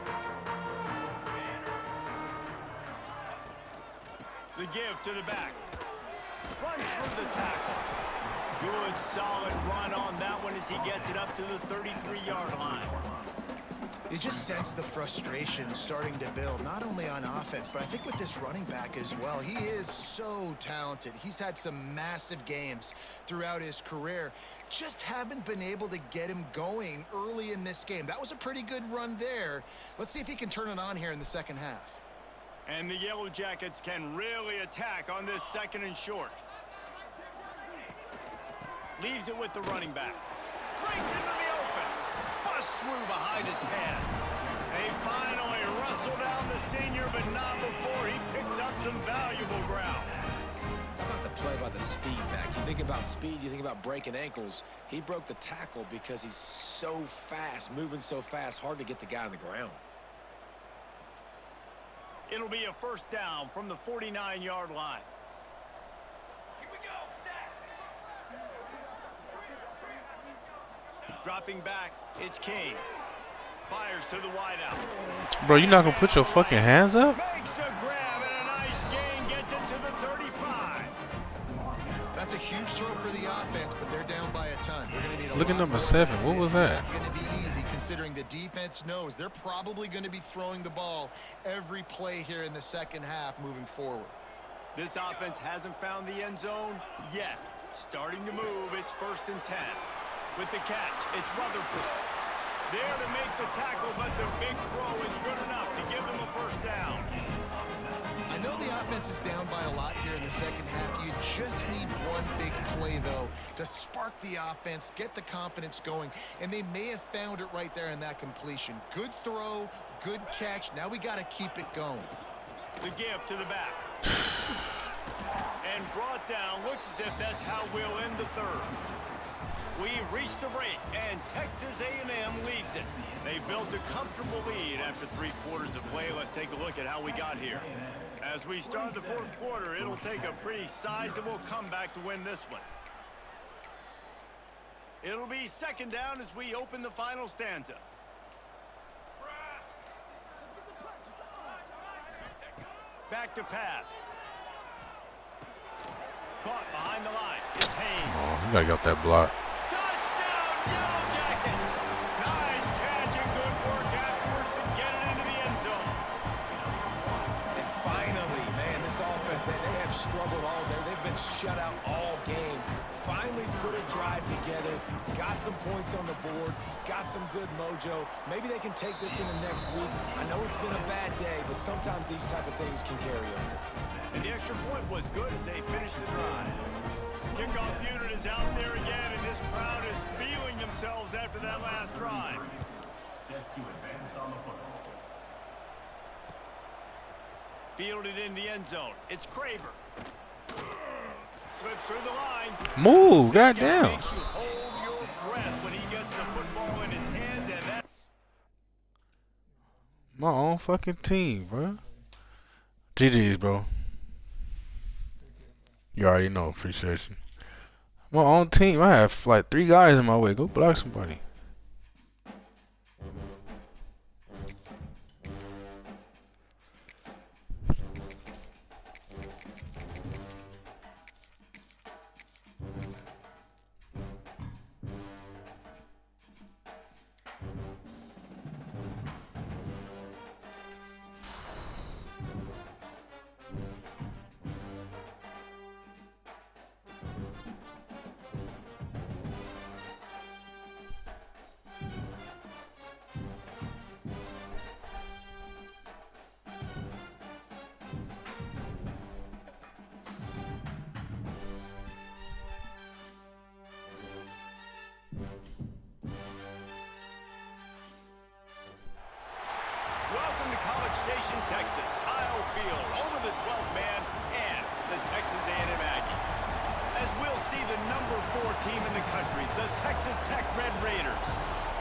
S1: The give to the back. Runs through the tackle. Good, solid run on that one as he gets it up to the 33-yard line.
S4: You just sense the frustration starting to build, not only on offense, but I think with this running back as well. He is so talented. He's had some massive games throughout his career. Just haven't been able to get him going early in this game. That was a pretty good run there. Let's see if he can turn it on here in the second half.
S1: And the Yellow Jackets can really attack on this second and short. Leaves it with the running back. Breaks into the open. Busts through behind his pad. They finally wrestle down the senior, but not before he picks up some valuable ground.
S2: How about the play by the speed back? You think about speed, you think about breaking ankles. He broke the tackle because he's so fast, moving so fast, hard to get the guy on the ground.
S1: It'll be a first down from the 49-yard line. Here we go, set. Dropping back, it's King. Fires to the wideout.
S3: Bro, you not gonna put your fucking hands up?
S1: Makes the grab and a nice gain, gets it to the 35.
S4: That's a huge throw for the offense, but they're down by a ton. We're gonna need a
S3: Look at
S4: lot
S3: number
S4: more
S3: 7.
S4: of that.
S3: What was
S4: It's
S3: that?
S4: not gonna be easy considering the defense knows they're probably going to be throwing the ball every play here in the second half moving forward.
S1: This offense hasn't found the end zone yet. Starting to move, it's 1st and 10. With the catch, it's Rutherford. There to make the tackle, but the big throw is good enough to give them a first down.
S4: I know the offense is down by a lot here in the second half. You just need one big play, though, to spark the offense, get the confidence going, and they may have found it right there in that completion. Good throw, good catch. Now we got to keep it going.
S1: The gift to the back. And brought down. Looks as if that's how we'll end the third. We reached the break, and Texas A&M leads it. They built a comfortable lead after 3 quarters of play. Let's take a look at how we got here. As we start the 4th quarter, it'll take a pretty sizable comeback to win this one. It'll be 2nd down as we open the final stanza. Back to pass. Caught behind the line. It's Haynes.
S3: Oh, you gotta get off that block.
S1: Touchdown, Yellow Jackets! Nice catch and good work afterwards to get it into the end zone.
S2: And finally, man, this offense, they have struggled all day. They've been shut out all game. Finally put a drive together, got some points on the board, got some good mojo. Maybe they can take this into next week. I know it's been a bad day, but sometimes these type of things can carry over.
S1: And the extra point was good as they finished the drive. Kickoff unit is out there again, and this crowd is feeling themselves after that last drive.
S5: Set to advance on the football.
S1: Fielded in the end zone. It's Craver. Slips through the line.
S3: Move,
S1: This guy
S3: goddamn.
S1: makes you hold your breath when he gets the football in his hands, and that.
S3: My own fucking team, bro. GG's, bro. You already know. Appreciate you. My own team. I have like 3 guys in my way. Go block somebody.
S1: Welcome to College Station, Texas. Kyle Field over the 12th man and the Texas A&M Aggies. As we'll see the number 4 team in the country, the Texas Tech Red Raiders,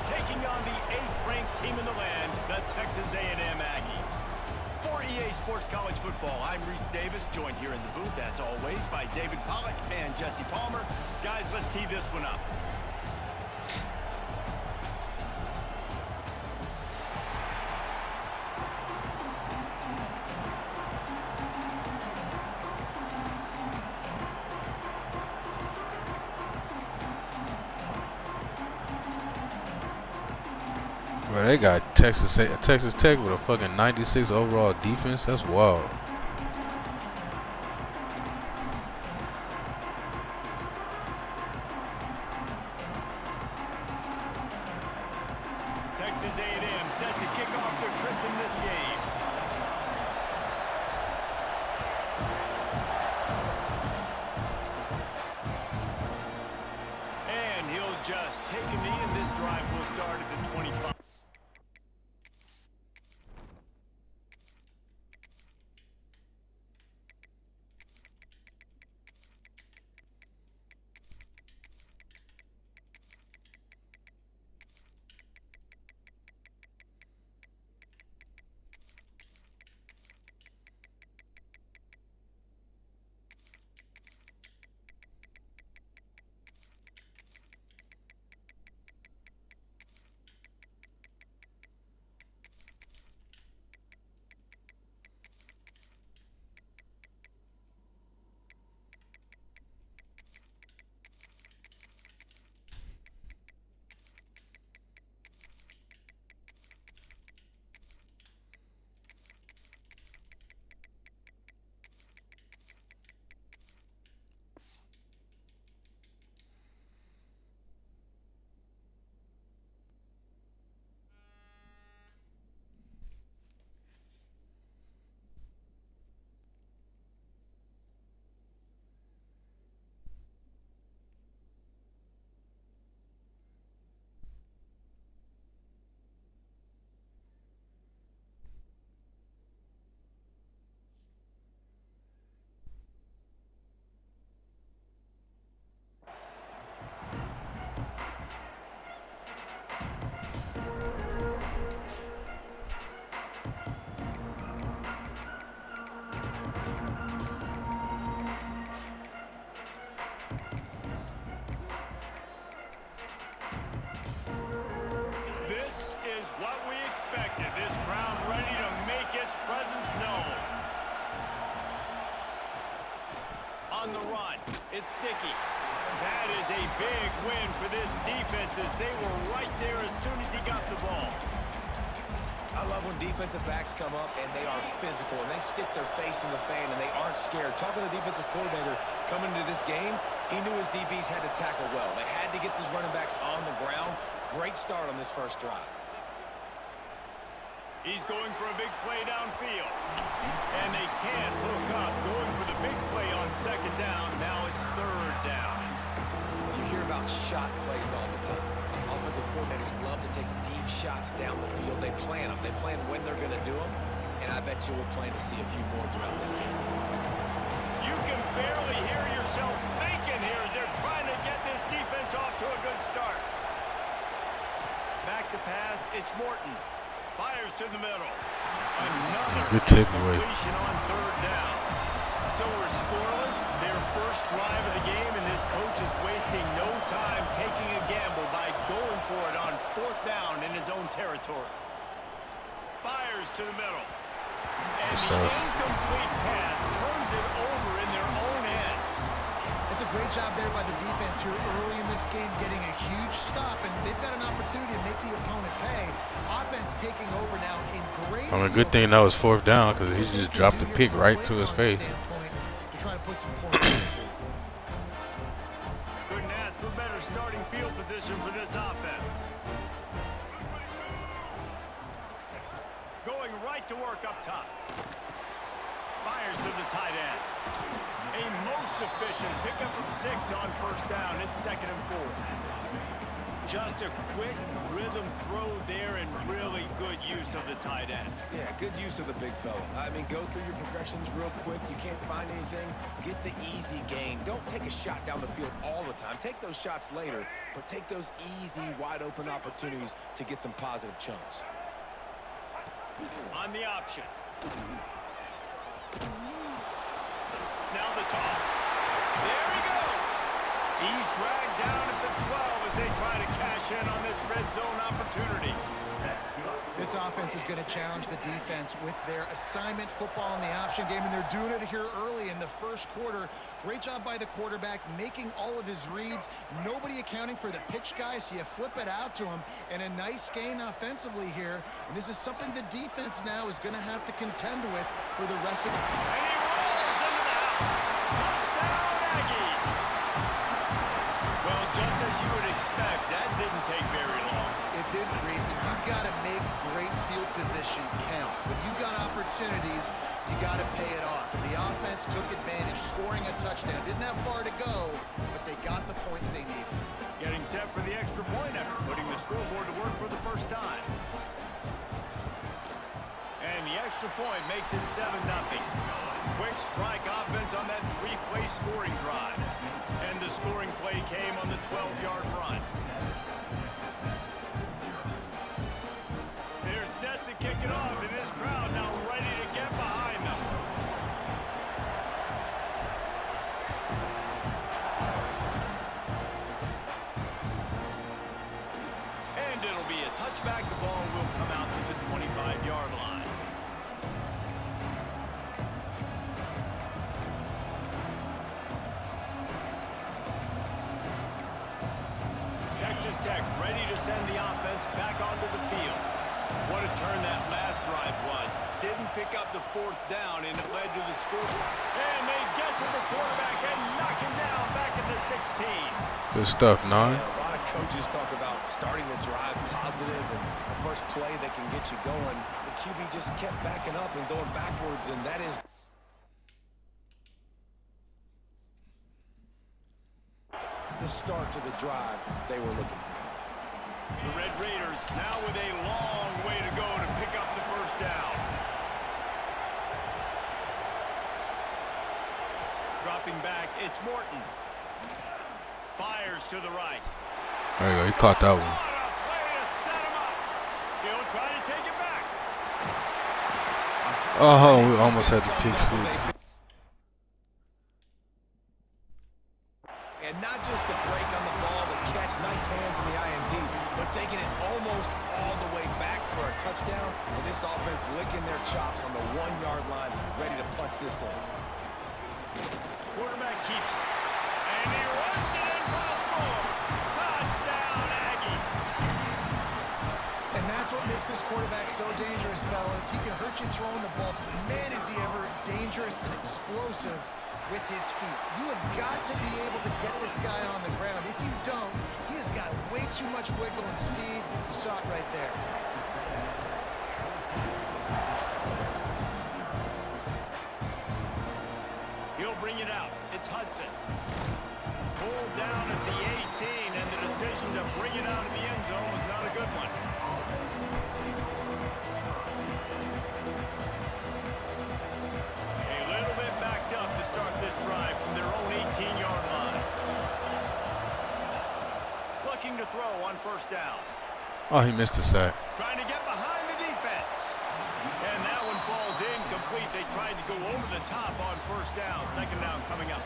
S1: taking on the 8th-ranked team in the land, the Texas A&M Aggies. For EA Sports College Football, I'm Reese Davis, joined here in the booth, as always, by David Pollack and Jesse Palmer. Guys, let's tee this one up.
S3: Bro, they got Texas Tech with a fucking 96 overall defense. That's wild.
S1: Texas A&M set to kick off their christen this game. And he'll just take a knee, and this drive will start at the 25. This is what we expected. This crowd ready to make its presence known. On the run, it's Sticky. That is a big win for this defense as they were right there as soon as he got the ball.
S2: I love when defensive backs come up and they are physical and they stick their face in the fan and they aren't scared. Talking to the defensive coordinator coming into this game, he knew his DBs had to tackle well. They had to get these running backs on the ground. Great start on this first drive.
S1: He's going for a big play downfield. And they can't hook up. Going for the big play on second down. Now it's third down.
S2: You hear about shot plays all the time. Offensive coordinators love to take deep shots down the field. They plan them. They plan when they're going to do them. And I bet you we'll plan to see a few more throughout this game.
S1: You can barely hear yourself thinking here as they're trying to get this defense off to a good start. Back to pass, it's Morton. Fires to the middle. Another
S3: good takeaway.
S1: Completion on third down. So we're scoreless. Their first drive of the game, and this coach is wasting no time taking a gamble by going for it on fourth down in his own territory. Fires to the middle. And the incomplete pass turns it over in their own end.
S4: It's a great job there by the defense here early in this game, getting a huge stop, and they've got an opportunity to make the opponent pay. Offense taking over now in great.
S3: I mean, good thing that was fourth down because he just dropped the pick right to his face.
S4: To try to put some points on the board.
S1: Couldn't ask for better starting field position for this offense. Going right to work up top. Fires to the tight end. A most efficient pickup of 6 on first down. It's 2nd and 4. Just a quick rhythm throw there and really good use of the tight end.
S2: Yeah, good use of the big fella. I mean, go through your progressions real quick. You can't find anything. Get the easy gain. Don't take a shot down the field all the time. Take those shots later, but take those easy, wide-open opportunities to get some positive chunks.
S1: On the option. Now the toss. There he goes. He's dragged down at the 12 as as they try to cash in on this red zone opportunity.
S4: This offense is going to challenge the defense with their assignment football in the option game, and they're doing it here early in the first quarter. Great job by the quarterback, making all of his reads. Nobody accounting for the pitch guy, so you flip it out to him, and a nice gain offensively here. And this is something the defense now is going to have to contend with for the rest of the...
S1: And he rolls into the house. Touchdown, Aggies. Well, just as you would expect, that didn't take very long.
S4: It didn't, Reese, and you've got to make great field position count. When you've got opportunities, you got to pay it off. And the offense took advantage, scoring a touchdown. Didn't have far to go, but they got the points they needed.
S1: Getting set for the extra point after putting the scoreboard to work for the first time. And the extra point makes it 7-0. Quick strike offense on that three-play scoring drive. And the scoring play came on the 12-yard run. They're set to kick it off, and this crowd now ready to get behind them. And it'll be a touchback. The ball will come out to the 25-yard line. Texas Tech ready to send the offense back onto the field. What a turn that last drive was. Didn't pick up the fourth down, and it led to the score. And they get to the quarterback and knock him down back at the 16.
S3: Good stuff, Nine.
S2: Yeah, a lot of coaches talk about starting the drive positive and the first play that can get you going. The QB just kept backing up and going backwards, and that is the start to the drive they were looking for.
S1: The Red Raiders now with a long way to go to pick up the first down. Dropping back, it's Morton. Fires to the right.
S3: There you go. He caught that one.
S1: What a play to set him up. He'll try to take it back.
S3: Oh, we almost had the pick six.
S2: And not just the break on the ball, the catch, nice hands in the INT, but taking it almost all the way back for a touchdown. And this offense licking their chops on the 1-yard line, ready to punch this in.
S1: Quarterback keeps it. And he runs it in for the score. Touchdown, Aggie.
S4: And that's what makes this quarterback so dangerous, fellas. He can hurt you throwing the ball. Man, is he ever dangerous and explosive with his feet. You have got to be able to get this guy on the ground. If you don't, he has got way too much wiggle and speed. You saw it right there.
S1: He'll bring it out. It's Hudson. Pulled down at the 18, and the decision to bring it out of the end zone was not a good one. A little bit backed up to start this drive from their own 18-yard line. Looking to throw on first down.
S3: Oh, he missed a sack.
S1: Trying to get behind the defense. And that one falls incomplete. They tried to go over the top on first down. Second down coming up.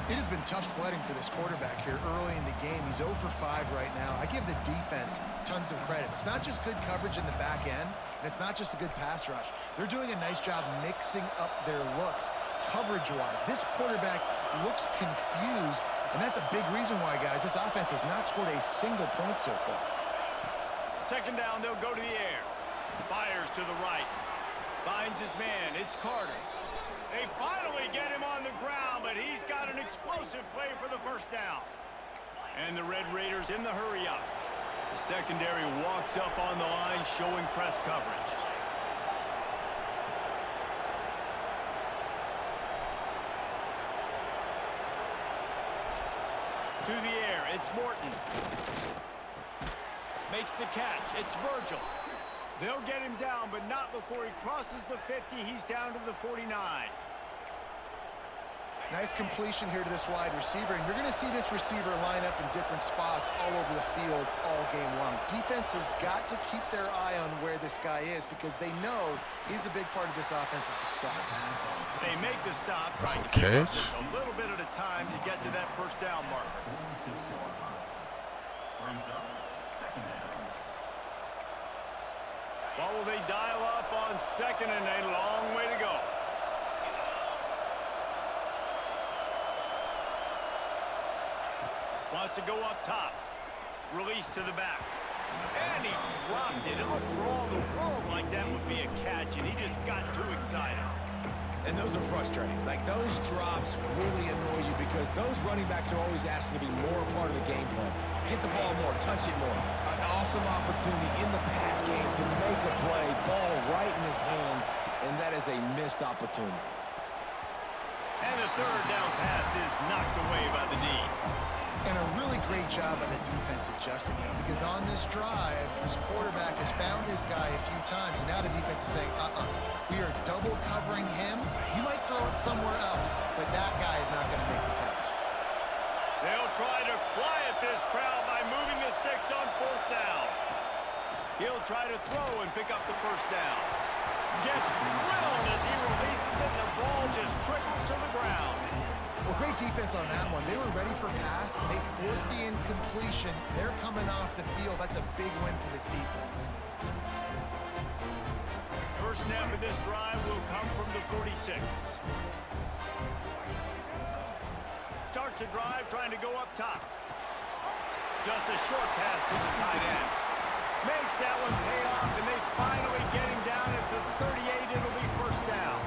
S4: It has been tough sledding for this quarterback here early in the game. He's 0 for 5 right now. I give the defense tons of credit. It's not just good coverage in the back end, and it's not just a good pass rush. They're doing a nice job mixing up their looks coverage-wise. This quarterback looks confused, and that's a big reason why, guys, this offense has not scored a single point so far.
S1: Second down, they'll go to the air. Fires to the right. Finds his man. It's Carter. They finally get him on the ground, but he's got an explosive play for the first down. And the Red Raiders in the hurry up. The secondary walks up on the line, showing press coverage. To the air, it's Morton. Makes the catch. It's Virgil. They'll get him down, but not before he crosses the 50. He's down to the 49.
S4: Nice completion here to this wide receiver, and you're going to see this receiver line up in different spots all over the field all game long. Defense has got to keep their eye on where this guy is because they know he's a big part of this offensive success.
S1: They make the stop,
S3: That's
S1: trying
S3: a
S1: to keep up
S3: catch.
S1: just a little bit at a time to get to that first down marker.
S5: brings up second down.
S1: What will they dial up on second and a long way to go? Wants to go up top. Release to the back. And he dropped it. It looked for all the world like that would be a catch, and he just got too excited.
S2: And those are frustrating. Like, those drops really annoy you because those running backs are always asking to be more a part of the game plan. Get the ball more, touch it more. An awesome opportunity in the pass game to make a play, ball right in his hands, and that is a missed opportunity.
S1: And the third down pass is knocked away by the knee.
S4: And a really great job by the defense adjusting him, because on this drive, this quarterback has found his guy a few times, and now the defense is saying, we are double covering him. You might throw it somewhere else, but that guy is not going to make the catch.
S1: They'll try to quiet this crowd by moving the sticks on fourth down. He'll try to throw and pick up the first down. Gets drilled as he releases it, and the ball just trickles to the ground.
S4: Well, great defense on that one. They were ready for pass. They forced the incompletion. They're coming off the field. That's a big win for this defense.
S1: First snap of this drive will come from the 46. Starts the drive trying to go up top. Just a short pass to the tight end. Makes that one pay off, and they finally get him down at the 38. It'll be first down.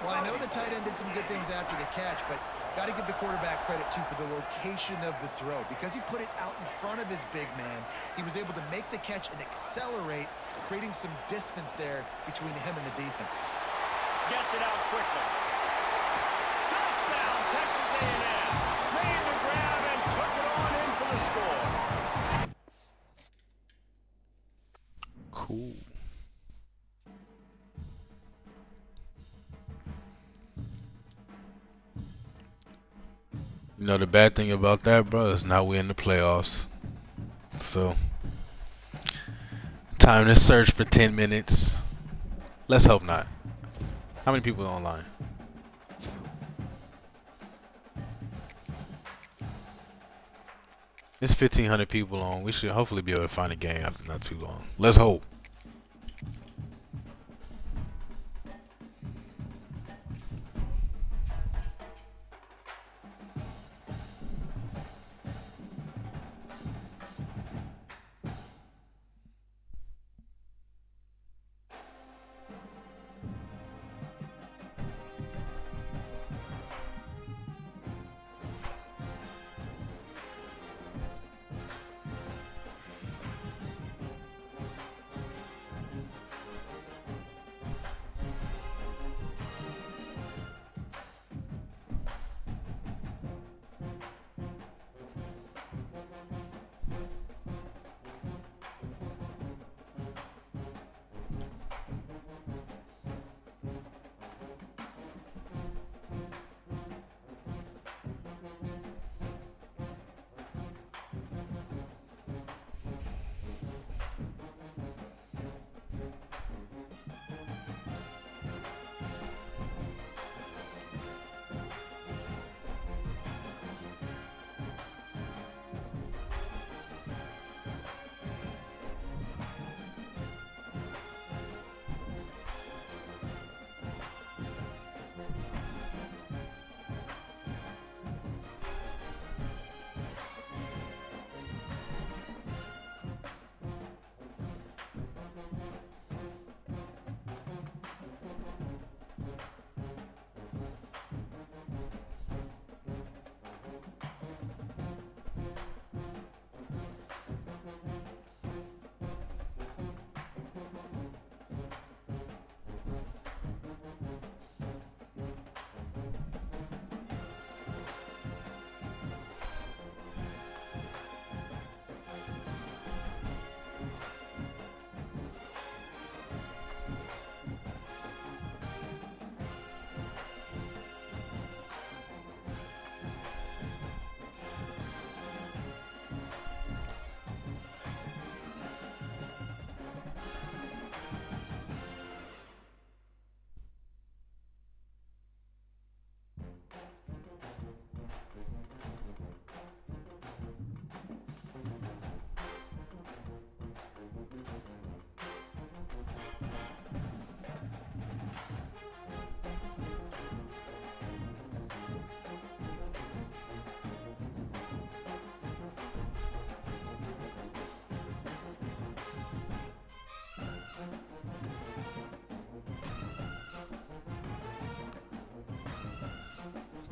S4: Well, I know the tight end did some good things after the catch, but got to give the quarterback credit, too, for the location of the throw. Because he put it out in front of his big man, he was able to make the catch and accelerate, creating some distance there between him and the defense.
S1: Gets it out quickly. Touchdown, Texas A&M. Made the grab and took it on in for the score.
S3: Cool. You know, the bad thing about that, bro, is now we're in the playoffs. So, time to search for 10 minutes. Let's hope not. How many people are online? There's 1,500 people on. We should hopefully be able to find a game after not too long. Let's hope.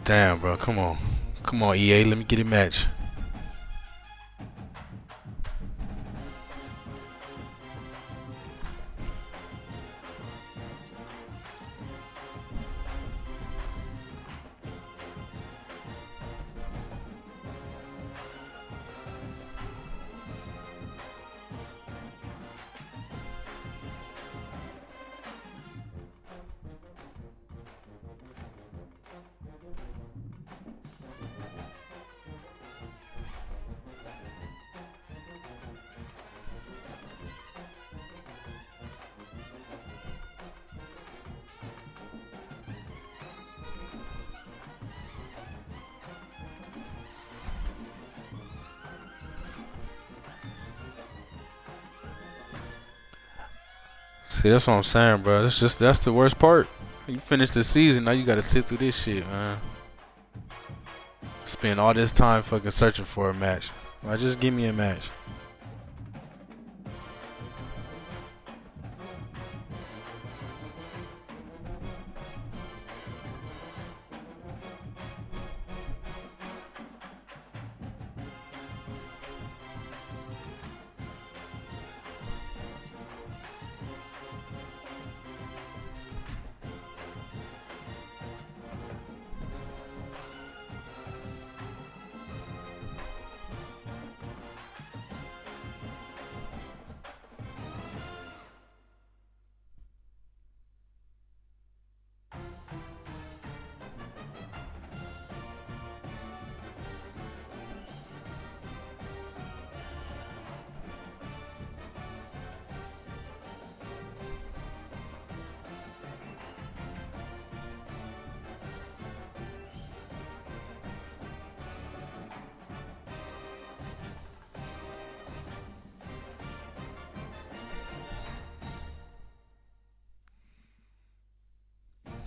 S3: Damn, bro. Come on. Come on, EA. Let me get a match. See, that's what I'm saying, bro. That's the worst part. You finish the season, now you gotta sit through this shit, man. Spend all this time fucking searching for a match. Why just give me a match?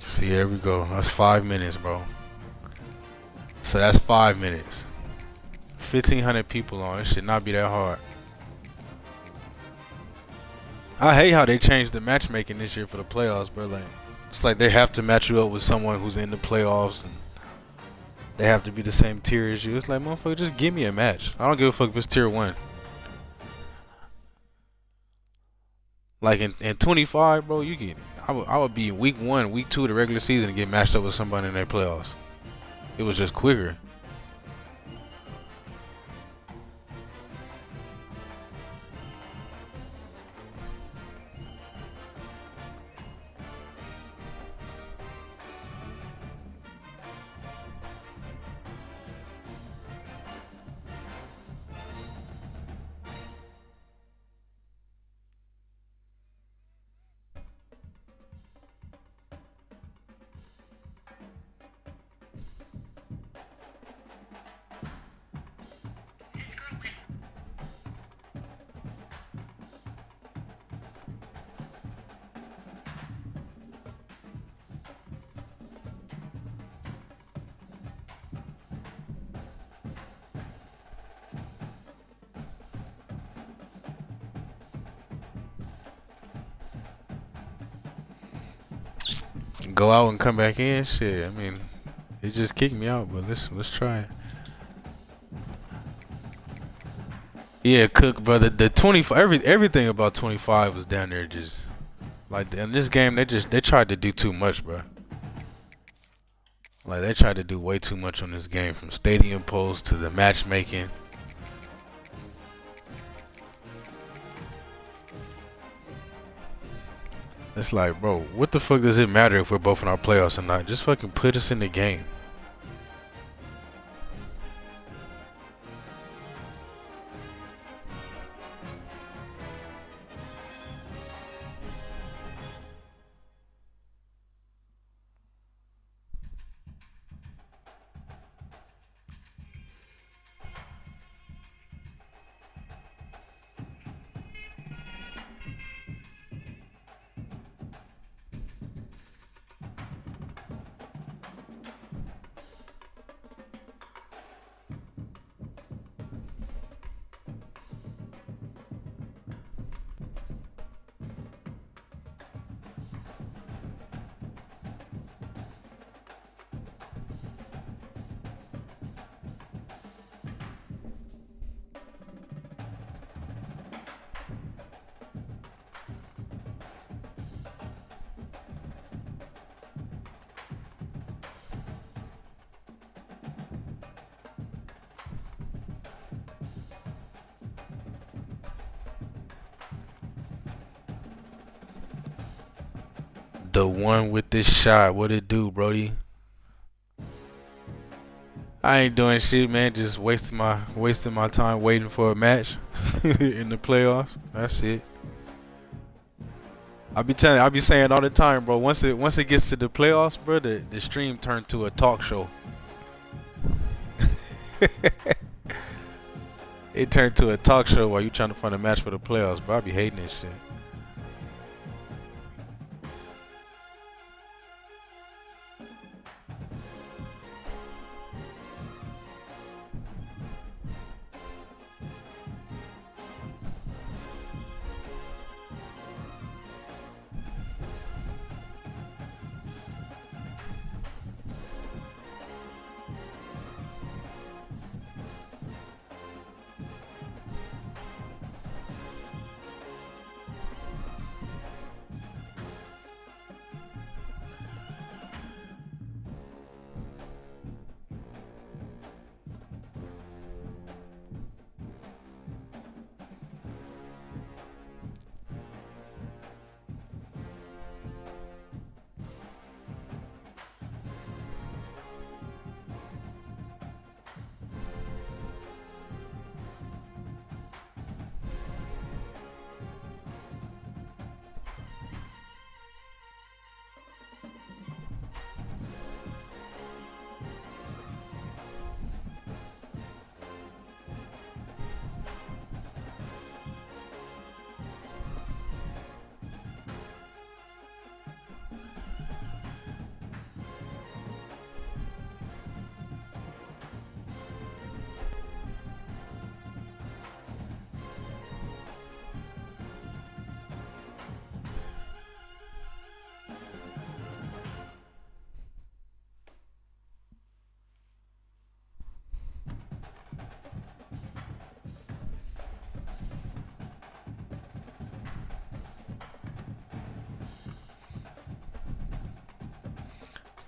S3: See, here we go. That's 5 minutes, bro. So that's 5 minutes. 1,500 people on. It should not be that hard. I hate how they changed the matchmaking this year for the playoffs, bro. Like, it's like they have to match you up with someone who's in the playoffs, and they have to be the same tier as you. It's like, motherfucker, just give me a match. I don't give a fuck if it's tier 1. Like in 25, bro, you get. I would be in week 1, week 2 of the regular season and get matched up with somebody in their playoffs. It was just quicker. Go out and come back in, shit. I mean, it just kicked me out, but let's try it. Yeah, Cook, brother. The 25, everything about 25 was down there just like in this game. They tried to do too much, bro. Like they tried to do way too much on this game, from stadium polls to the matchmaking. It's like, bro, what the fuck does it matter if we're both in our playoffs or not? Just fucking put us in the game. The one with this shot. What it do, Brody? I ain't doing shit, man. Just wasting my time waiting for a match in the playoffs. That's it. I be saying all the time, bro. Once it gets to the playoffs, bro, the stream turned to a talk show. It turned to a talk show while you trying to find a match for the playoffs, bro. I be hating this shit.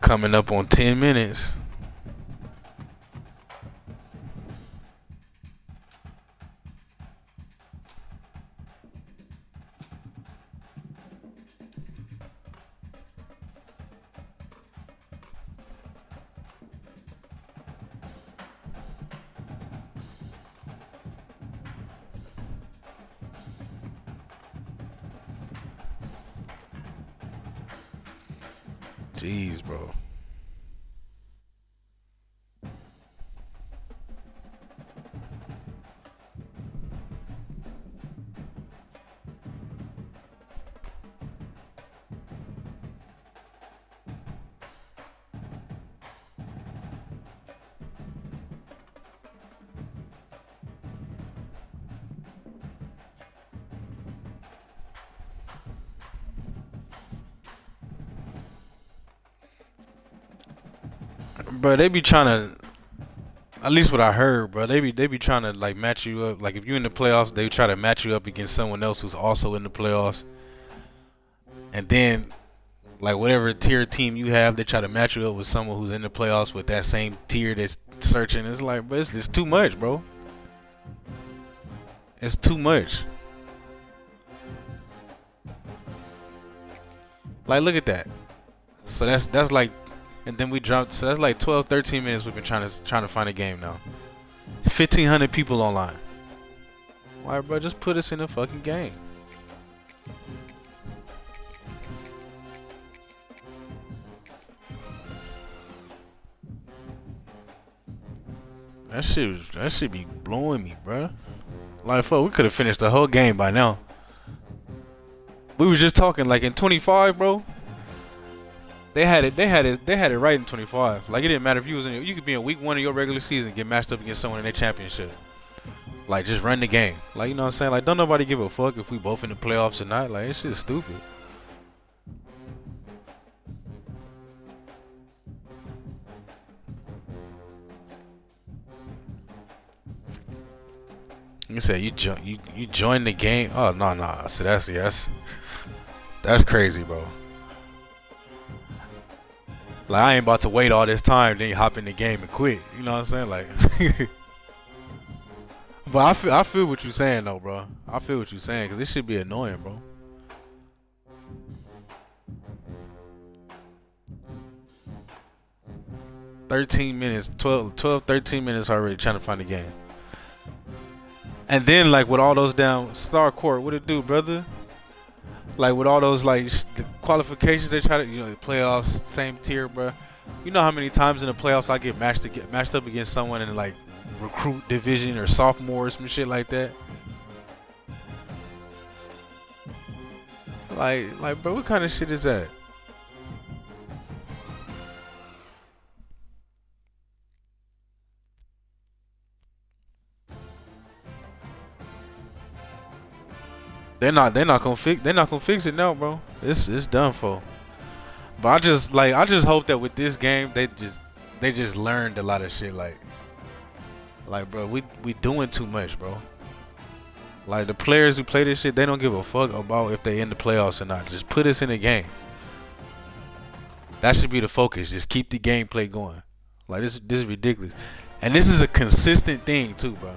S3: Coming up on 10 minutes. Jeez, bro. Bro, they be trying to, at least what I heard, bro, they be trying to like match you up. Like if you're in the playoffs, they try to match you up against someone else who's also in the playoffs. And then like whatever tier team you have, they try to match you up with someone who's in the playoffs with that same tier that's searching. It's like, bro, it's too much, bro. It's too much. Like look at that. So that's like, and then we dropped. So that's like 12, 13 minutes we've been trying to find a game now. 1,500 people online. Why, bro? Just put us in a fucking game. That shit be blowing me, bro. Like, fuck, we could have finished the whole game by now. We was just talking like in 25, bro. They had it right in 25. Like it didn't matter if you was in, you could be in week 1 of your regular season, get matched up against someone in their championship. Like just run the game. Like you know what I'm saying? Like don't nobody give a fuck if we both in the playoffs or not. Like it's just stupid. You said you join the game. Oh no. So that's crazy, bro. Like I ain't about to wait all this time, then you hop in the game and quit. You know what I'm saying? Like, but I feel what you're saying though, bro. I feel what you're saying because this should be annoying, bro. 13 minutes, 13 minutes already trying to find the game. And then, like, with all those down star court, what it do, brother? Like, with all those, like, the qualifications they try to, the playoffs, same tier, bro. You know how many times in the playoffs I get matched up against someone in, like, recruit division or sophomore or some shit like that? Like, bro, what kind of shit is that? They're not gonna fix it now, bro. It's done for. But I just hope that with this game they just learned a lot of shit. Like, bro, we doing too much, bro. Like, the players who play this shit, they don't give a fuck about if they in the playoffs or not. Just put us in the game. That should be the focus. Just keep the gameplay going. Like, this is ridiculous. And this is a consistent thing too, bro.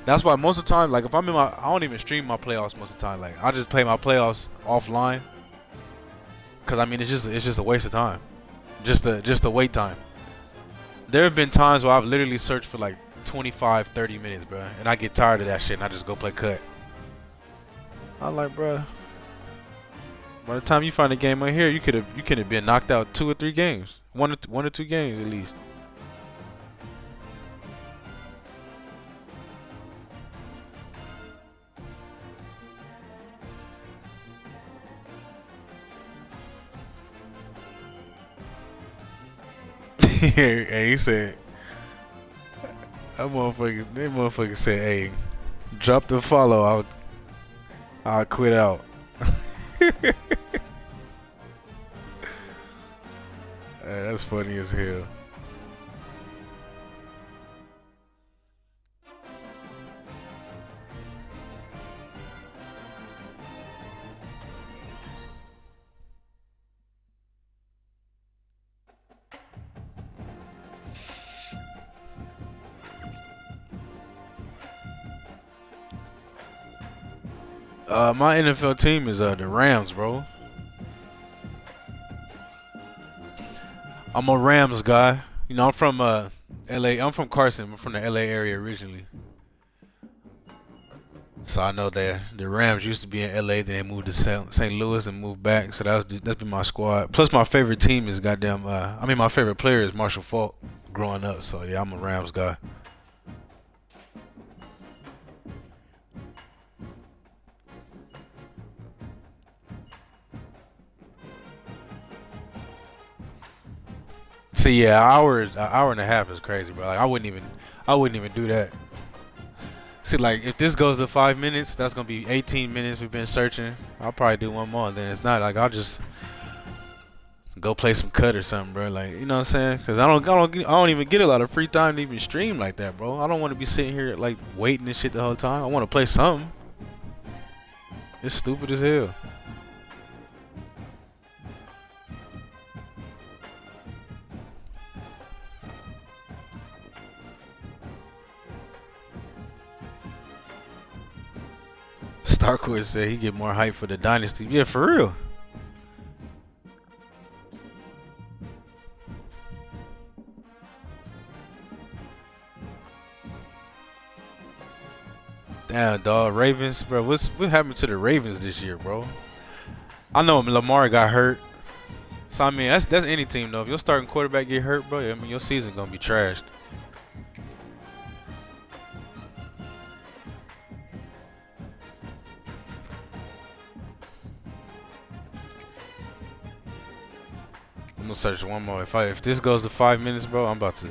S3: That's why most of the time, like, if I'm I don't even stream my playoffs most of the time. Like, I just play my playoffs offline. Cause I mean, it's just a waste of time. Just a wait time. There have been times where I've literally searched for like 25, 30 minutes, bro, and I get tired of that shit and I just go play cut. I'm like, bro, by the time you find a game right here, you could have been knocked out 2 or 3 games, one or two games at least. Hey, he said, that motherfucker said, hey, drop the follow, I'll quit out. Hey, that's funny as hell. My NFL team is the Rams, bro. I'm a Rams guy. You know, I'm from LA. I'm from Carson. I'm from the LA area originally. So I know that the Rams used to be in LA, then they moved to St. Louis and moved back. So that's been my squad. Plus my favorite team is goddamn my favorite player is Marshall Faulk growing up. So yeah, I'm a Rams guy. See, yeah, an hour and a half is crazy, bro. Like, I wouldn't even do that. See, like, if this goes to 5 minutes, that's gonna be 18 minutes we've been searching. I'll probably do one more. Then if not, like, I'll just go play some cut or something, bro. Like, you know what I'm saying? Cause I don't even get a lot of free time to even stream like that, bro. I don't want to be sitting here like waiting and shit the whole time. I want to play something. It's stupid as hell. Starcourt said he get more hype for the dynasty. Yeah, for real. Damn, dog. Ravens, bro. What happened to the Ravens this year, bro? I know Lamar got hurt. So I mean, that's any team though. If your starting quarterback get hurt, bro, I mean your season gonna be trashed. I'm gonna search one more. If this goes to 5 minutes, bro, I'm about to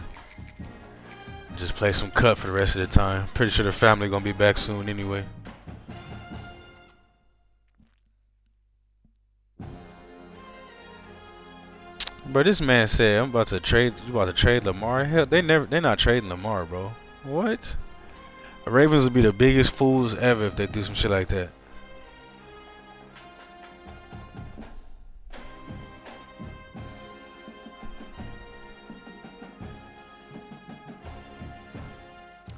S3: just play some cut for the rest of the time. Pretty sure the family gonna be back soon anyway. Bro, this man said you about to trade Lamar. Hell, they not trading Lamar, bro. What? The Ravens would be the biggest fools ever if they do some shit like that.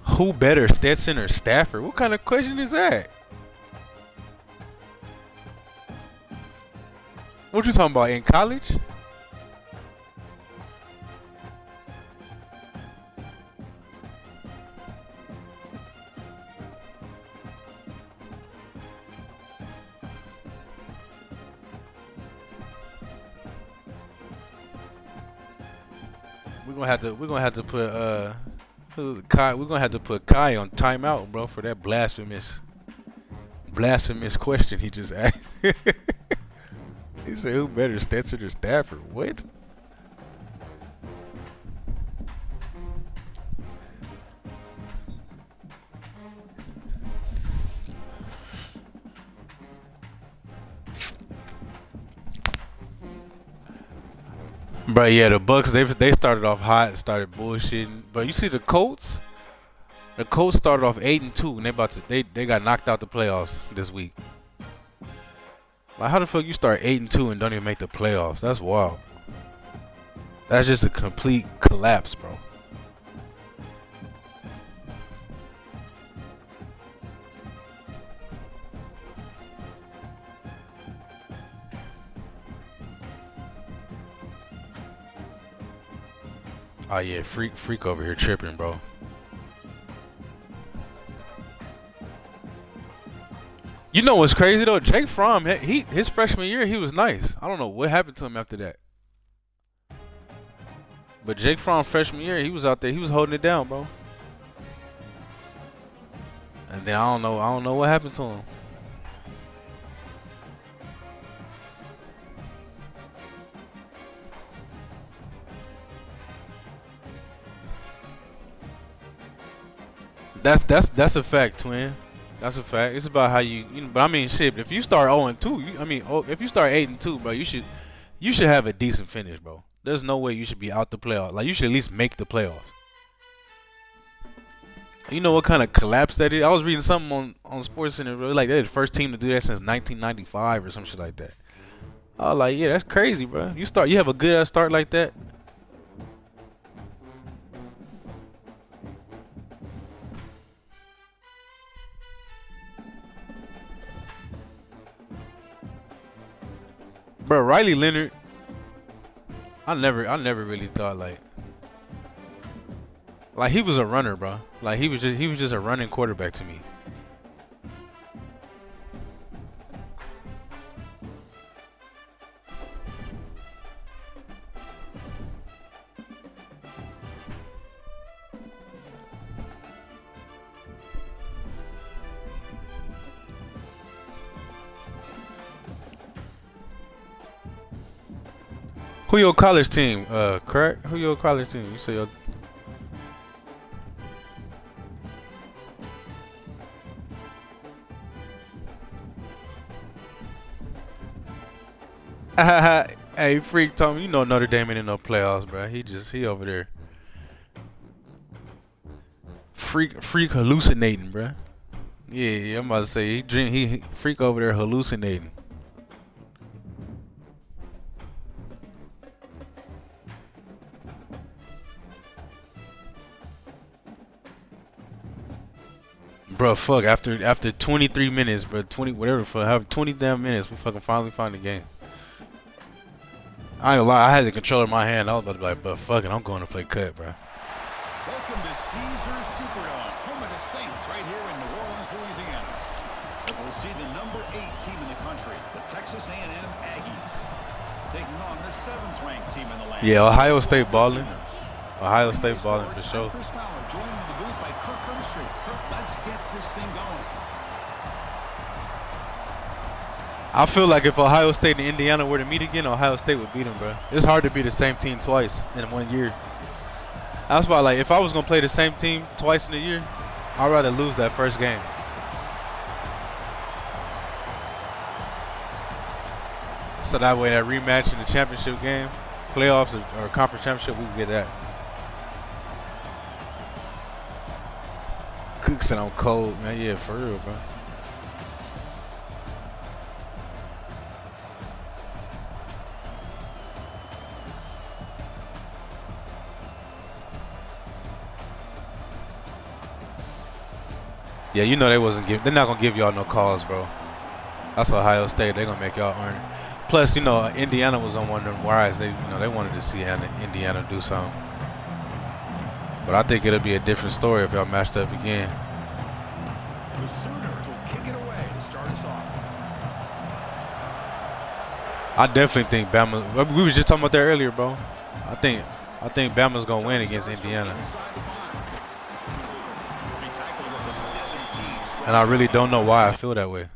S3: Who better, Stetson or Stafford? What kind of question is that? What you talking about, in college? we're gonna have to put who's Kai? We're gonna have to put Kai on timeout, bro, for that blasphemous question he just asked. He said, "Who better, Stetson or Stafford?" What? Bro, yeah, the Bucks they started off hot, started bullshitting. But you see the Colts? The Colts started off 8-2, and they got knocked out the playoffs this week. Like, how the fuck you start 8-2 and don't even make the playoffs? That's wild. That's just a complete collapse, bro. Oh yeah, freak over here tripping, bro. You know what's crazy though? Jake Fromm, his freshman year, he was nice. I don't know what happened to him after that. But Jake Fromm freshman year, he was out there, he was holding it down, bro. And then I don't know what happened to him. That's a fact, twin. That's a fact. It's about how you know. But I mean, shit. If you start 0-2, if you start 8-2, bro, you should have a decent finish, bro. There's no way you should be out the playoffs. Like, you should at least make the playoffs. You know what kind of collapse that is? I was reading something on SportsCenter, bro. Like, they're the first team to do that since 1995 or some shit like that. I was like, yeah, that's crazy, bro. You have a good ass start like that. Bro, Riley Leonard, I never really thought like he was a runner, bro. Like he was just a running quarterback to me. Who your college team? Correct? Who your college team? You say your... Hey, freak, Tommy, you know Notre Dame ain't in no playoffs, bro. He over there. Freak hallucinating, bro. Yeah, I'm about to say he freak over there hallucinating. Bro, fuck, after 23 minutes, bro, 20 whatever, for 20 damn minutes, we fucking finally found the game. I ain't gonna lie, I had the controller in my hand. I was about to be like, but fuck it, I'm going to play cut, bro.
S6: Welcome to Caesars Superdome, home of the Saints, right here in New Orleans, Louisiana. As we'll see the number 8 team in the country, the Texas A&M Aggies, taking on the 7th-ranked team in the land.
S3: Yeah, Ohio State balling. Ohio State balling for sure.
S6: Chris Fowler joined in the booth by Kirk Herbstreit. Kirk, let's get this thing going.
S3: I feel like if Ohio State and Indiana were to meet again, Ohio State would beat them, bro. It's hard to be the same team twice in 1 year. That's why, like, if I was gonna play the same team twice in a year, I'd rather lose that first game. So that way, that rematch in the championship game, playoffs or conference championship, we can get that. Cook said I'm cold, man. Yeah, for real, bro. Yeah, you know they're not gonna give y'all no calls, bro. That's Ohio State. They're gonna make y'all earn it. Plus, you know, Indiana was on one of them rides. They wanted to see Indiana do something. But I think it'll be a different story if y'all matched up again.
S6: The Sooners will kick it away to start us off.
S3: I definitely think Bama. We was just talking about that earlier, bro. I think I think Bama's gonna win against Indiana, and I really don't know why I feel that way.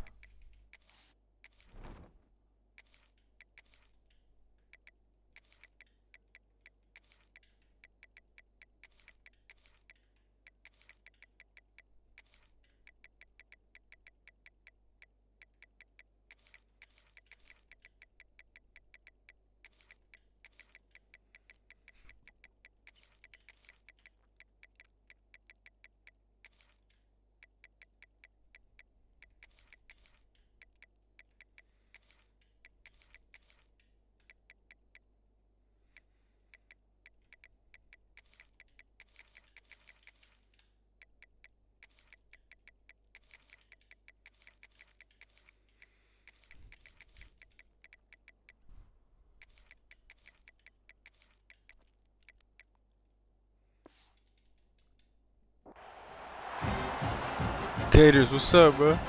S3: Gators, what's up, bro?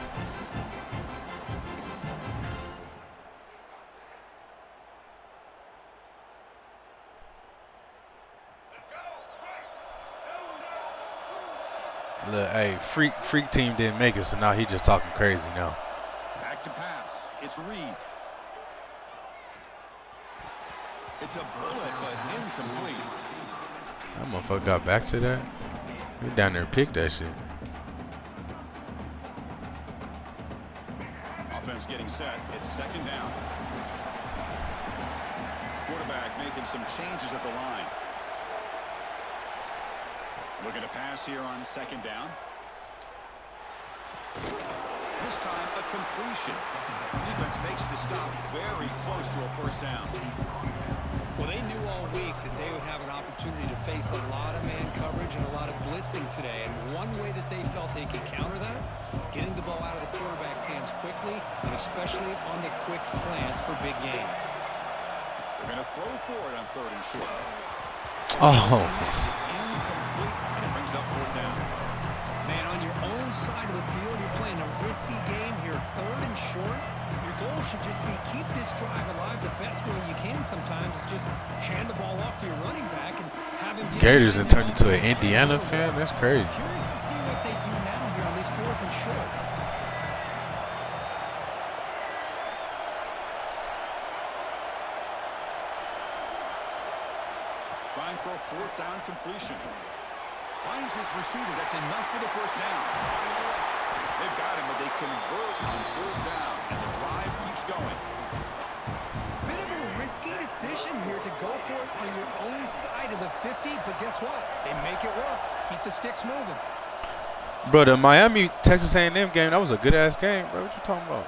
S3: Look, hey, freak team didn't make it, so now he just talking crazy now.
S6: Back to pass. It's Reed. It's a bullet, but incomplete.
S3: That motherfucker got back to that. He down there picked that shit.
S6: Offense getting set. It's second down. Quarterback making some changes at the line. Looking to pass here on second down. This time a completion. Defense makes the stop very close to a first down.
S7: Well, they knew all week that they would have an opportunity to face a lot of man coverage and a lot of blitzing today. And one way that they felt they could counter that, getting the ball out of the quarterback's hands quickly, and especially on the quick slants for big gains.
S6: They're going to throw for it on third and short.
S3: Oh.
S6: It's incomplete, and it brings up fourth down.
S7: Man, on your own side of the field, you're playing a risky game here, third and short. Your goal should just be keep this drive alive the best way you can sometimes. Is just hand the ball off to your running back and have him get
S3: Gators and turned into an Indiana fan? That's crazy.
S7: Curious to see what they do now here on this fourth and short.
S6: Trying for a fourth down completion. Finds his receiver. That's enough for the first down. They've got him, but they convert on fourth down, and the drive keeps going.
S7: Bit of a risky decision here to go for it on your own side of the 50, but guess what? They make it work. Keep the sticks moving.
S3: Bro, the Miami Texas A&M game, that was a good-ass game, bro. What you talking about?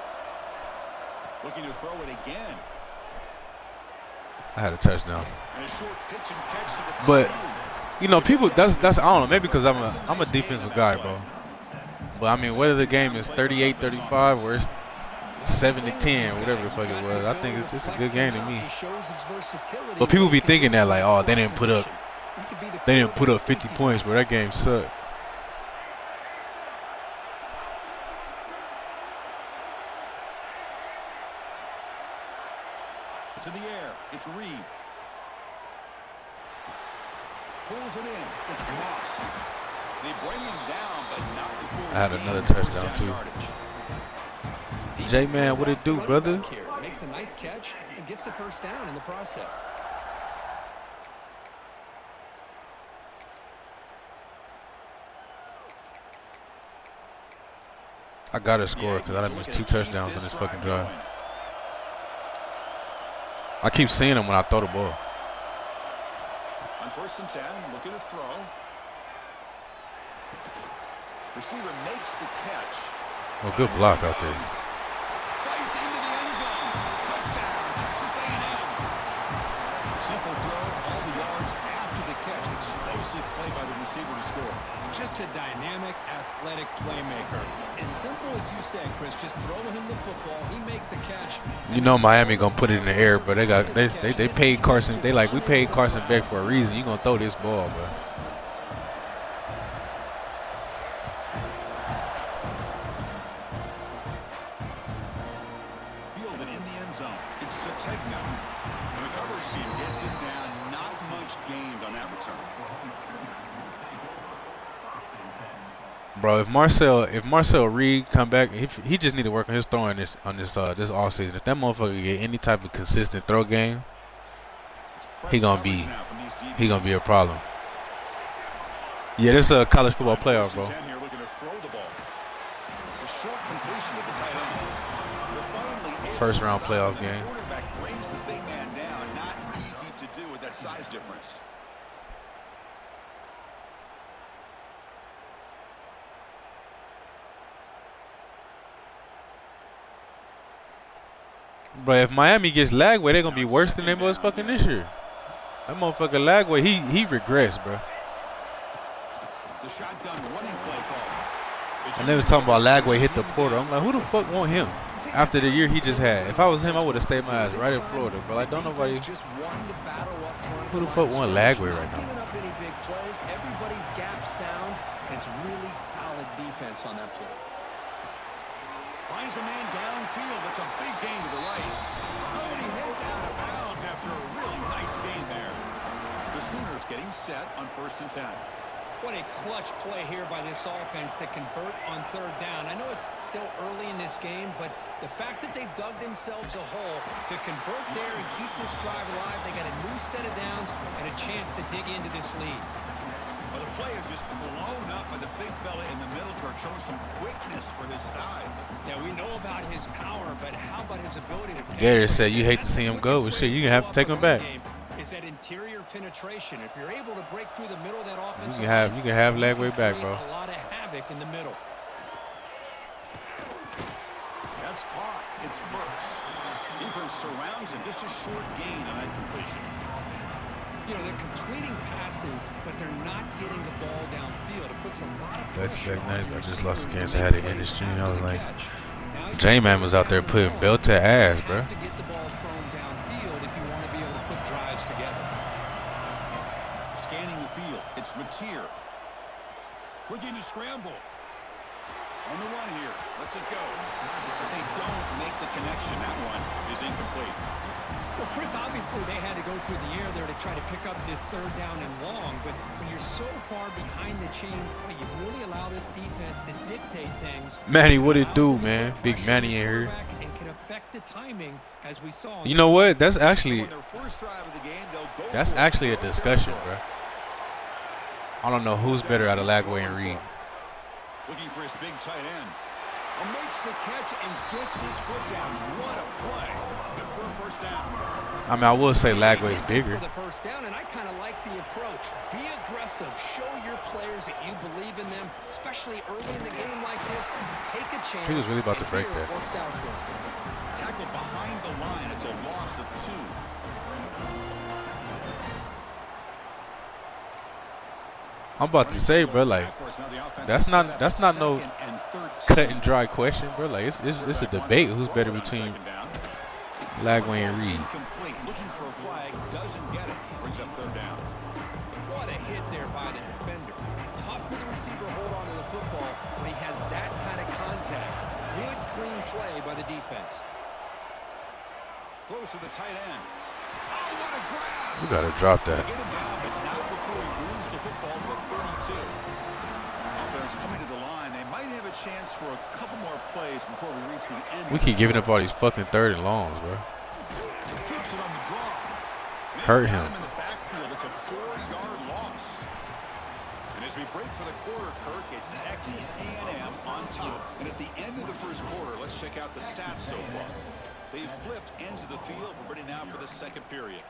S6: Looking to throw it again.
S3: I had a touchdown.
S6: And a short pitch and catch to the
S3: But,
S6: team.
S3: you know, people, that's I don't know, maybe because I'm a defensive guy, bro. But, I mean, whether the game is 38-35 or it's 7-10, whatever the fuck it was, I think it's a good game to me. But people be thinking that, like, oh, they didn't put up 50 points, bro. That game sucked.
S6: To the air. It's Reed. Pulls it in. It's Moss. They bring him down, but not before.
S3: I had another touchdown, too. J-Man, what it do, brother?
S7: Makes a nice catch and gets the first down in the process.
S3: I got to score because I done missed 2 touchdowns on this fucking drive. I keep seeing him when I throw the ball.
S6: On first and 10, looking to throw. Receiver makes the catch.
S3: Well, good block out there.
S6: Fights into the end zone. Touchdown, Texas A&M. Simple throw, all the yards after the catch. Explosive play by the receiver to score.
S7: Just a dynamic, athletic playmaker. As simple as you said, Chris, just throw him the football. He makes a catch.
S3: You know Miami gonna put it in the air, but they paid Carson. They like, we paid Carson Beck for a reason. You gonna throw this ball, bro.
S6: Fielded in the end zone. It's Sategna. And the coverage team gets it down. Not much yards gained on that return.
S3: Bro, if Marcel Reed come back, he just need to work on his throwing this off season. If that motherfucker get any type of consistent throw game, he gonna be a problem. Yeah, this is a college football playoff, bro. First round playoff game.
S6: Quarterback brings the big man down. Not easy to do with that size difference.
S3: Bro, if Miami gets Lagway, they're gonna be worse than they was fucking this year. That motherfucker Lagway, he regressed, bro.
S6: The shotgun running play call.
S3: And they was talking about Lagway hit the portal. I'm like, who the fuck want him after the year he just had? If I was him, I would have stayed my ass right in Florida, bro. Like, don't nobody. Who the fuck want Lagway right now?
S7: Giving up any big plays, everybody's gap sound, and it's really solid defense on that play.
S6: Finds a man downfield. That's a big gain to the right. Oh, and he heads out of bounds after a really nice gain there. The Sooners getting set on 1st and 10.
S7: What a clutch play here by this offense to convert on 3rd down. I know it's still early in this game, but the fact that they've dug themselves a hole to convert there and keep this drive alive, they got a new set of downs and a chance to dig into this lead.
S6: Well, the play is just blown up by the big fella in the middle, Kirk, showing some quickness for his size.
S7: Yeah, we know about his power, but how about his ability to...
S3: Gator said you hate to see him go, but shit, you gonna have to take him back.
S7: Is that interior penetration. If you're able to break through the middle of that offense,
S3: you can have Lagway back, bro.
S7: A lot of havoc in the middle.
S6: That's caught. It's Burks. Defense surrounds him. Just a short gain on that completion.
S7: You know, they're completing passes, but they're not getting the ball downfield. It puts a lot of pressure on
S3: I just lost the chance I had it in the stream. I was like, J-Man was out there putting belt to ass, bro.
S7: to get the ball thrown downfield if you want to be able to put drives together.
S6: Scanning the field. It's Mateer. Looking to scramble. On the run here. Lets it go. But they don't make the connection. That one is incomplete.
S7: Well, Chris, obviously they had to go through the air there to try to pick up this 3rd down and long, but when you're so far behind the chains, boy, you really allow this defense to dictate things.
S3: Manny, what it do, man? Big Manny in here.
S7: And can affect the timing, as we saw.
S3: You know what? That's actually a discussion, bro. I don't know who's better out of Lagway and Reed.
S6: Looking for his big tight end. Makes the catch and gets his foot down. What a play. Good for a 1st down.
S3: I mean, I will say Lagway's bigger.
S7: For the 1st down, and I kind of like the approach. Be aggressive. Show your players that you believe in them, especially early in the game like this. Take a chance.
S3: He was really about to break that.
S7: Works out for him.
S6: Tackled behind the line. It's a loss of 2.
S3: I'm about to say, bro, like that's not no cut and dry question, bro. Like it's a debate who's better between Lagway and Reed.
S6: Looking for a flag, doesn't get it. Brings up 3rd down.
S7: What a hit there by the defender. Tough for the receiver to hold on to the football when he has that kind of contact. Good, clean play by the defense.
S6: Close to the tight end. Oh, what a grab!
S3: We gotta drop that.
S6: Get him down, but not before he moves the football to the 32. Offense coming to the line. They might have a chance for a couple more plays before we reach the end.
S3: We keep giving up all these fucking 3rd and longs, bro.
S6: Keeps it on the draw.
S3: Hurt him.
S6: In the backfield. It's a 4-yard loss. And as we break for the quarter, Kirk, it's Texas A&M on top. And at the end of the 1st quarter, let's check out the stats so far. They've flipped ends of the field. We're ready now for the 2nd period.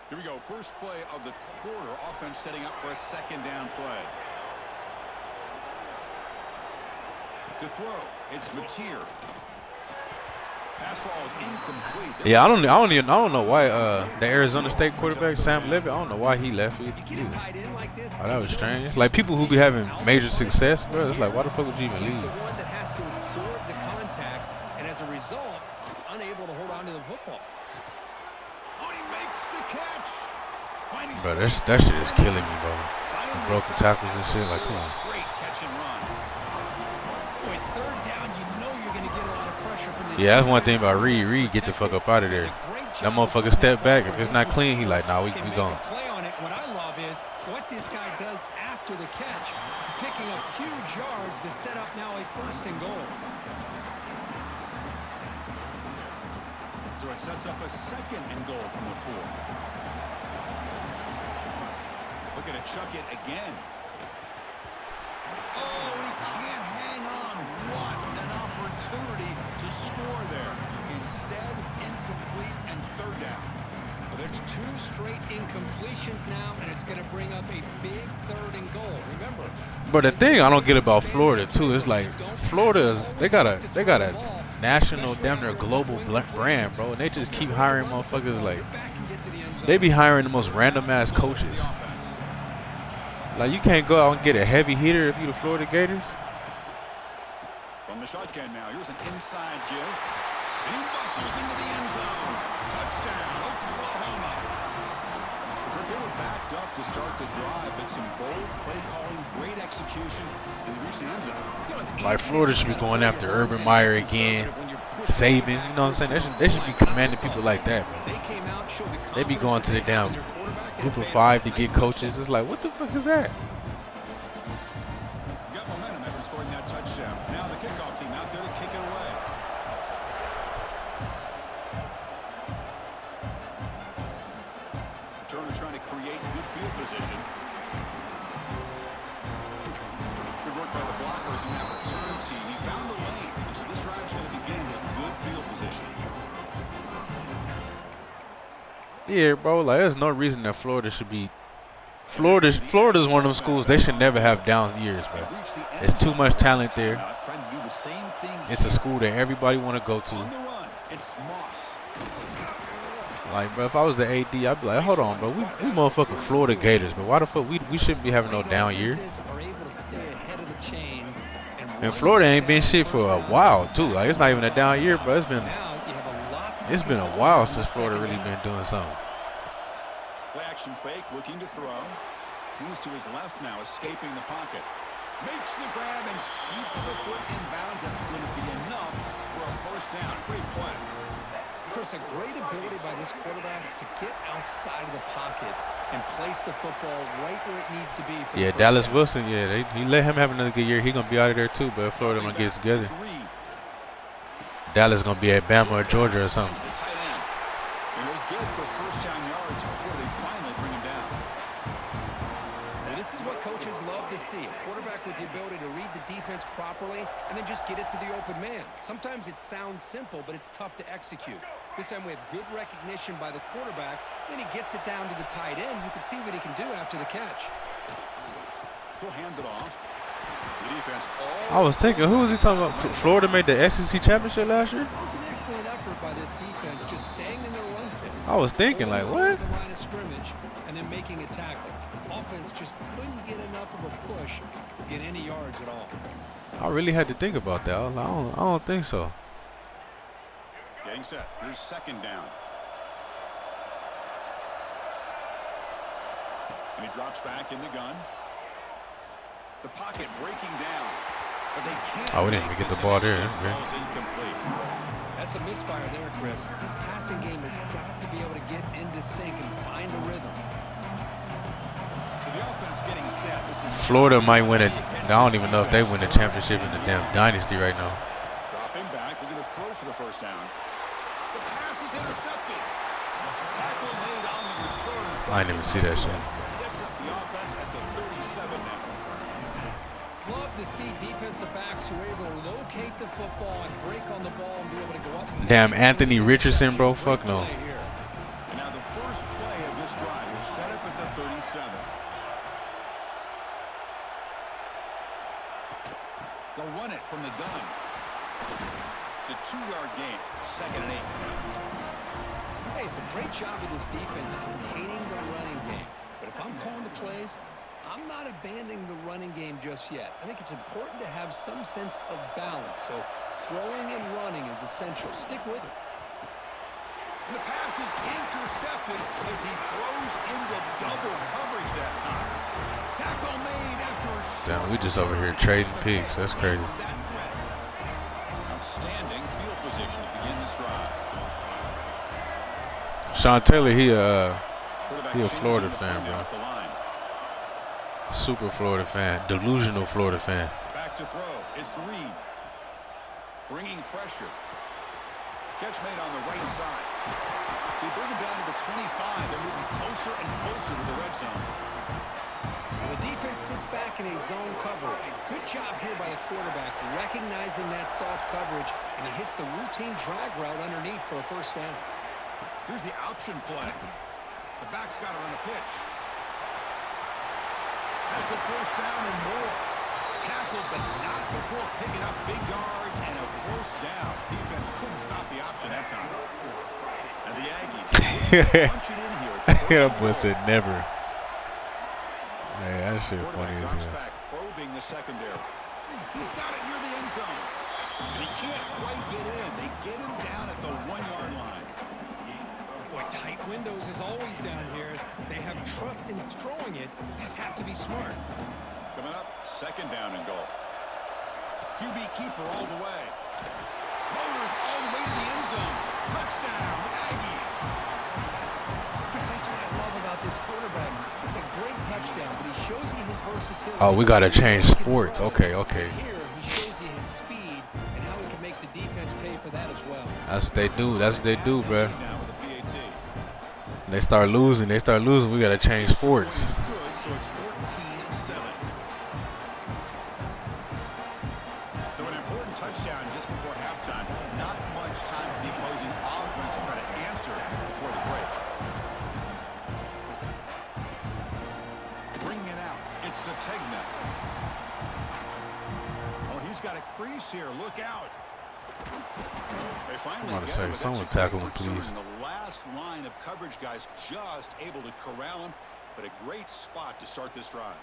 S6: Here we go. First play of the quarter. Offense setting up for a 2nd down play. To throw, it's Mateer. Pass ball is incomplete.
S3: Yeah, I don't know why the Arizona State quarterback Sam Levitt, I don't know why he left.
S7: You get a tight end like this.
S3: Oh, that was strange. Like people who be having major success, bro. It's like, why the fuck would you even
S7: He's
S3: leave?
S7: the one that has to absorb the contact, and as a result, he's unable to hold on to the football.
S6: Oh, he makes the catch.
S3: Bro, that shit is killing me, bro. The broken tackles and shit. Like, come on.
S6: Great catch and run.
S7: With 3rd down, you know you're going to get a lot of pressure from the
S3: Yeah, that's one thing about Reed. Reed, get the fuck up out of there. That motherfucker step back. If it's not clean, he like, nah, we gone.
S7: Play on it. What I love is what this guy does after the catch, to picking up huge yards to set up now a 1st and goal.
S6: So it sets up a 2nd and goal from the 4. Looking to chuck it again. Oh, he can't hang on. What an opportunity to score there. Instead, incomplete and 3rd down.
S7: Well, there's 2 straight incompletions now, and it's going to bring up a big 3rd and goal. Remember.
S3: But the thing I don't get about Florida too is like Florida's they got a national, damn near global brand, bro, and they just keep hiring motherfuckers like they be hiring the most random ass coaches. Like you can't go out and get a heavy hitter if you the Florida Gators.
S6: From the shotgun now, here's an inside give, and he bustles into the end zone. Touchdown, Oklahoma. They were backed up to start the drive, but some bold play calling, great execution, and they reached the end zone.
S3: Like Florida should be going after Urban Meyer again, Saban. You know what I'm saying? They should be commanding people like that, bro. They be going to the damn group of 5 to get coaches. It's like, what the fuck is that?
S6: Got momentum after scoring that touchdown. Now the kickoff team out there to kick it away. Turner trying to create good field position. Good work by the blockers in that return team. He found the lane, and so this drive's going to begin with good field position.
S3: Yeah, bro. Like, there's no reason that Florida should be. Florida's one of them schools. They should never have down years, bro. There's too much talent there. It's a school that everybody want to go to. Like, bro, if I was the AD, I'd be like, hold on, bro. We motherfucking Florida Gators, but why the fuck we shouldn't be having no down year? And Florida ain't been shit for a while too. Like, it's not even a down year, bro. It's been a while since Florida really been doing something.
S6: Play action fake, looking to throw. Moves to his left now, escaping the pocket. Makes the grab and keeps the foot in bounds. That's going to be enough for a 1st down. Great play.
S7: Chris, a great ability by this quarterback to get outside of the pocket and place the football right where it needs to be. For
S3: yeah, Dallas Wilson, yeah, he let him have another good year. He going to be out of there too, but Florida going to get it together. Dallas going to be at Bama or Georgia or something.
S6: And they'll get the 1st down yards before they finally bring him down.
S7: And this is what coaches love to see. A quarterback with the ability to read the defense properly and then just get it to the open man. Sometimes it sounds simple, but it's tough to execute. This time we have good recognition by the quarterback. Then he gets it down to the tight end. You can see what he can do after the catch.
S6: He'll hand it off. The defense
S3: I was thinking, who was he talking about? Florida made the SEC championship last year?
S7: It was an excellent effort by this defense, just staying in their run phase.
S3: I was thinking, like, what?
S7: The line of scrimmage and then making a tackle. Offense just couldn't get enough of a push to get any yards at all.
S3: I really had to think about that. I don't think so.
S6: Getting set. Here's 2nd down. And he drops back in the gun. The pocket breaking down. But they can't.
S3: Oh, we didn't even get the ball there.
S6: Ball's incomplete.
S7: That's a misfire there, Chris. This passing game has got to be able to get into sync and find a rhythm.
S6: So the offense getting set. This is
S3: Florida might win it. I don't even know if they win the championship in the damn dynasty right now.
S6: Dropping back, looking to throw for the 1st down. The pass is intercepted. Tackle made on the return.
S3: I didn't even see that shit.
S6: Sets up the offense at the 37 now.
S7: Love to see defensive backs who are able to locate the football and break on the ball and be able to go up.
S3: Damn, Anthony Richardson, bro. Fuck no.
S6: And now the first play of this drive is set up at the 37. They'll run it from the gun. It's a 2-yard gain. 2nd and 8.
S7: Hey, it's a great job of this defense containing the running game. But if I'm calling the plays, I'm not abandoning the running game just yet. I think it's important to have some sense of balance. So throwing and running is essential. Stick with it.
S6: And the pass is intercepted as he throws into double coverage that time. Tackle made after a short.
S3: Damn, we just over here trading picks. That's crazy.
S6: Outstanding field positioning.
S3: Sean Taylor, he a Florida fan, bro. Super Florida fan, delusional Florida fan.
S6: Back to throw. It's Reed. Bringing pressure. Catch made on the right side. They bring him down to the 25. They're moving closer and closer to the red zone.
S7: The defense sits back in a zone coverage. Good job here by the quarterback, recognizing that soft coverage, and he hits the routine drag route underneath for a first down.
S6: Here's the option play. The back's got it on the pitch. Has the first down and more. Tackled, but not before picking up big yards and a first down. Defense couldn't stop the option that time. And the Aggies punch it in here.
S3: That boy said never. Hey, that shit funny as hell.
S6: Back, probing the secondary. He's got it near the end zone. And he can't quite get in. They get him down at the 1-yard line.
S7: Boy, tight windows is always down here. They have trust in throwing it. Just have to be smart.
S6: Coming up, second down and goal. QB keeper all the way. Motors all the way to the end zone. Touchdown, Aggies.
S7: Chris, that's what I love about this quarterback. It's a great touchdown, but he shows you his versatility.
S3: Oh, we gotta change sports. Okay.
S7: Here, he shows you his speed and how he can make the defense pay for that as well.
S3: That's what they do. That's what they do, bro. They start losing. We gotta change sports.
S6: Good, so it's 14-7. So an important touchdown just before halftime. Not much time for the opposing offense to try to answer before the break. Bringing it out. It's Sategna. Oh, he's got a crease here. Look out. They finally
S3: I'm about to say, someone tackle him, please.
S6: The last line of coverage guys just able to corral him, but a great spot to start this drive.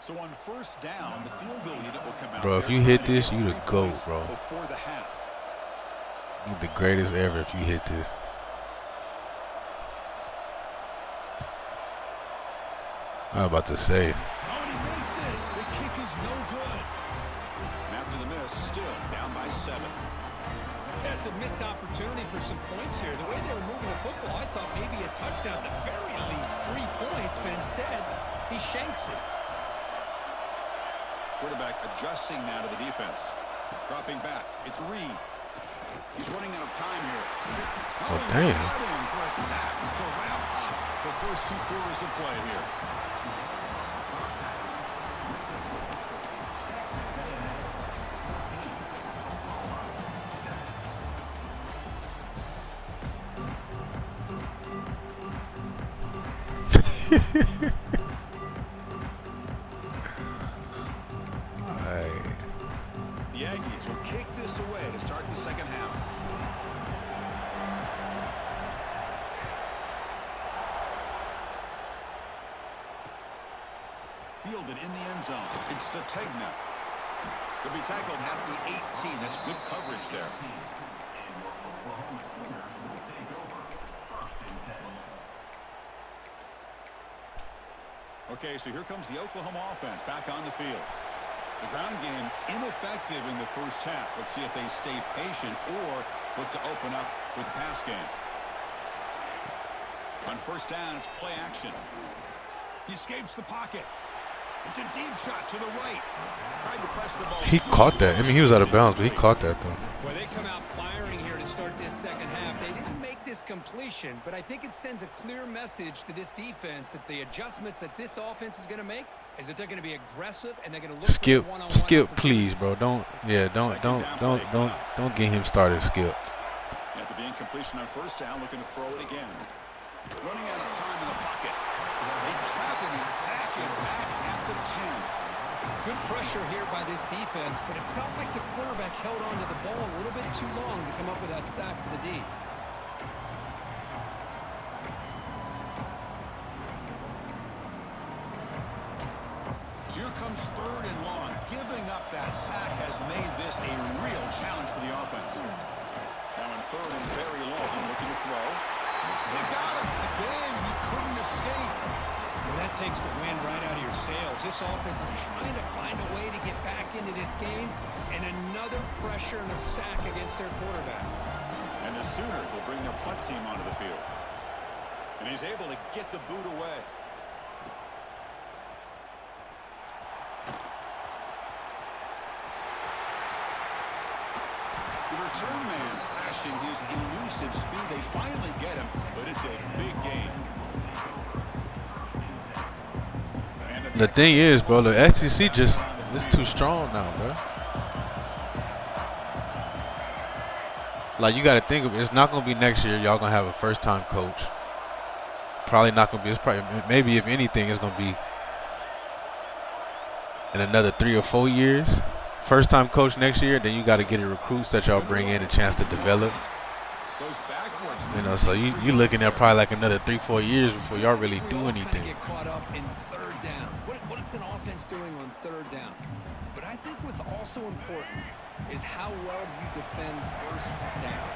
S6: So on first down, the field goal unit will come out.
S3: Bro, if you hit this, you the GOAT, bro.
S6: Before the half.
S3: You the greatest ever if you hit this. I was about to say.
S6: Oh, and he missed it. The kick is no good. And after the miss, still down by 7.
S7: That's a missed opportunity for some points here. The way they were moving the football, I thought maybe a touchdown, at the very least 3 points, but instead, he shanks it.
S6: Quarterback adjusting now to the defense. Dropping back. It's Reed. He's running out of time here.
S3: Oh, damn.
S6: For a sack to wrap up the first 2 quarters of play here. The Aggies will kick this away to start the second half. Fielded in the end zone. It's Sategna. He'll be tackled at the 18. That's good coverage there. Okay, so here comes the Oklahoma offense back on the field. The ground game ineffective in the first half. Let's see if they stay patient or look to open up with pass game. On first down, it's play action. He escapes the pocket. It's a deep shot to the right. Tried to press the ball.
S3: He caught that. I mean, he was out of bounds, but he caught that, though.
S7: Well, they come out firing here to start this second half. They didn't make this completion, but I think it sends a clear message to this defense that the adjustments that this offense is going to make is that they're going to be aggressive and they're going to look for one-on-one
S3: Skip, please, bro. Don't get him started, Skip.
S6: After the incompletion on first down, looking to throw it again. Running out of time in the pocket. They trap him and sack him back at the 10.
S7: Good pressure here by this defense, but it felt like the quarterback held on to the ball a little bit too long to come up with that sack for the D.
S6: So here comes third and long. Giving up that sack has made this a real challenge for the offense. Now in third and very long, looking to throw. They got him. Again, he couldn't escape.
S7: Well, that takes the wind right out of your sails. This offense is trying to find a way to get back into this game, and another pressure and a sack against their quarterback.
S6: And the Sooners will bring their punt team onto the field. And he's able to get the boot away. The return man flashing his elusive speed. They finally get him, but it's a big game.
S3: The thing is, bro, the SEC just it's too strong now, bro. Like, you got to think of it. It's not going to be next year. Y'all going to have a first-time coach. Probably not going to be. It's probably, maybe if anything, it's going to be in another 3 or 4 years. First-time coach next year. Then you got to get the recruits that y'all bring in a chance to develop. You know, so you looking at probably like another 3-4 years before y'all really do anything.
S7: Get caught up in third down. What is an offense doing on third down? But I think what's also important is how well you defend first down.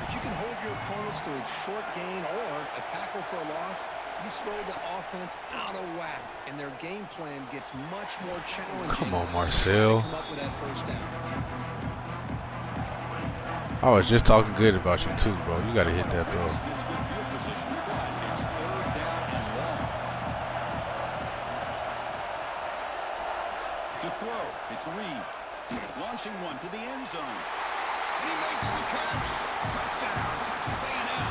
S7: If you can hold your opponents to a short gain or a tackle for a loss, you throw the offense out of whack, and their game plan gets much more challenging.
S3: Come on, Marcel.
S7: Come up with that first down.
S3: I was just talking good about you too, bro. You got to hit that throw.
S6: This good field position, but it's third down and long. To throw, it's Reed. Launching one to the end zone. And he makes the catch. Touchdown, Texas A&M.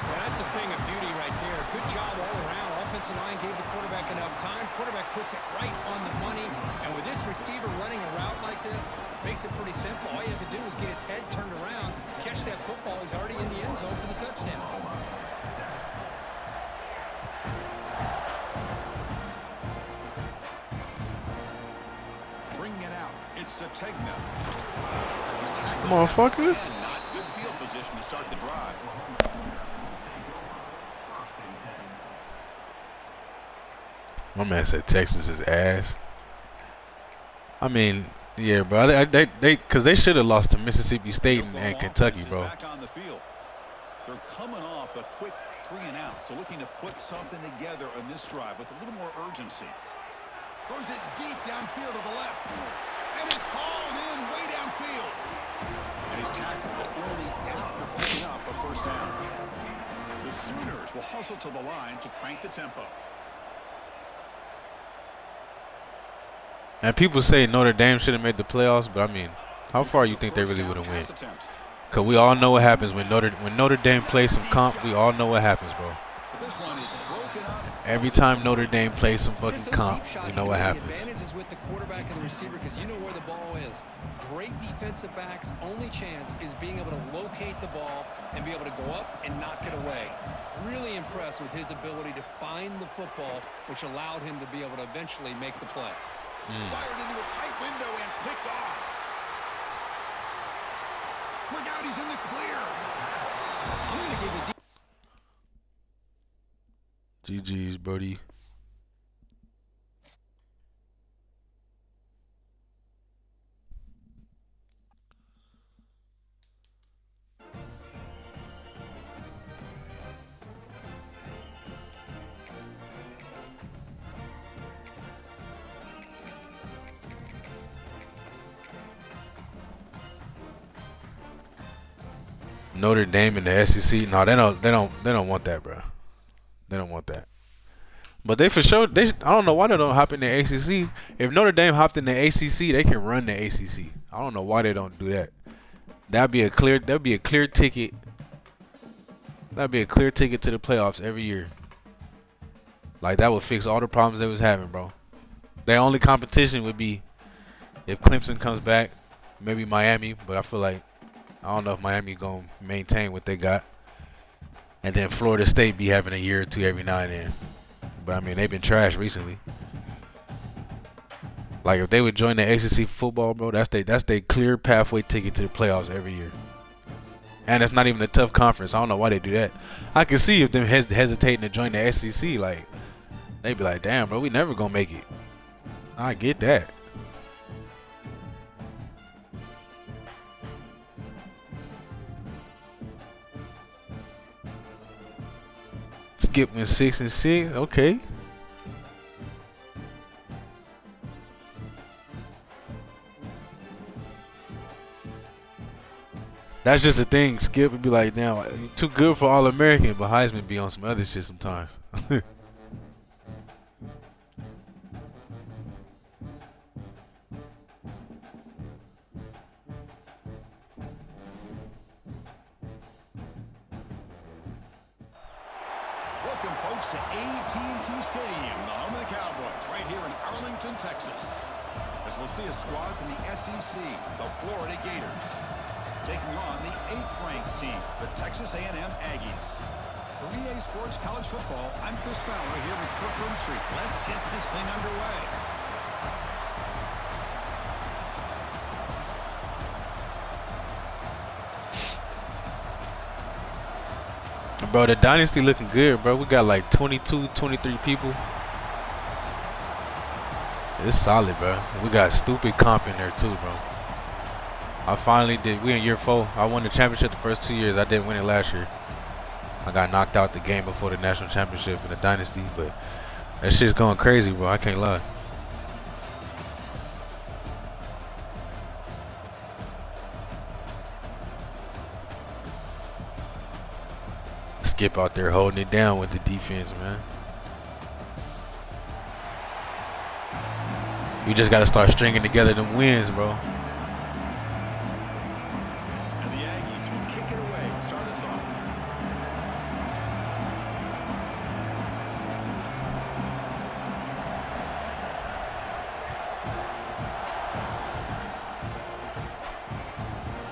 S7: Well, that's a thing of beauty right there. Good job all around. Offensive line gave the quarterback enough time. Quarterback puts it right on the money. And with this receiver running a route like this, makes it pretty simple. All you have to do is get his head turned around, catch that football. He's already in the end zone for the touchdown.
S6: Bring it out. It's Sategna.
S3: Motherfucker.
S6: Not good field position to start the drive.
S3: My man said Texas is ass. I mean, yeah, bro. Because they should have lost to Mississippi State and Kentucky, bro.
S6: Back on the field. They're coming off a quick 3-and-out, so looking to put something together on this drive with a little more urgency. Throws it deep downfield to the left. And it's hauled in way downfield. And he's tackled, but only after picking up a first down. The Sooners will hustle to the line to crank the tempo.
S3: And people say Notre Dame should have made the playoffs, but I mean, how far you think they really would have went? Because we all know what happens when Notre Dame plays some comp. We all know what happens, bro.
S6: This one is broken up.
S3: Every time Notre Dame plays some fucking comp, we know what happens.
S7: The advantage is with the quarterback and the receiver because you know where the ball is. Great defensive backs' only chance is being able to locate the ball and be able to go up and knock it away. Really impressed with his ability to find the football, which allowed him to be able to eventually make the play.
S6: Fired into a tight window and picked off. Look out, he's in the clear.
S7: I'm going to give the
S3: GG's, Brody. Notre Dame and the SEC. No, they don't want that, bro. They don't want that. But they for sure. I don't know why they don't hop in the ACC. If Notre Dame hopped in the ACC, they can run the ACC. I don't know why they don't do that. That'd be a clear ticket. That'd be a clear ticket to the playoffs every year. Like, that would fix all the problems they was having, bro. Their only competition would be if Clemson comes back, maybe Miami. But I feel like I don't know if Miami gonna maintain what they got. And then Florida State be having a year or two every now and then. But I mean, they've been trash recently. Like, if they would join the ACC football, bro, that's they clear pathway ticket to the playoffs every year. And it's not even a tough conference. I don't know why they do that. I can see if them hesitating to join the SEC, like, they be like, damn, bro, we never gonna make it. I get that. Skip went 6-6. Okay. That's just the thing. Skip would be like, damn, you're too good for All-American, but Heisman be on some other shit sometimes.
S6: Welcome, folks, to AT&T Stadium, the home of the Cowboys, right here in Arlington, Texas. As we'll see a squad from the SEC, the Florida Gators, taking on the 8th-ranked team, the Texas A&M Aggies. For EA Sports College Football, I'm Chris Fowler here with Kirk Broomstreet. Let's get this thing underway.
S3: Bro, the dynasty looking good, bro. We got like 22, 23 people. It's solid, bro. We got stupid comp in there too, bro. I finally did. We in year 4. I won the championship the first 2 years. I didn't win it last year. I got knocked out the game before the national championship in the dynasty, but that shit's going crazy, bro. I can't lie. Skip out there holding it down with the defense, man. We just got to start stringing together them wins, bro.
S6: And the Aggies will kick it away and start us off.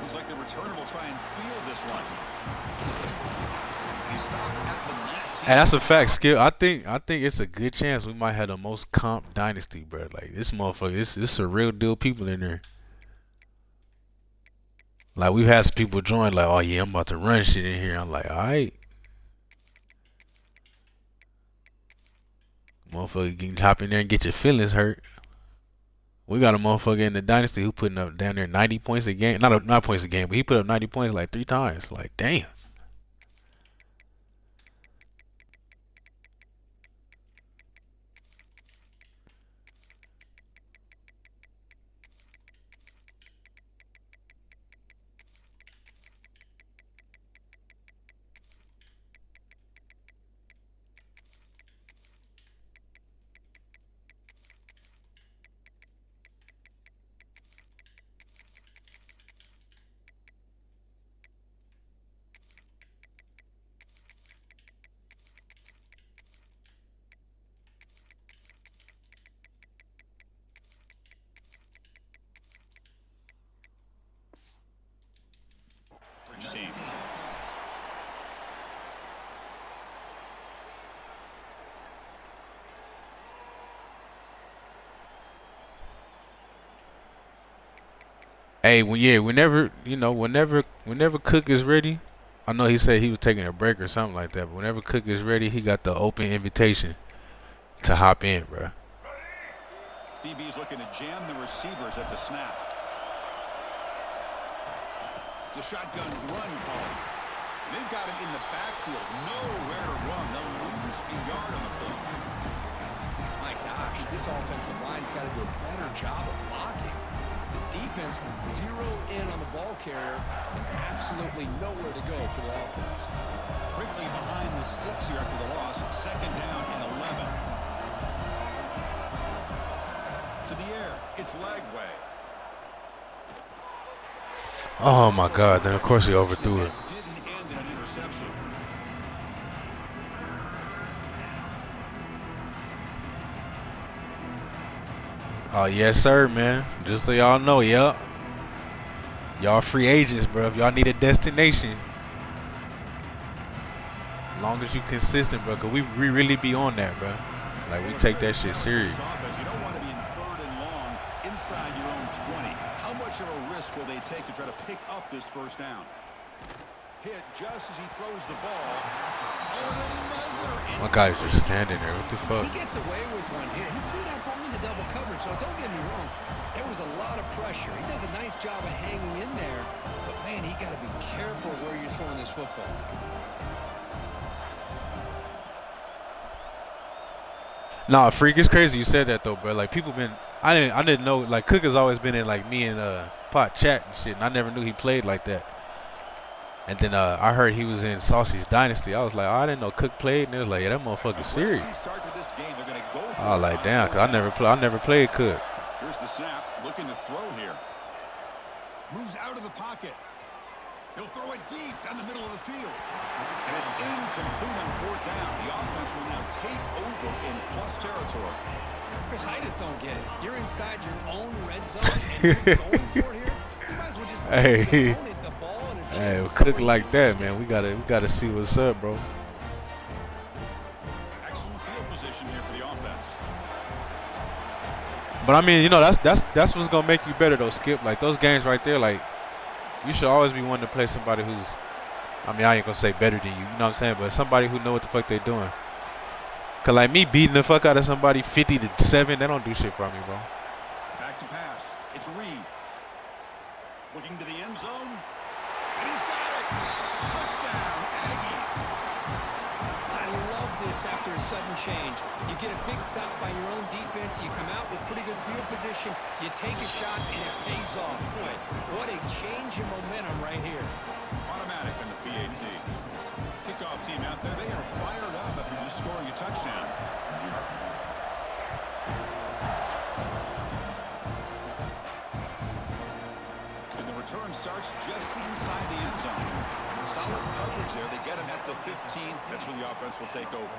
S6: Looks like the returner will try and field this one. He stopped at the 19.
S3: And that's a fact, Skip. I think it's a good chance we might have the most comp dynasty, bro. Like this motherfucker, this a real deal people in there. Like we've had some people join, like, oh yeah, I'm about to run shit in here. I'm like, all right, motherfucker, you can hop in there and get your feelings hurt. We got a motherfucker in the dynasty who putting up down there 90 points a game. Not points a game, but he put up 90 points like 3 times. Like, damn.
S6: Team.
S3: Hey, whenever Cook is ready, I know he said he was taking a break or something like that, but whenever Cook is ready, he got the open invitation to hop in, bro.
S6: DB's looking to jam the receivers at the snap. It's a shotgun run call. They've got him in the backfield. Nowhere to run. They'll lose a yard on the play.
S7: My gosh, this offensive line's got to do a better job of blocking. The defense was zero in on the ball carrier and absolutely nowhere to go for the offense.
S6: Quickly behind the sticks here after the loss. 2nd down and 11. To the air. It's Lagway.
S3: Oh my God! Then of course he overthrew it.
S6: Didn't end in an interception.
S3: Oh yes, sir, man. Just so y'all know, yup. Y'all free agents, bro. If y'all need a destination, as long as you consistent, bro, cause we really be on that, bro. Like we take that shit serious.
S6: You don't want to be in 3rd and long inside your own 20. How much of a risk will they take to try to pick up this 1st down? Hit just as he throws the ball. Oh, and
S3: My guy's just standing there. What the fuck?
S7: He gets away with one here. He threw that ball into double coverage, so don't get me wrong. There was a lot of pressure. He does a nice job of hanging in there, but man, he got to be careful where you're throwing this football.
S3: Nah, freak, it's crazy you said that though, bro. Like people been, I didn't know. Like Cook has always been in like me and Pot chat and shit, and I never knew he played like that. And then I heard he was in Saucy's Dynasty. I was like, oh, I didn't know Cook played, and it was like, yeah, that motherfucker's serious. I was like, damn, cause I never played Cook.
S6: Here's the snap, looking to throw here. Moves out of the pocket. He'll throw it deep down the middle of the field. And it's incomplete on 4th down. The offense will now take over in plus territory.
S7: Chris, I just don't get it. You're inside your own red zone and you're going for it here. You might as well just
S3: Hey,
S7: the ball and a chance
S3: hey,
S7: to
S3: with
S7: score
S3: Cook like
S7: easy
S3: that,
S7: touchdown.
S3: man, we gotta see what's up, bro.
S6: Excellent field position here for the offense.
S3: But I mean, you know, that's what's gonna make you better though, Skip. Like those games right there, like you should always be wanting to play somebody who's, I mean, I ain't gonna say better than you, you know what I'm saying, but somebody who know what the fuck they doing. Cause like me beating the fuck out of somebody 50-7, that don't do shit for me, bro.
S6: Back to pass. It's Reed. Looking to the end zone. And he's got it. Touchdown, Aggies.
S7: I love this after a sudden change. You get a big stop by your own defense. You come out with pretty good field position. You take a shot, and it pays off. Boy, what a change in momentum right here.
S6: Automatic in the PAT. Kickoff team out there. They are fired up after just scoring a touchdown. And the return starts just inside the end zone. Solid coverage there. They get him at the 15. That's where the offense will take over.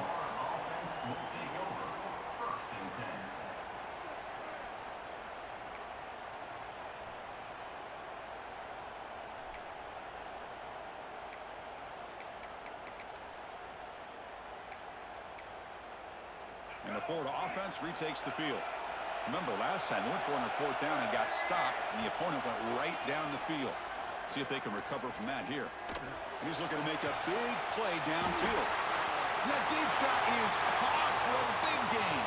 S6: And the Florida offense retakes the field. Remember, last time they went for it on 4th down and got stopped, and the opponent went right down the field. See if they can recover from that here. And he's looking to make a big play downfield. And that deep shot is caught for a big gain.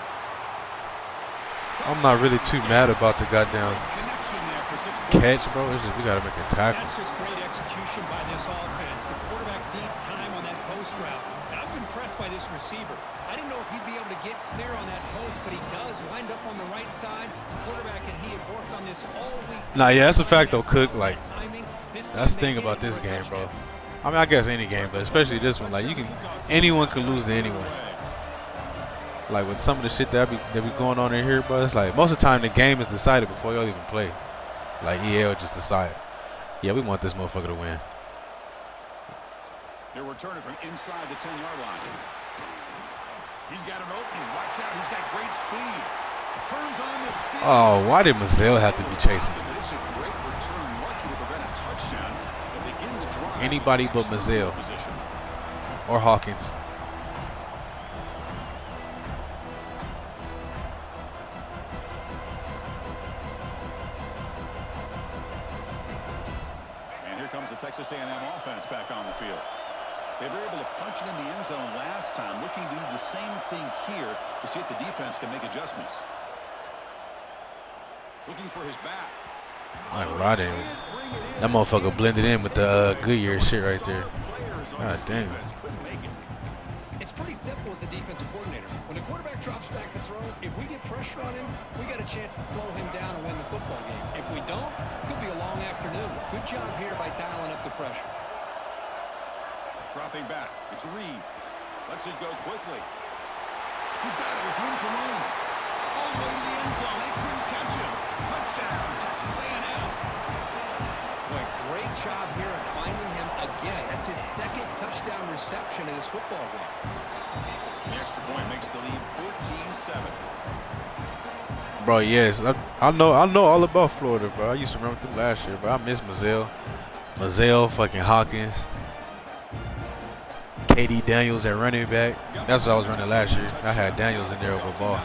S3: I'm not really too mad about the goddamn
S6: Connection there for 6 points.
S3: catch, bro. It's just we gotta make a tackle.
S7: That's just great execution by this offense. The quarterback needs time on that post route. Now, I've been impressed by this receiver. I didn't know if he'd be able to get clear on that post, but he does wind up on the right side. Quarterback and he had worked on this all week.
S3: Nah, yeah, that's a fact though, Cook. Like
S7: Timing. This
S3: that's the
S7: time
S3: thing
S7: they
S3: about
S7: hit it
S3: this
S7: for a
S3: game, bro.
S7: touchdown.
S3: I mean, I guess any game, but especially this one. Like anyone can lose to anyone. Like with some of the shit that be going on in here, bro, it's like most of the time the game is decided before y'all even play. Like EL just decide. Yeah, we want this motherfucker to win.
S6: They're returning from inside the 10-yard line. He's got an opening. Watch out. He's got great speed. Turns on the speed.
S3: Oh, why did Mazzell have to be chasing him?
S6: It's a great return. Lucky to prevent a touchdown. They begin the drive.
S3: Anybody but Mazzell
S6: Position.
S3: or Hawkins.
S6: And here comes the Texas A&M offense back on the field. They were able to punch it in the end zone last time, looking to do the same thing here to see if the defense can make adjustments. Looking for his back.
S3: I ain't gonna lie to him. That motherfucker blended in with the Goodyear shit right there. God damn.
S7: It's pretty simple as a defensive coordinator. When the quarterback drops back to throw, if we get pressure on him, we got a chance to slow him down and win the football game. If we don't, could be a long afternoon. Good job here by dialing up the pressure.
S6: Dropping back. It's Reed. Lets it go quickly. He's got it with room to run. All the way to the end zone. They couldn't catch him. Touchdown, Texas A&M.
S7: Boy, great job here of finding him again. That's his second touchdown reception in this football game.
S6: The extra point makes the lead 14-7.
S3: Bro, yes, I know all about Florida, bro. I used to run with them last year, bro. I miss Mazzell, fucking Hawkins, KD Daniels at running back. That's what I was running last year. I had Daniels in there over ball.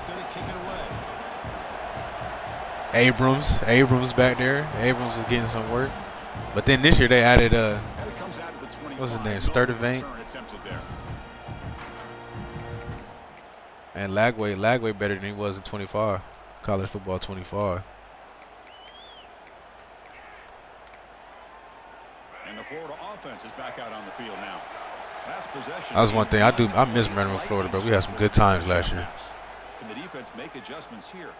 S3: Abrams back there. Abrams was getting some work. But then this year they added what's his name, Sturdivant. And Lagway better than he was in 25. College football 25.
S6: And the Florida offense is back out on the field now. Last possession.
S3: That was one thing I miss running with Florida, but we had some good times last year.
S6: Can the defense make adjustments here?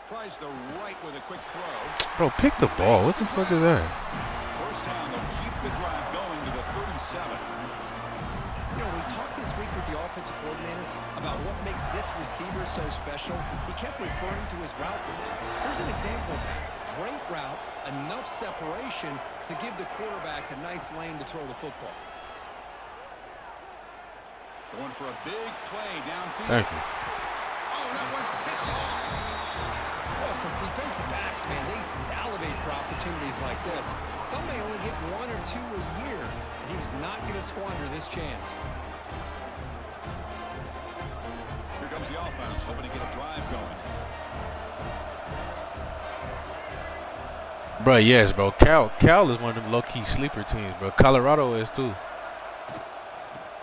S6: Tries the right with a quick throw.
S3: Bro, pick the ball. What the fuck is that?
S6: First down, they'll keep the drive going to the 37.
S7: You know, we talked this week with the offensive coordinator about what makes this receiver so special. He kept referring to his route running. Here's an example of that. Great route, enough separation to give the quarterback a nice lane to throw the football.
S6: Going for a big play downfield.
S3: Thank you.
S6: Oh, that one's picked off.
S7: Well, for defensive backs, man, they salivate for opportunities like this. Some may only get 1 or 2 a year, and he was not going to squander this chance.
S6: Here comes the offense, hoping to get a drive going.
S3: Bro, yes, bro. Cal is one of them low-key sleeper teams, bro. Colorado is too.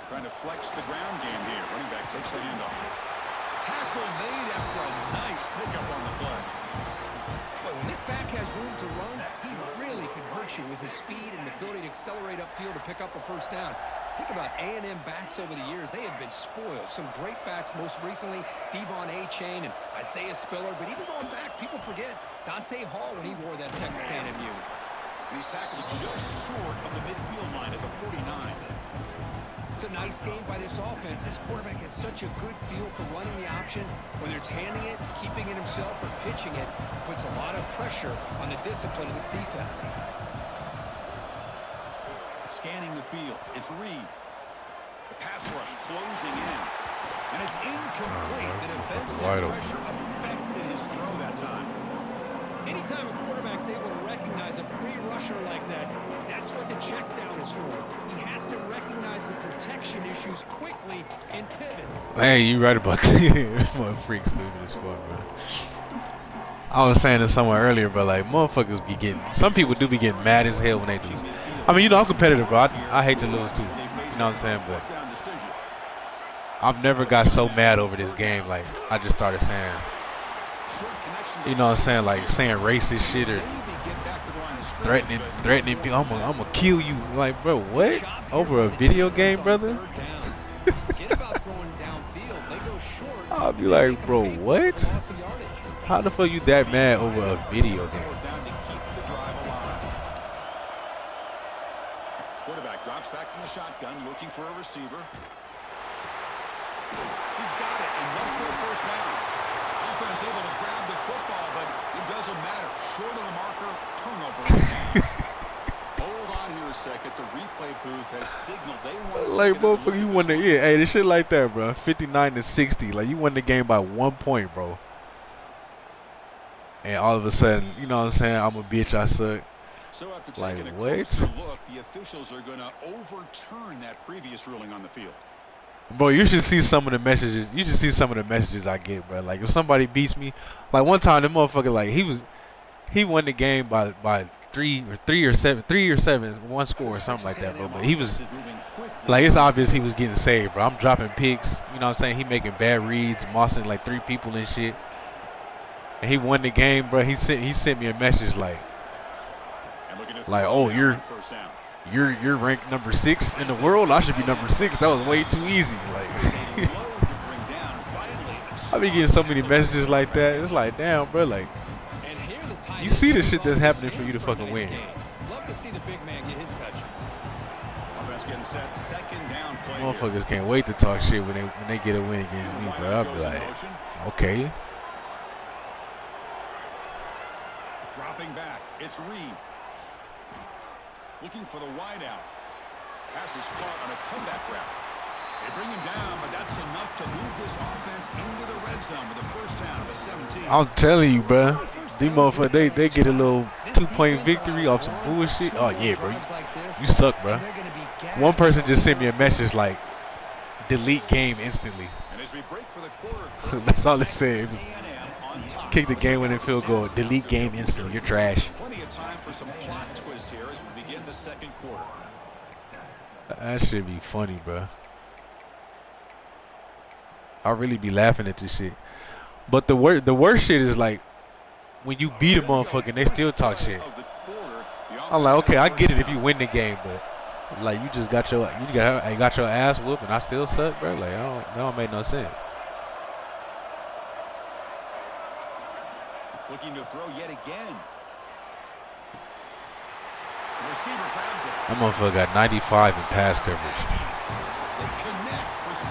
S6: Trying to flex the ground game here. Running back takes the handoff. Tackle made after a nice pickup on the play.
S7: But when this back has room to run, he really can hurt you with his speed and ability to accelerate upfield to pick up a first down. Think about A&M backs over the years. They have been spoiled. Some great backs, most recently Devon A-Chain and Isaiah Spiller. But even going back, people forget Dante Hall when he wore that Texas A&M unit.
S6: He's tackled just short of the midfield line at the 49.
S7: It's a nice game by this offense. This quarterback has such a good feel for running the option. Whether it's handing it, keeping it himself, or pitching it, puts a lot of pressure on the discipline of this defense.
S6: Scanning the field, it's Reed. The pass rush closing in. And it's incomplete. The defensive pressure affected his throw that time.
S7: Anytime a quarterback's able to recognize a free rusher like that, that's what the check down is for. He has to recognize the protection issues quickly and pivot.
S3: Hey, you right about that. This freak stupid as fuck, bro. I was saying this somewhere earlier, but like motherfuckers be getting, some people do be getting mad as hell when they lose. I mean, you know, I'm competitive, bro. I hate to lose too. You know what I'm saying? But I've never got so mad over this game. Like I just started saying, you know what I'm saying, like saying racist shit or threatening people. I'm gonna kill you. Like, bro, what? Over a video game, brother? I'll be like, bro, what? How the fuck you that mad over a video game?
S6: Quarterback drops back from the shotgun, looking for a receiver. He's got it, enough for a first down. Offense able to grab the football, but it doesn't matter. Short of the marker, turnover. Hold on here a second. The replay booth has signaled they want to
S3: like, motherfucker, you won the hey, this shit like that, bro. 59-60. Like, you won the game by 1 point, bro. And all of a sudden, you know what I'm saying? I'm a bitch. I suck.
S6: So after
S3: like,
S6: taking a
S3: what?
S6: closer look, the officials are going to overturn that previous ruling on the field.
S3: Bro, you should see some of the messages. You should see some of the messages I get, bro. Like, if somebody beats me, like one time, the motherfucker, like he won the game by three or seven, one score or something like that, bro. But he was like, it's obvious he was getting saved, bro. I'm dropping picks. You know what I'm saying? He making bad reads, mossing like 3 people and shit. And he won the game, bro. He sent me a message like, oh, you're ranked number 6 in the world. I should be number 6. That was way too easy. Like, I be getting so many messages like that. It's like, damn, bro. Like, you see the shit that's happening for you to fucking win.
S7: Love to see the big man get his touches.
S6: Offense getting set, second down play.
S3: Motherfuckers can't wait to talk shit when they get a win against me, bro. I'll be like, okay.
S6: Dropping back, it's Reed. Looking for the wideout. Pass is caught on a comeback route. They bring him down, but that's enough to move this offense into the red zone with a first down of a 17.
S3: I'm telling you, bro. These motherfuckers, they get a little 2-point victory off some bullshit. Oh, yeah, bro. You suck, bro. One person just sent me a message like, delete game instantly.
S6: And as we break for the quarter,
S3: that's all it said. Kick the game-winning field goal. Delete game instantly. You're trash.
S6: Plenty of time for some plot twists here as we begin the second quarter.
S3: That should be funny, bro. I really be laughing at this shit. But the worst shit is like when you beat a motherfucker and they still talk shit. I'm like, okay, I get it if you win the game, but like you just got your ass whooped and I still suck, bro. Like that don't make no sense.
S6: Looking to throw yet again. The receiver grabs it.
S3: That motherfucker got 95 in pass coverage.
S6: They connect for 6.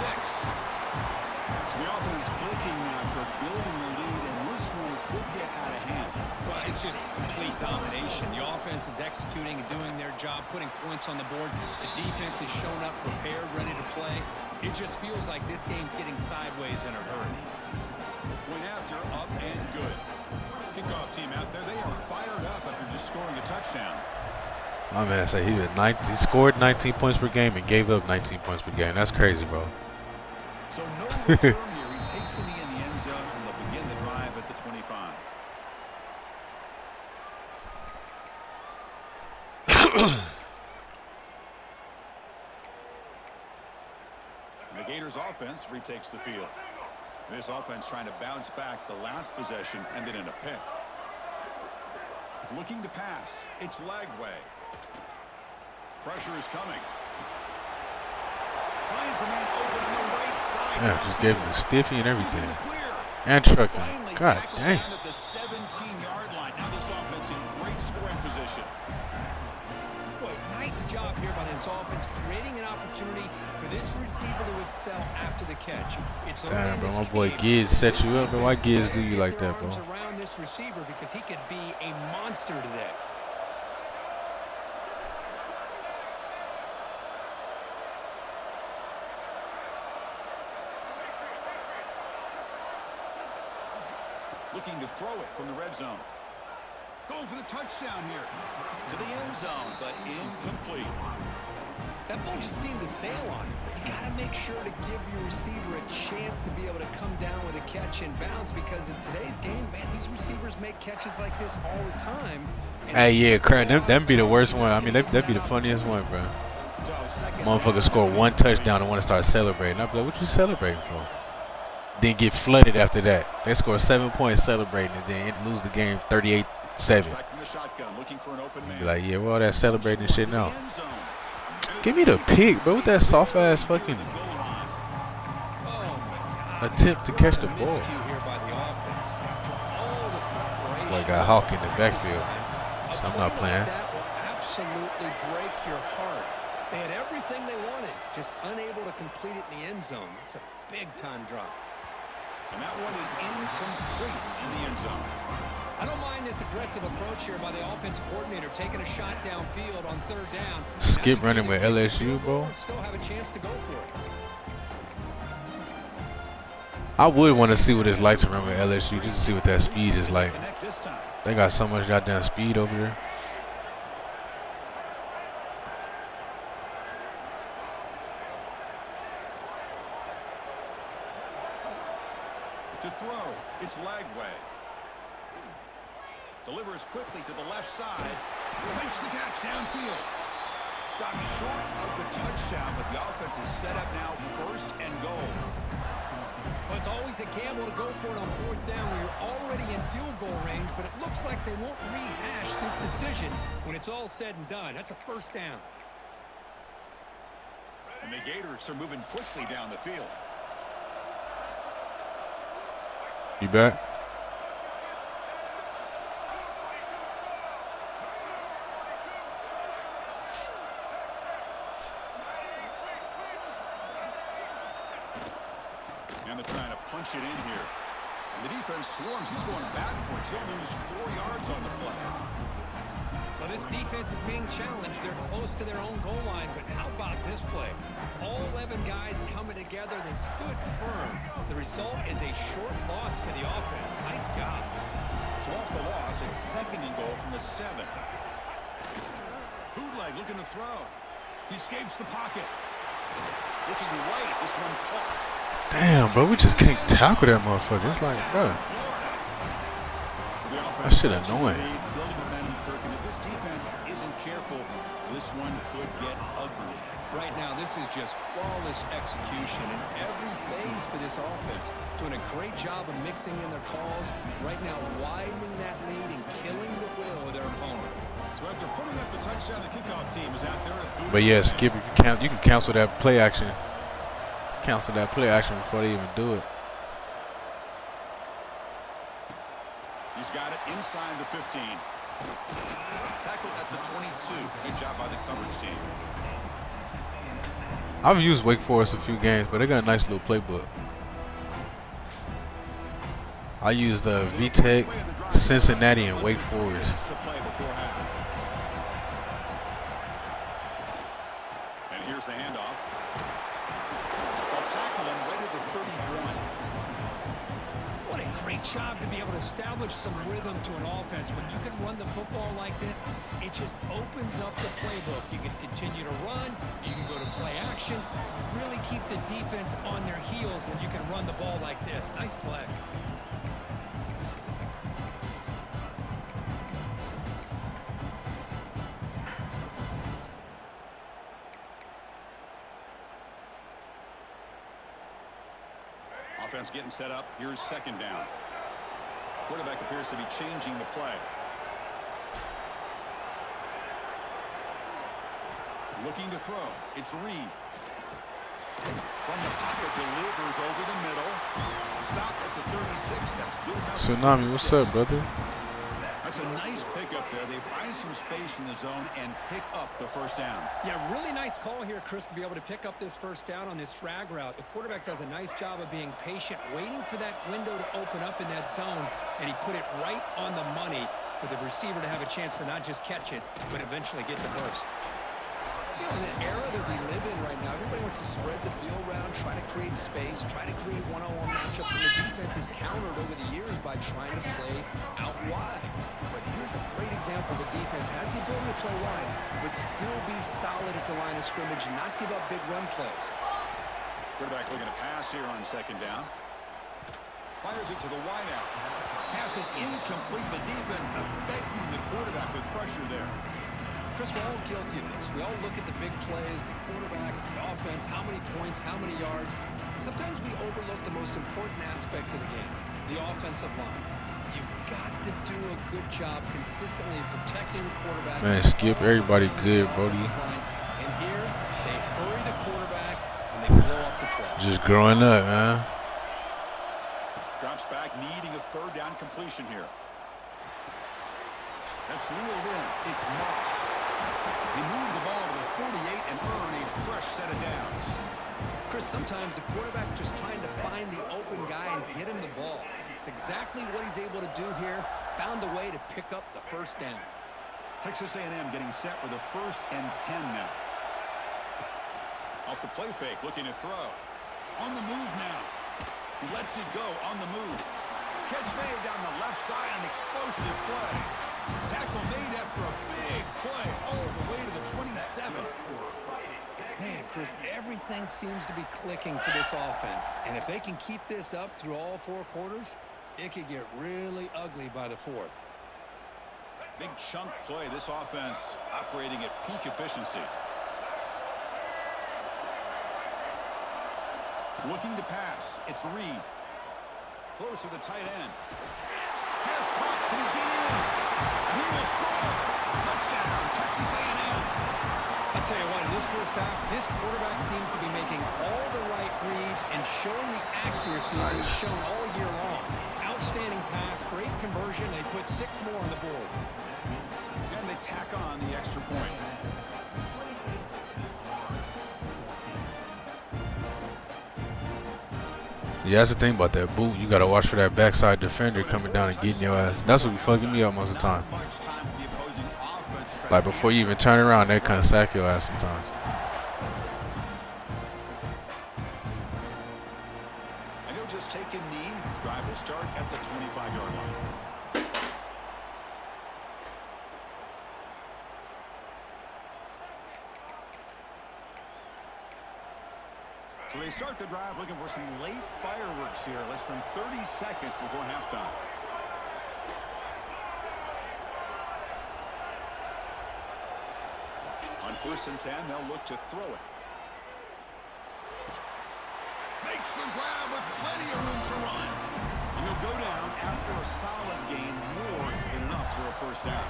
S6: So the offense clicking now, Kirk, building the lead, and this one could get out of hand.
S7: Well, it's just complete domination. The offense is executing and doing their job, putting points on the board. The defense is shown up, prepared, ready to play. It just feels like this game's getting sideways in a hurry.
S6: Point after, up and good. Kickoff team out there, they are fired up after just scoring a touchdown.
S3: My man said he scored 19 points per game and gave up 19 points per game. That's crazy, bro.
S6: So no return here. He takes it in the end zone, and they'll begin the drive at the 25. And the Gators offense retakes the field. This offense trying to bounce back the last possession and then in a pick. Looking to pass. It's Lagway. Pressure is coming. Finds a man open on the right side.
S3: Yeah, just gave him a stiffy and everything.
S6: Clear.
S3: And trucking.
S6: Finally
S3: God
S6: tackled
S3: dang.
S6: down at the 17-yard line. Now this offense in great scoring position.
S7: Boy, nice job here by this offense, creating an opportunity for this receiver to excel after the catch. It's early
S3: Damn,
S7: in
S3: bro,
S7: this
S3: my boy
S7: game.
S3: Giz set
S7: This
S3: you up, man. Why
S7: defense
S3: Giz do you
S7: better
S3: like
S7: get
S3: that,
S7: their
S3: bro?
S7: arms around this receiver because he could be a monster today.
S6: Looking to throw it from the red zone. Going for the touchdown here. To the end zone, but incomplete.
S7: That ball just seemed to sail on. You got to make sure to give your receiver a chance to be able to come down with a catch and bounce because in today's game, man, these receivers make catches like this all the time.
S3: Hey, yeah, crap. Them be the worst one. I mean, that'd be the funniest one, bro. Motherfucker score one touchdown and want to start celebrating. I'd be like, what you celebrating for? Then get flooded after that. They score 7 points celebrating and then lose the game 38-7.
S6: Back from the shotgun, looking for an open man.
S3: Be like, yeah, well, that celebrating shit now. Give me the pick, bro, with that soft ass fucking attempt to catch the ball. Boy got Hawk in the backfield, so I'm not playing.
S7: That will absolutely break your heart. They had everything they wanted, just unable to complete it in the end zone. It's a big-time drop.
S6: And that one is incomplete in the end zone.
S7: I don't mind this aggressive approach here by the offensive coordinator, taking a shot downfield on 3rd down.
S3: Skip running with LSU, bro.
S7: Still have a chance to go for it.
S3: I would want to see what it's like to run with LSU, just to see what that speed is like.
S6: Connect this time.
S3: They got so much goddamn speed over there.
S6: To throw, it's Lagway. Delivers quickly to the left side. Makes the catch downfield. Stopped short of the touchdown, but the offense is set up now for 1st and goal.
S7: Well, it's always a gamble to go for it on 4th down when you're already in field goal range, but it looks like they won't rehash this decision when it's all said and done. That's a 1st down.
S6: And the Gators are moving quickly down the field.
S3: You back?
S6: And they're trying to punch it in here. And the defense swarms. He's going backwards. He'll lose 4 yards on the play.
S7: Well, this defense is being challenged. They're close to their own goal line, but how about this play? All 11 guys coming together. They stood firm. The result is a short loss for the offense. Nice job.
S6: So off the loss, it's 2nd and goal from the 7. Bootleg looking to throw. He escapes the pocket. Looking right. This one caught.
S3: Damn, bro, we just can't tackle that motherfucker. It's like, bro, that shit annoying.
S6: Building momentum, Kirk, and if this defense isn't careful, this one could get ugly.
S7: Right now, this is just flawless execution in every phase for this offense. Doing a great job of mixing in their calls. Right now, widening that lead and killing the will of their opponent.
S6: So after putting up the touchdown, the kickoff team is out there.
S3: But yeah, Skip, if you can cancel that play action. Cancel that play action before they even do it.
S6: The He's got it inside the 15. Tackled at the 22. Good job by the coverage team.
S3: I've used Wake Forest a few games, but they got a nice little playbook. I used VTech, Cincinnati, and Wake Forest.
S6: And here's the handoff. They'll tackle him right at the 31.
S7: What a great job to be able to establish some rhythm to an offense. When you can run the football like this, it just opens up the playbook. You can continue to run. You can go to play action. You really keep the defense on their heels when you can run the ball like this. Nice play.
S6: Offense getting set up. Here's second down. Quarterback appears to be changing the play. Looking to throw. It's Reed. From the pocket, delivers over the middle. Stop at the 36. That's good enough.
S3: Tsunami, what's up, brother?
S6: That's a nice pickup there. They find some space in the zone and pick up the first down.
S7: Yeah, really nice call here, Chris, to be able to pick up this first down on this drag route. The quarterback does a nice job of being patient, waiting for that window to open up in that zone, and he put it right on the money for the receiver to have a chance to not just catch it, but eventually get the first. You know, in the era that we live in right now, everybody wants to spread the field around, try to create space, try to create one-on-one matchups, and the defense is countered over the years by trying to play out wide. But here's a great example. The defense has the ability to play wide, but still be solid at the line of scrimmage, not give up big run plays.
S6: Quarterback looking to pass here on second down. Fires it to the wideout. Pass is incomplete. The defense affecting the quarterback with pressure there.
S7: Chris, we're all guilty of this. We all look at the big plays, the quarterbacks, the offense, how many points, how many yards. Sometimes we overlook the most important aspect of the game, the offensive line. You've got to do a good job consistently protecting the quarterback.
S3: Man, Skip, everybody good, Brody.
S7: And here, they hurry the quarterback, and they blow up the play.
S3: Just growing up, man.
S6: Drops back, needing a third down completion here. That's reeled in. It's Moss. He moved the ball to the 48 and earned a fresh set of downs.
S7: Chris, sometimes the quarterback's just trying to find the open guy and get him the ball. It's exactly what he's able to do here. Found a way to pick up the first down.
S6: Texas A&M getting set with a 1st and 10 now. Off the play fake, looking to throw. On the move now. He lets it go on the move. Catch made down the left side, an explosive play. Tackle made after a big play all the way to the 27.
S7: Man, Chris, everything seems to be clicking for this offense. And if they can keep this up through all 4 quarters, it could get really ugly by the 4th.
S6: Big chunk play. This offense operating at peak efficiency. Looking to pass. It's Reed. Close to the tight end. Pass caught. Can he get in? He will score. Touchdown, Texas A&M.
S7: I'll tell you what, in this first half, this quarterback seems to be making all the right reads and showing the accuracy that he's shown all year long. Outstanding pass, great conversion. They put 6 more on the board.
S6: And they tack on the extra point.
S3: Yeah, that's the thing about that boot. You got to watch for that backside defender coming down and getting your ass. That's what be fucking me up most of the time. Like, before you even turn around, they kind of sack your ass sometimes.
S6: And he'll just take a knee. Drive will start at the 25-yard line. So they start the drive looking for some late fireworks here. Less than 30 seconds before halftime. On 1st and 10, they'll look to throw it. Makes the grab with plenty of room to run. And he'll go down after a solid gain, more than enough for a first down.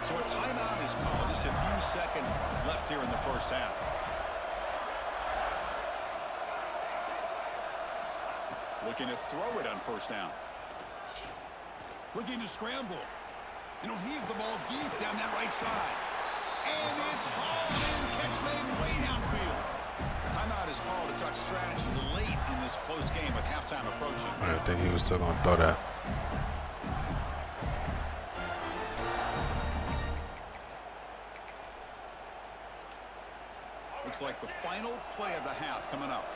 S6: So a timeout is called. Just a few seconds left here in the first half. Looking to throw it on 1st down. Looking to scramble. And he'll heave the ball deep down that right side. And it's hauled in. Catch made way downfield. The timeout is called to talk strategy late in this close game with halftime approaching.
S3: I didn't think he was still going to throw that.
S6: Looks like the final play of the half coming up.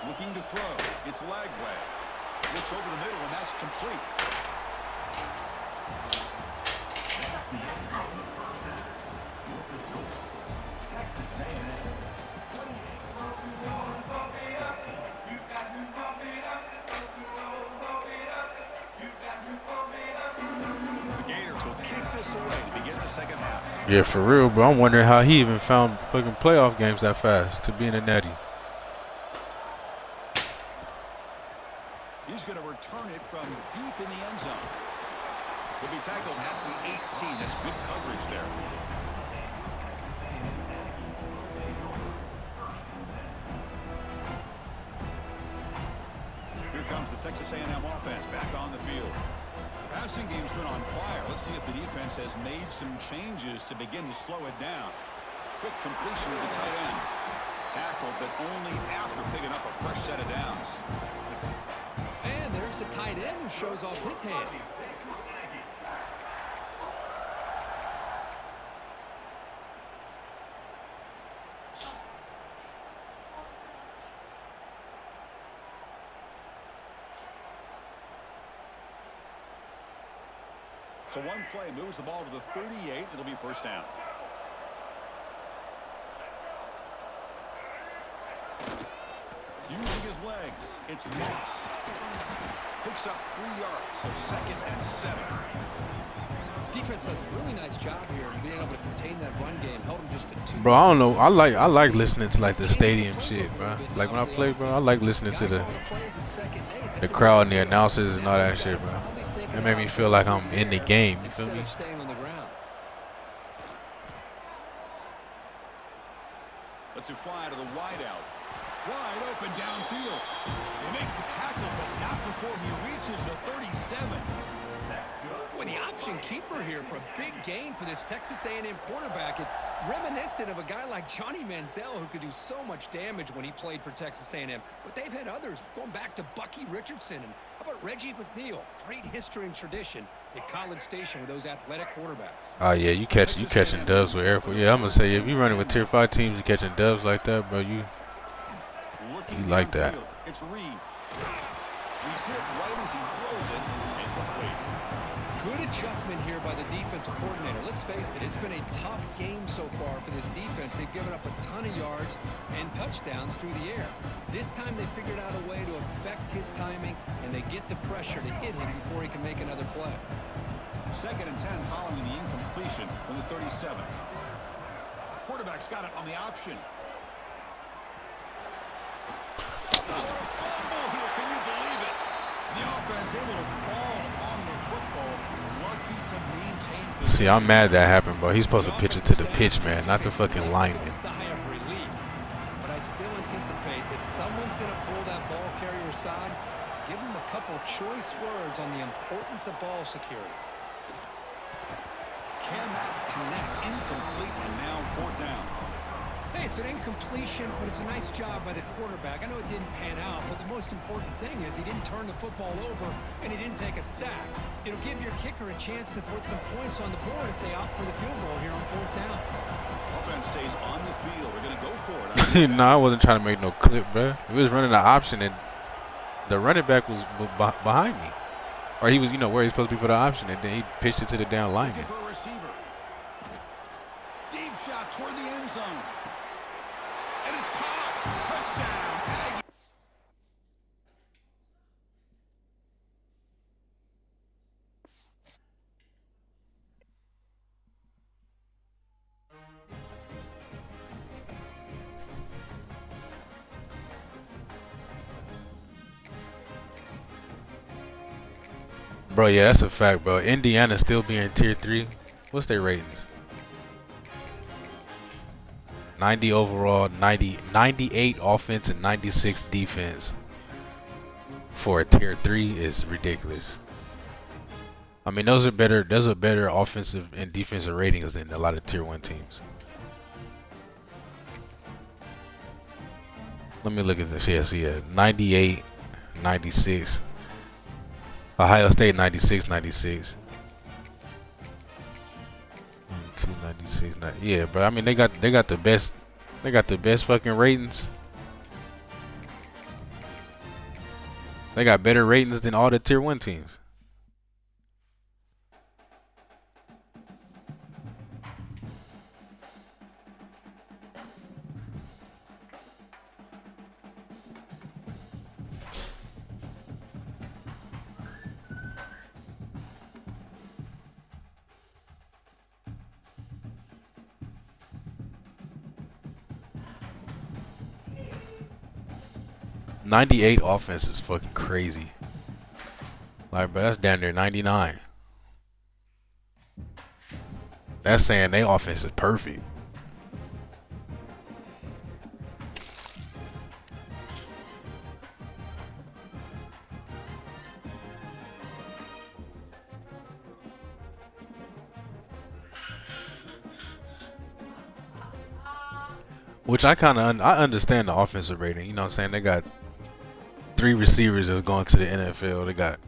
S6: Looking to throw. It's Lagway. Looks over the middle, and that's complete.
S5: That's the end of the first half. With the score, Texas A&M 28.
S6: The Gators will kick this away to begin the second half.
S3: Yeah, for real, bro. I'm wondering how he even found fucking playoff games that fast to be in a netty.
S6: He's going to return it from deep in the end zone. He'll be tackled at the 18. That's good coverage there. Here comes the Texas A&M offense back on the field. The passing game's been on fire. Let's see if the defense has made some changes to begin to slow it down. Quick completion to the tight end. Tackled, but only after picking up a fresh set of downs.
S7: And there's the tight end who shows off his hands.
S6: So one play moves the ball to the 38. It'll be first down. Using his legs, it's Moss. Picks up 3 yards, so 2nd and 7.
S7: Defense does a really nice job here of being able to contain that run game, held him just to 2.
S3: Bro, I don't know. I like listening to like the stadium shit, bro. Like when I play, bro, I like listening to the crowd and the announcers and all that shit, bro. It made me feel like I'm in the game. You feel me?
S6: Lets it fly to the wideout. Wide open downfield. They make the tackle, but not before he reaches the 37.
S7: Well, the option keeper here for a big game for this Texas A&M quarterback. And reminiscent of a guy like Johnny Manziel, who could do so much damage when he played for Texas A&M. But they've had others, going back to Bucky Richardson. And how about Reggie McNeil? Great history and tradition at College Station with those athletic quarterbacks.
S3: Oh yeah, you catching dubs with Air Force. Yeah, I'm gonna say if you running with Tier 5 teams, you catching dubs like that, bro. You like that.
S6: It's Reed. He's hit right as he throws it. Incomplete.
S7: Good adjustment here by the defensive coordinator. Let's face it, it's been a tough game so far for this defense. They've given up a ton of yards and touchdowns through the air. This time they figured out a way to affect his timing, and they get the pressure to hit him before he can make another play.
S6: 2nd and 10 following the incompletion from the 37. Quarterback's got it on the option. Oh, what a fumble here. Can you believe it? The offense able to fall on the football. Lucky to maintain position.
S3: See, I'm mad that happened, bro. He's supposed to pitch it to the pitch, man, not the fucking lineman.
S7: Sigh of relief, but I'd still anticipate that someone's going to pull that ball carrier aside, give him a couple choice words on the importance of ball security.
S6: Can that connect? Incomplete, and now 4th down.
S7: Hey, it's an incompletion, but it's a nice job by the quarterback. I know it didn't pan out, but the most important thing is he didn't turn the football over and he didn't take a sack. It'll give your kicker a chance to put some points on the board if they opt for the field goal here on 4th down.
S6: Offense stays on the field. They're going to go for it.
S3: No, I wasn't trying to make no clip, bro. We was running the option, and the running back was behind me. Or he was, where he's supposed to be for the option, and then he pitched it to the down lineman.
S6: Looking for a receiver. Deep shot toward the end zone. And it's caught. Touchdown. Aggie.
S3: Bro, yeah, that's a fact, bro. Indiana still being Tier 3. What's their ratings? 90 overall, 98 offense, and 96 defense. for a tier 3 is ridiculous. I mean, those are better offensive and defensive ratings than a lot of tier 1 teams. Let me look at this. Yeah, see, 98, 96. Ohio State 96, 96. 92, 96. Yeah, but I mean, they got the best fucking ratings. They got better ratings than all the tier 1 teams. .98 offense is fucking crazy. Like, bro, that's down there 99. That's saying their offense is perfect. Which I kind of I understand the offensive rating. You know what I'm saying? They got 3 receivers that's going to the NFL. They got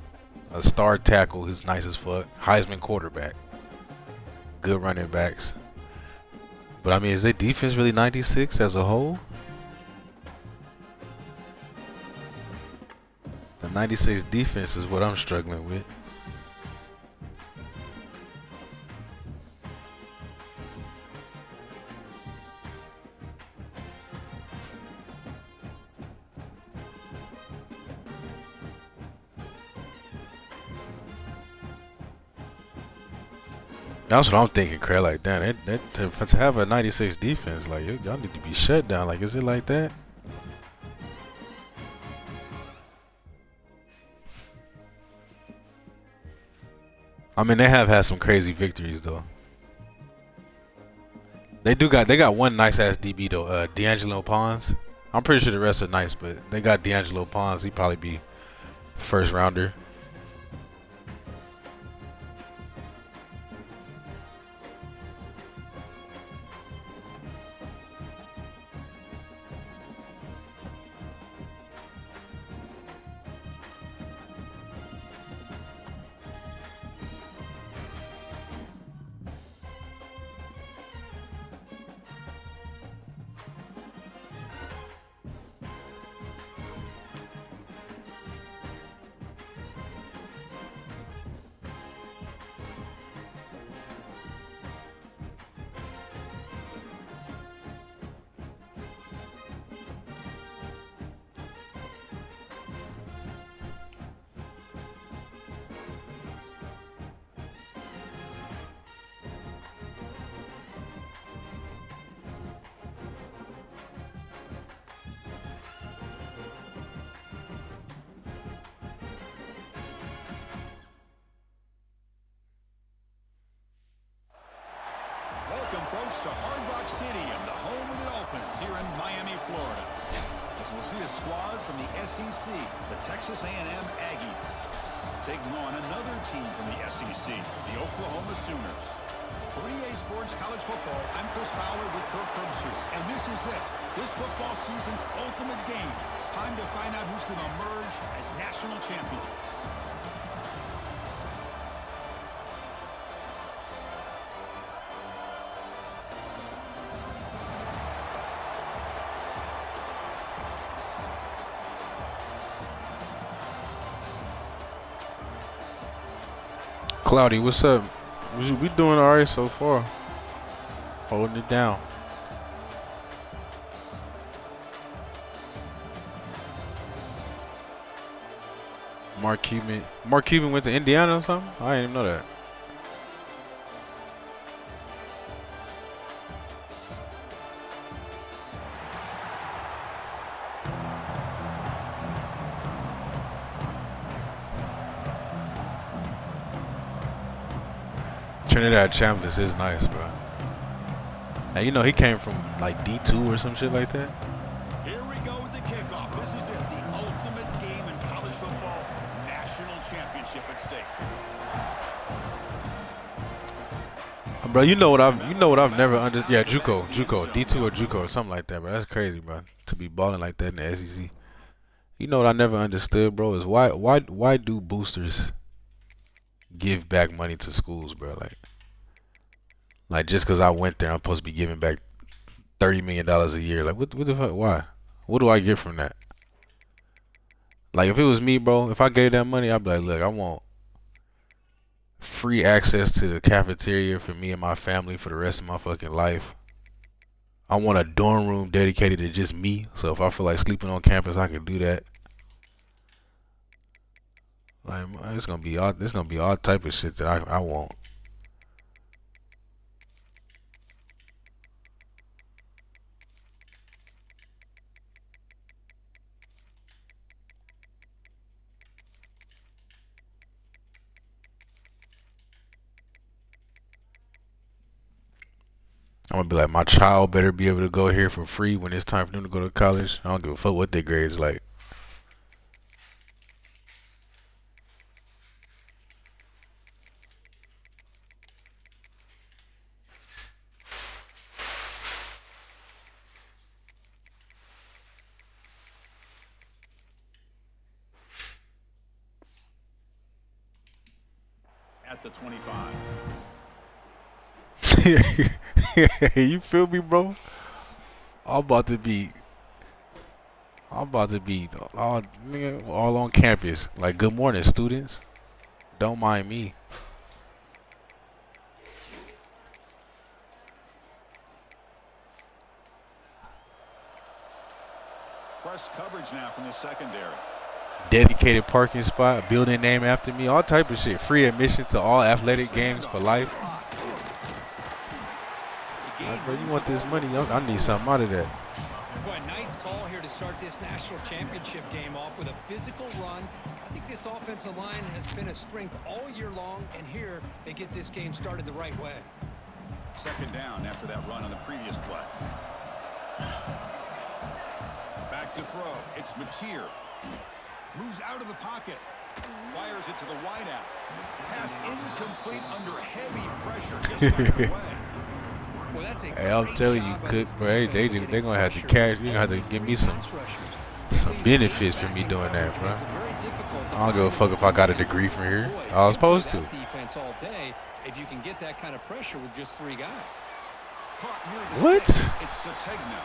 S3: a star tackle who's nice as fuck. Heisman quarterback. Good running backs. But I mean, is their defense really 96 as a whole? The 96 defense is what I'm struggling with. That's what I'm thinking, Craig. Like, damn, to have a 96 defense, like, y'all need to be shut down. Like, is it like that? I mean, they have had some crazy victories though. They got one nice ass DB though, D'Angelo Pons. I'm pretty sure the rest are nice, but they got D'Angelo Pons. He'd probably be first rounder.
S6: Welcome, folks, to Hard Rock Stadium, the home of the Dolphins here in Miami, Florida. As we'll see a squad from the SEC, the Texas A&M Aggies, taking on another team from the SEC, the Oklahoma Sooners. For EA Sports College Football, I'm Chris Fowler with Kirk Herbstreit, and this is it. This football season's ultimate game. Time to find out who's going to emerge as national champion.
S3: Cloudy, what's up? We doing all right so far. Holding it down. Mark Cuban went to Indiana or something? I didn't even know that. Trinidad Chambliss is nice, bro. And you know he came from like D2 or some shit like that.
S6: Here we go with the kickoff. This is it, the ultimate game in college football.
S3: Bro, you know what I've never yeah, JUCO, D2 or JUCO or something like that, bro. That's crazy, bro. To be balling like that in the SEC. You know what I never understood, bro, is why do boosters give back money to schools, bro? Like just because I went there, I'm supposed to be giving back $30 million a year. Like what the fuck? Why? What do I get from that? Like if it was me, bro, if I gave that money, I'd be like, look, I want free access to the cafeteria for me and my family for the rest of my fucking life. I want a dorm room dedicated to just me. So if I feel like sleeping on campus, I can do that. Like it's gonna be all type of shit that I want. I'm gonna be like, my child better be able to go here for free when it's time for them to go to college. I don't give a fuck what their grades like.
S6: At the 25.
S3: You feel me, bro? I'm about to be all on campus. Like, good morning, students. Don't mind me.
S6: Press coverage now from the secondary.
S3: Dedicated parking spot, building name after me, all type of shit. Free admission to all athletic games for life. Bro, you want this money? I need something out of that.
S7: Boy, nice call here to start this national championship game off with a physical run. I think this offensive line has been a strength all year long, and here they get this game started the right way.
S6: Second down after that run on the previous play. Back to throw. It's Mateer. Moves out of the pocket. Fires it to the wideout. Pass incomplete under heavy pressure. Just away.
S7: Well, that's a
S3: Hey, I'm telling you, Cook, bro, they're gonna have to carry. You're gonna have to give me some benefits for me doing that, bro. I don't give a fuck if I got a degree from here. I was supposed to.
S7: Defense all day if you can get that kind of pressure with just 3 guys.
S3: What?
S6: It's Sategna.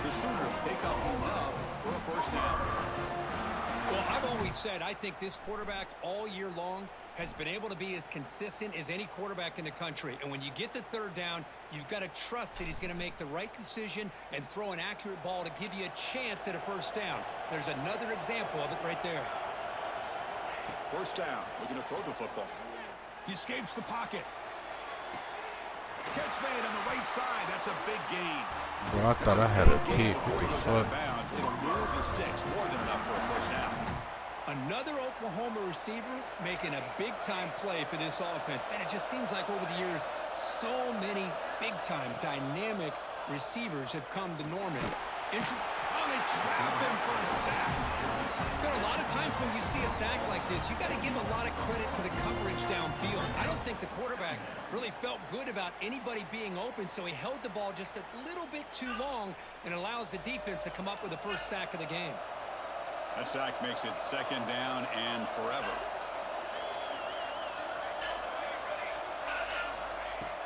S6: The Sooners pick up enough for a first down.
S7: Well, I've always said I think this quarterback all year long has been able to be as consistent as any quarterback in the country. And when you get the third down, you've got to trust that he's going to make the right decision and throw an accurate ball to give you a chance at a first down. There's another example of it right there.
S6: First down. Looking to throw the football. He escapes the pocket. Catch made on the right side. That's a big gain.
S3: Bro, I thought I had a pick. What the fuck?
S6: It'll move the sticks. More than enough for a first down.
S7: Another Oklahoma receiver making a big-time play for this offense. Man, it just seems like over the years, so many big-time, dynamic receivers have come to Norman.
S6: They trap him for a sack.
S7: There are a lot of times when you see a sack like this, you got to give a lot of credit to the coverage downfield. I don't think the quarterback really felt good about anybody being open, so he held the ball just a little bit too long and allows the defense to come up with the first sack of the game.
S6: That sack makes it second down and forever.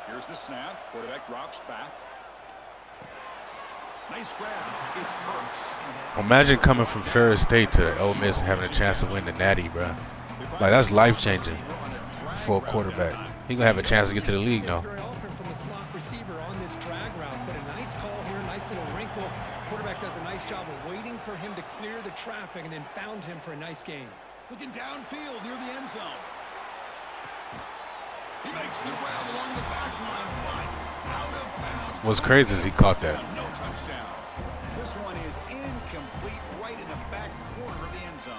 S6: Here's the snap. Quarterback drops back. Nice grab. It's Burks.
S3: Imagine coming from Ferris State to Ole Miss and having a chance to win the Natty, bro. Like, that's life-changing for a quarterback. He gonna have a chance to get to the league now.
S7: Very often from a slot receiver on this drag route, but a nice call here, nice little wrinkle. Quarterback does a nice job of waiting for him to clear the traffic and then found him for a nice gain.
S6: Looking downfield near the end zone. He makes the grab along the back line, but out of bounds.
S3: What's crazy is he caught that.
S6: No touchdown. This one is incomplete right in the back corner of the end zone.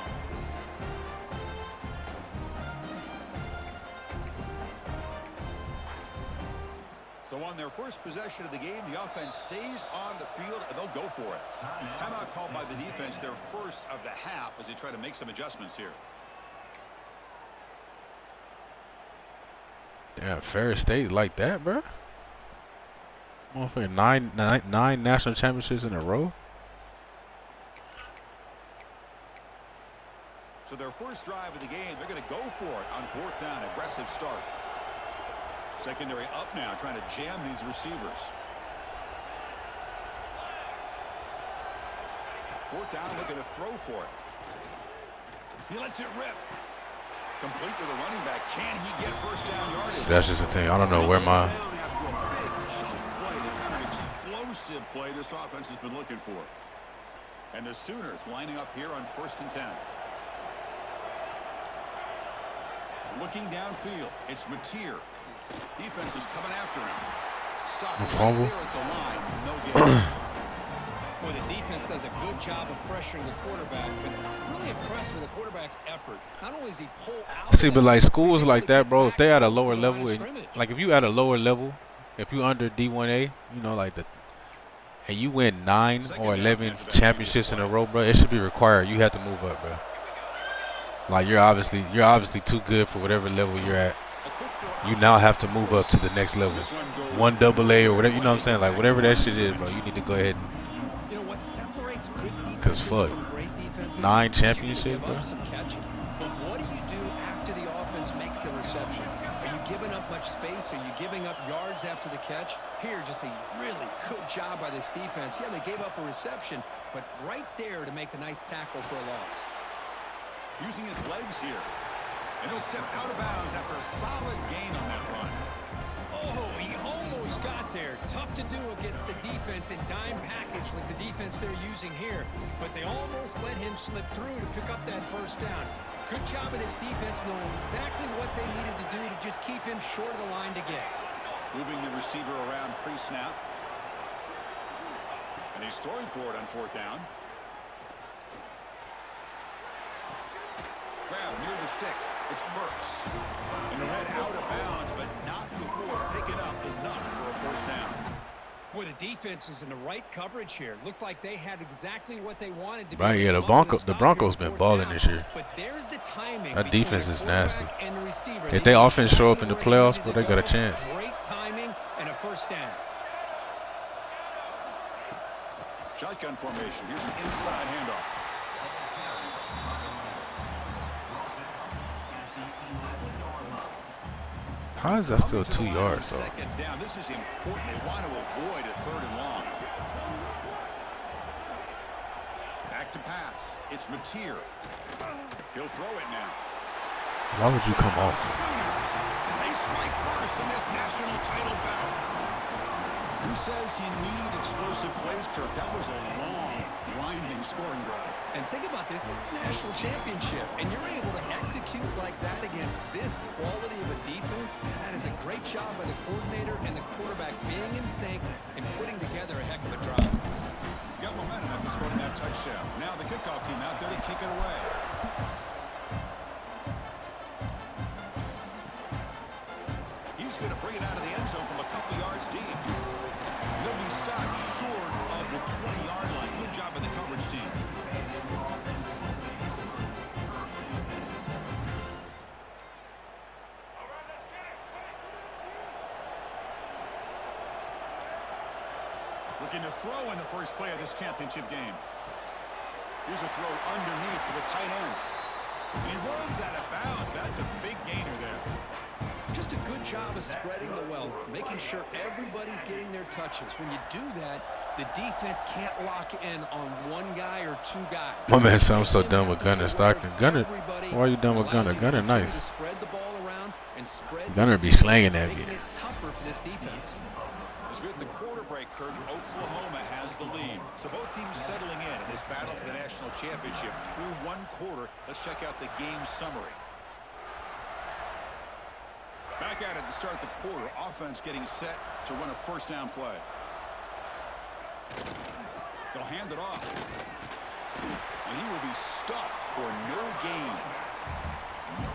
S6: So on their first possession of the game, the offense stays on the field, and they'll go for it. Timeout called by the defense, their first of the half, as they try to make some adjustments here.
S3: Damn, Ferris State like that, bro? Motherfucking nine national championships in a row.
S6: So their first drive of the game, they're going to go for it on 4th down. Aggressive start. Secondary up now, trying to jam these receivers. 4th down, looking to throw for it. He lets it rip. Complete to the running back. Can he get first down yardage?
S3: So that's just the thing. I don't know where my...
S6: After a big chunk play, the kind of explosive play this offense has been looking for. And the Sooners lining up here on 1st and 10. Looking downfield, it's Mateer. Defense is coming after him. Stopped
S3: fumble.
S6: right there at the line. No gain.
S7: Well, the defense does a good job of pressuring the quarterback, but really impressed with the quarterback's effort. Not only is he pull out.
S3: See, but like schools like that, bro, if they at a lower level, like if you at a lower level, if you under D1A, you know, like and you win 9 or 11 championships in a row, bro, it should be required. You have to move up, bro. Like you're obviously too good for whatever level you're at. You now have to move up to the next level. 1AA or whatever, you know what I'm saying? Like whatever that shit is, bro, you need to go ahead and.
S7: You know what separates good defenses
S3: 'Cause fuck,
S7: from great defenses?
S3: 9 championships, bro.
S7: Some catches. But what do you do after the offense makes a reception? Are you giving up much space? Are you giving up yards after the catch? Here, just a really good job by this defense. Yeah, they gave up a reception, but right there to make a nice tackle for a loss.
S6: Using his legs here. And he'll step out of bounds after a solid gain on that run.
S7: Oh, he almost got there. Tough to do against the defense in dime package like the defense they're using here. But they almost let him slip through to pick up that first down. Good job of this defense knowing exactly what they needed to do to just keep him short of the line to get.
S6: Moving the receiver around pre-snap. And he's throwing for it on 4th down. Grab near the sticks. It's Burks. And he'll head out of bounds, but not before picking up enough for a first down.
S7: Boy, the defense was in the right coverage here. Looked like they had exactly what they wanted to be.
S3: Right, yeah, the Broncos been balling this year.
S7: But there's the timing.
S3: That defense is nasty.
S7: And the receiver.
S3: If they offense show up in the playoffs, bro, they got a chance.
S7: Great timing and a first down.
S6: Shotgun formation. Here's an inside handoff.
S3: How is that still 2 yards, though?
S6: Second down. This is important. They want to avoid a 3rd and long. Back to pass. It's Mateer. He'll throw it now.
S3: Why would you come off?
S6: Sooners. They strike first in this national title bout. Who says you need explosive plays, Kirk? That was a long, winding scoring drive.
S7: And think about this. This is a national championship, and you're able to execute like that against this quality of a defense. Man, that is a great job by the coordinator and the quarterback being in sync and putting together a heck of a drive.
S6: Got momentum after scoring that touchdown. Now the kickoff team out there to kick it away. He's going to bring it out of the end zone from a couple yards deep. He'll be stopped short of the 20-yard line. Good job by the coverage team. Looking to throw in the first play of this championship game. Here's a throw underneath to the tight end. And he runs out of bounds. That's a big gainer there.
S7: Just a good job of spreading the wealth, making sure everybody's getting their touches. When you do that, the defense can't lock in on one guy or 2 guys.
S3: My man said I'm so done with Gunner Stockton. Gunner, why are you done with Gunner? Gunner nice. Gunner be slanging that
S7: making
S3: bit.
S7: it tougher for this defense.
S6: As with the quarter break, Kirk, Oklahoma has the lead. So both teams settling in this battle for the national championship. Through 1 quarter, let's check out the game summary. Back at it to start the quarter. Offense getting set to run a first down play. They'll hand it off. And he will be stuffed for no gain.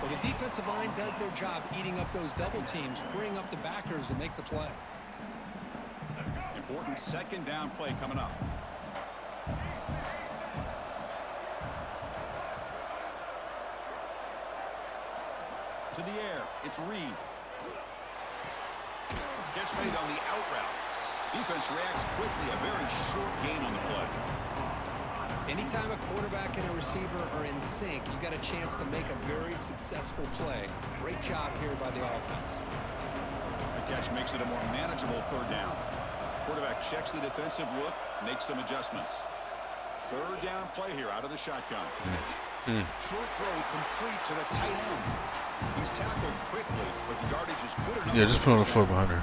S7: Well, the defensive line does their job eating up those double teams, freeing up the backers to make the play.
S6: Important second down play coming up. To the air. It's Reed. catch made on the out route. Defense reacts quickly. A very short gain on the play.
S7: Anytime a quarterback and a receiver are in sync, you got a chance to make a very successful play. Great job here by the offense.
S6: The catch makes it a more manageable third down. Quarterback checks the defensive look, makes some adjustments. Third down play here out of the shotgun. Short throw complete to the tight end. He's tackled quickly, but the yardage is good enough.
S3: Yeah, just put on the floor behind her.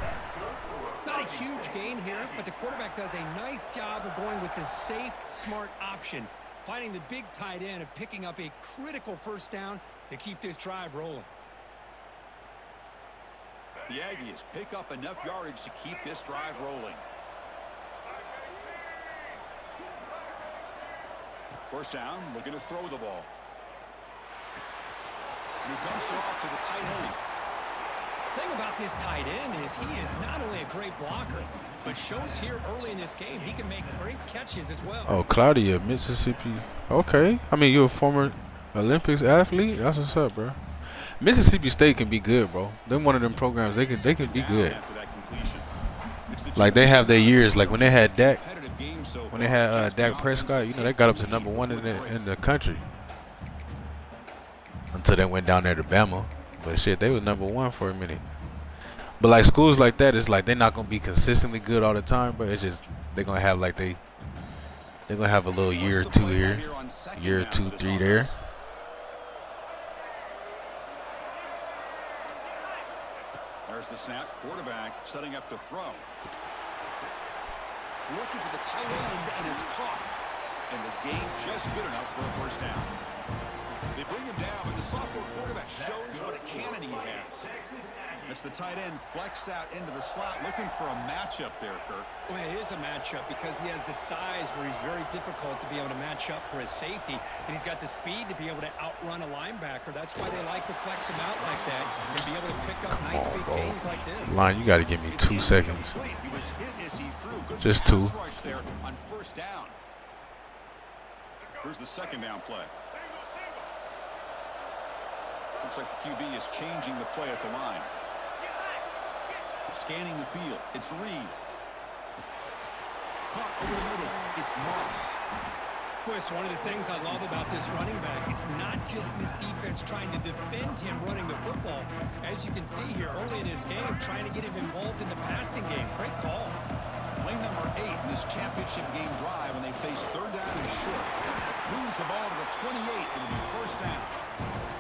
S7: Not a huge gain here, but the quarterback does a nice job of going with the safe, smart option, finding the big tight end and picking up a critical first down to keep this drive rolling.
S6: The Aggies pick up enough yardage to keep this drive rolling. First down, looking to throw the ball. And he dumps it off to the tight end.
S7: The thing about this tight end is he is not only a great blocker, but shows here early in this game he can make great catches as well.
S3: Oh, Claudia, Mississippi. Okay. I mean, you're a former Olympics athlete. That's what's up, bro. Mississippi State can be good, bro. They're one of them programs. They can be good. Like they have their years. Like when they had Dak, when they had Dak Prescott, you know, they got up to #1 in the country until they went down there to Bama. But shit, they was #1 for a minute. But like schools like that, it's like they're not gonna be consistently good all the time. But it's just they're gonna have like they're gonna have a little year or two here, year or 2, 3 there.
S6: There's the snap. Quarterback setting up to throw. Looking for the tight end, and it's caught. And the gain just good enough for a first down. They bring him down, but the sophomore quarterback shows what a cannon he has. It's the tight end flexed out into the slot, looking for a matchup there, Kirk.
S7: Well, it is a matchup because he has the size where he's very difficult to be able to match up for his safety, and he's got the speed to be able to outrun a linebacker. That's why they like to flex him out like that and be able to pick up nice big gains like this.
S3: Line, you got to give me 2 seconds. Just 2.
S6: There on first down. Here's the second down play. Looks like the QB is changing the play at the line. Scanning the field. It's Reed. Caught over the middle. It's Moss.
S7: Boy, it's one of the things I love about this running back. It's not just this defense trying to defend him running the football. As you can see here early in this game, trying to get him involved in the passing game. Great call.
S6: Play number 8 in this championship game drive when they face third down and short. Moves the ball to the 28. It'll be first down.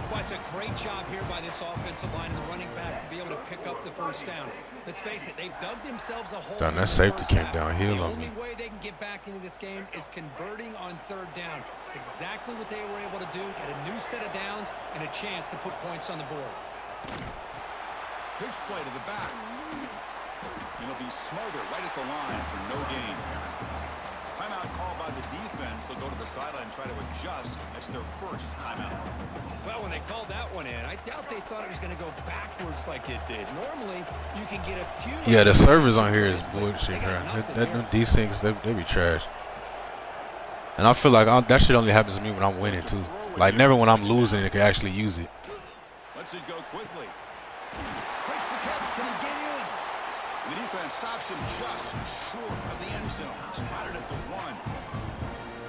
S7: Well, it's a great job here by this offensive line and the running back to be able to pick up the first down. Let's face it, they've dug themselves a hole.
S3: Damn, that safety came downhill on me.
S7: The only way they can get back into this game is converting on third down. It's exactly what they were able to do. Get a new set of downs and a chance to put points on the board.
S6: Pitch play to the back. It'll be Smother right at the line for no gain. Timeout called by the defense. They'll go to the sideline and try to adjust. It's their first timeout.
S7: Well, when they called that one in, I doubt they thought it was going to go backwards like it did. Normally, you can get a few.
S3: Yeah, the servers on here is bullshit, bro. These things, they be trash. And I feel like that shit only happens to me when I'm winning, too. Like, never when I'm losing, it can actually use it.
S6: Let's it go quickly. Makes the catch. Can he get in? The defense stops him just short of the end zone. Spotted at the 1.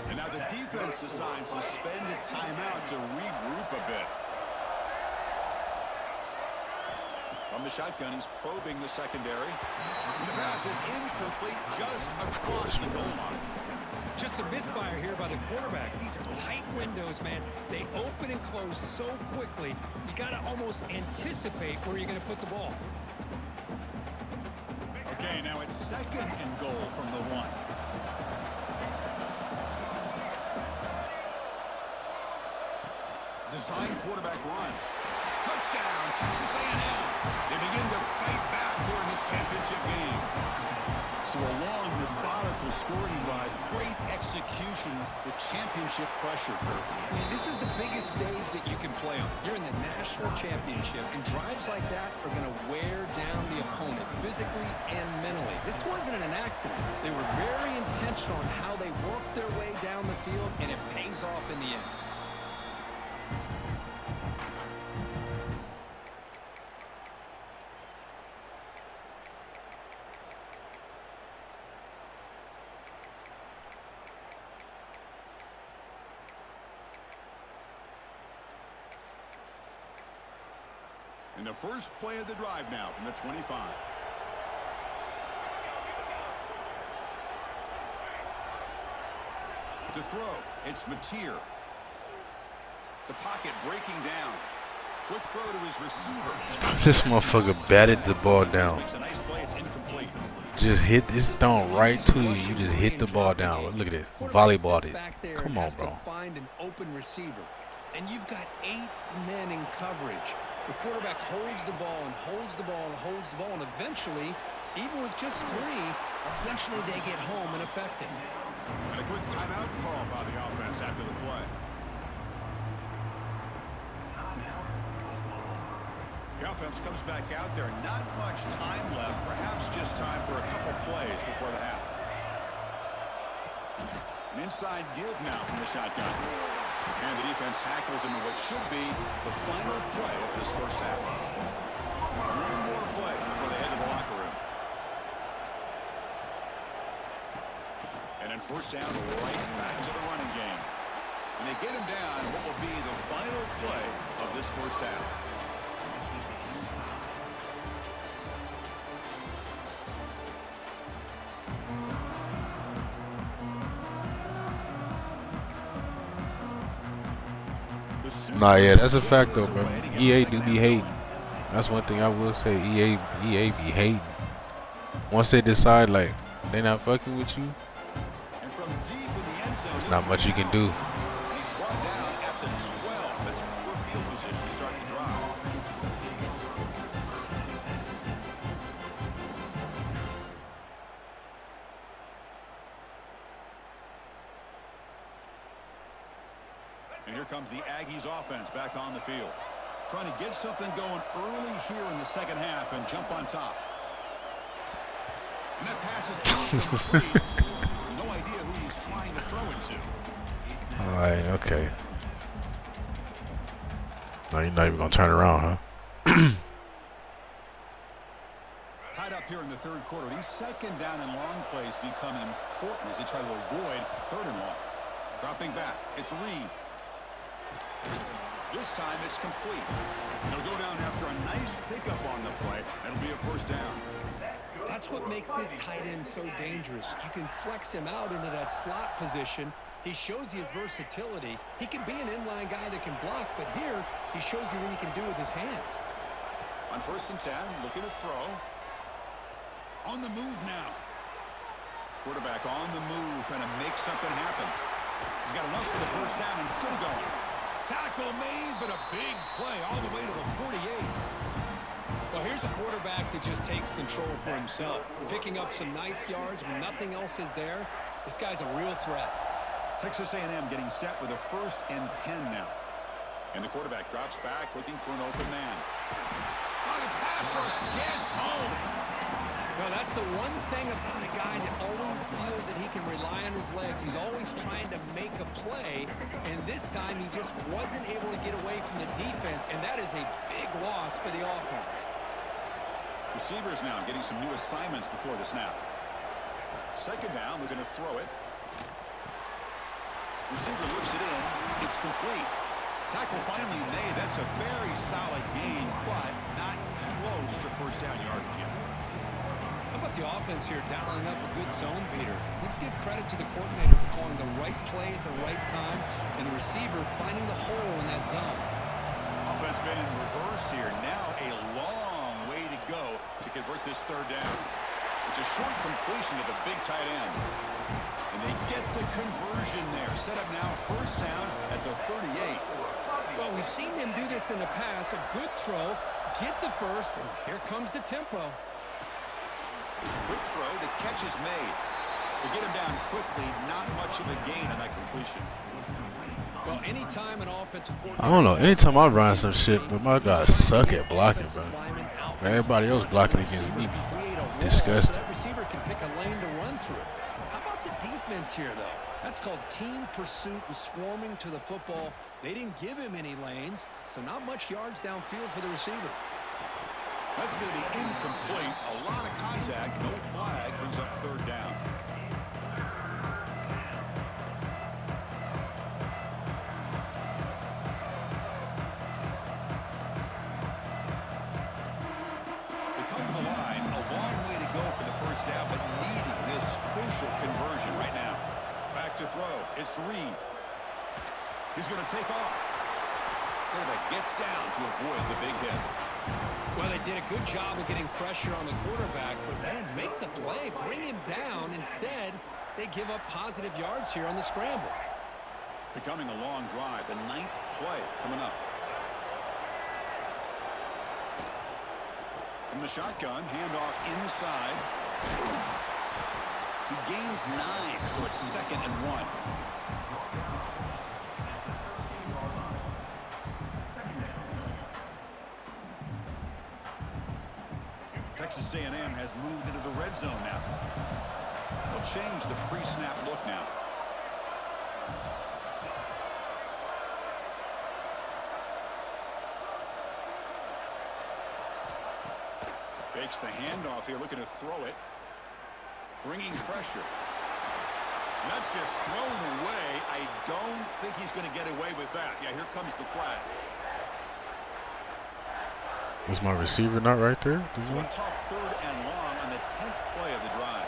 S6: And now the defense decides to spend a timeout to regroup a bit. From the shotgun, he's probing the secondary. And the pass is incomplete just across the goal line.
S7: Just a misfire here by the quarterback. These are tight windows, man. They open and close so quickly. You got to almost anticipate where you're going to put the ball.
S6: Okay, now it's second and goal from the 1. Design quarterback run. Touchdown, Texas A&M. They begin to fight back here in this championship game. So a long, methodical scoring drive, great execution with championship pressure, Kirk.
S7: Man, this is the biggest stage that you can play on. You're in the national championship, and drives like that are going to wear down the opponent physically and mentally. This wasn't an accident. They were very intentional on how they worked their way down the field, and it pays off in the end.
S6: And the first play of the drive now from the 25. To throw, it's Mateer. The pocket breaking down. Quick throw to his receiver.
S3: This motherfucker batted the ball down.
S6: Makes a nice play. It's incomplete.
S3: Just hit this thrown right to you. You just hit the ball down. Look at this. Volleyballed it. Come on, bro.
S7: Find an open receiver. And you've got 8 men in coverage. The quarterback holds the ball and holds the ball and holds the ball. And eventually, even with just 3, eventually they get home and affect him.
S6: And a quick timeout call by the offense after the play. The offense comes back out there. Not much time left. Perhaps just time for a couple plays before the half. An inside give now from the shotgun. And the defense tackles him in what should be the final play of this first half. One more play before they head to the locker room. And then first down, right back to the running game. And they get him down in what will be the final play of this first half.
S3: Nah, yeah, that's a fact though, bro. EA do be hating. That's one thing I will say. EA be hating. Once they decide like they not fucking with you, there's not much you can do.
S6: He's brought down at the 12. That's poor field position to start the drive. And here comes the Aggies offense back on the field. Trying to get something going early here in the second half and jump on top. And that pass is incomplete. No idea who he's trying to throw it to.
S3: All right, okay. No, you're not even gonna turn around, huh?
S6: Tied up here in the third quarter. These second down and long plays become important as they try to avoid third and long. Dropping back, it's Reed. This time it's complete. They'll go down after a nice pickup on the play. That'll be a first down.
S7: That's what makes this tight end so dangerous. You can flex him out into that slot position. He shows you his versatility. He can be an inline guy that can block, but here he shows you what he can do with his hands.
S6: On 1st and 10, looking to throw. On the move now. Quarterback on the move, trying to make something happen. He's got enough for the first down and still going. Tackle made, but a big play all the way to the 48.
S7: Well, here's a quarterback that just takes control for himself. Picking up some nice yards when nothing else is there. This guy's a real threat.
S6: Texas A&M getting set with a 1st and 10 now. And the quarterback drops back, looking for an open man. Oh, the pass rush gets home.
S7: Well, that's the one thing about a guy that always feels that he can rely on his legs. He's always trying to make a play, and this time he just wasn't able to get away from the defense, and that is a big loss for the offense.
S6: Receivers now getting some new assignments before the snap. Second down, we're going to throw it. Receiver looks it in. It's complete. Tackle finally made. That's a very solid gain, but not close to first down yardage yet.
S7: How about the offense here dialing up a good zone beater? Let's give credit to the coordinator for calling the right play at the right time and the receiver finding the hole in that zone.
S6: Offense been in reverse here. Now a long way to go to convert this third down. It's a short completion to the big tight end. And they get the conversion there. Set up now first down at the 38.
S7: Well, we've seen them do this in the past. A good throw, get the first, and here comes the tempo.
S6: Quick throw, the catch is made. They get him down quickly, not much of a gain on that completion.
S7: Well, anytime an offensive coordinator...
S3: I don't know. Anytime I run some shit, but my guys suck at blocking, bro. Everybody else blocking against me be disgusting.
S7: That receiver can pick a lane to run through. How about the defense here, though? That's called team pursuit and swarming to the football. They didn't give him any lanes, so not much yards downfield for the receiver.
S6: That's going to be incomplete. A lot of contact. No flag. Brings up third down. crucial conversion right now. Back to throw. It's Reed. He's going to take off. Quarterback gets down to avoid the big hit.
S7: Well, they did a good job of getting pressure on the quarterback, but man, make the play, bring him down. Instead, they give up positive yards here on the scramble.
S6: Becoming a long drive, the 9th play coming up. From the shotgun, handoff inside. He gains 9, so it's 2nd and 1. Texas A&M has moved into the red zone now. They'll change the pre-snap look now. Fakes the handoff here, looking to throw it. Bringing pressure. That's just thrown away. I don't think he's going to get away with that. Yeah, here comes the flag.
S3: Is my receiver not right there?
S6: So a tough 3rd and long on the 10th play of the drive.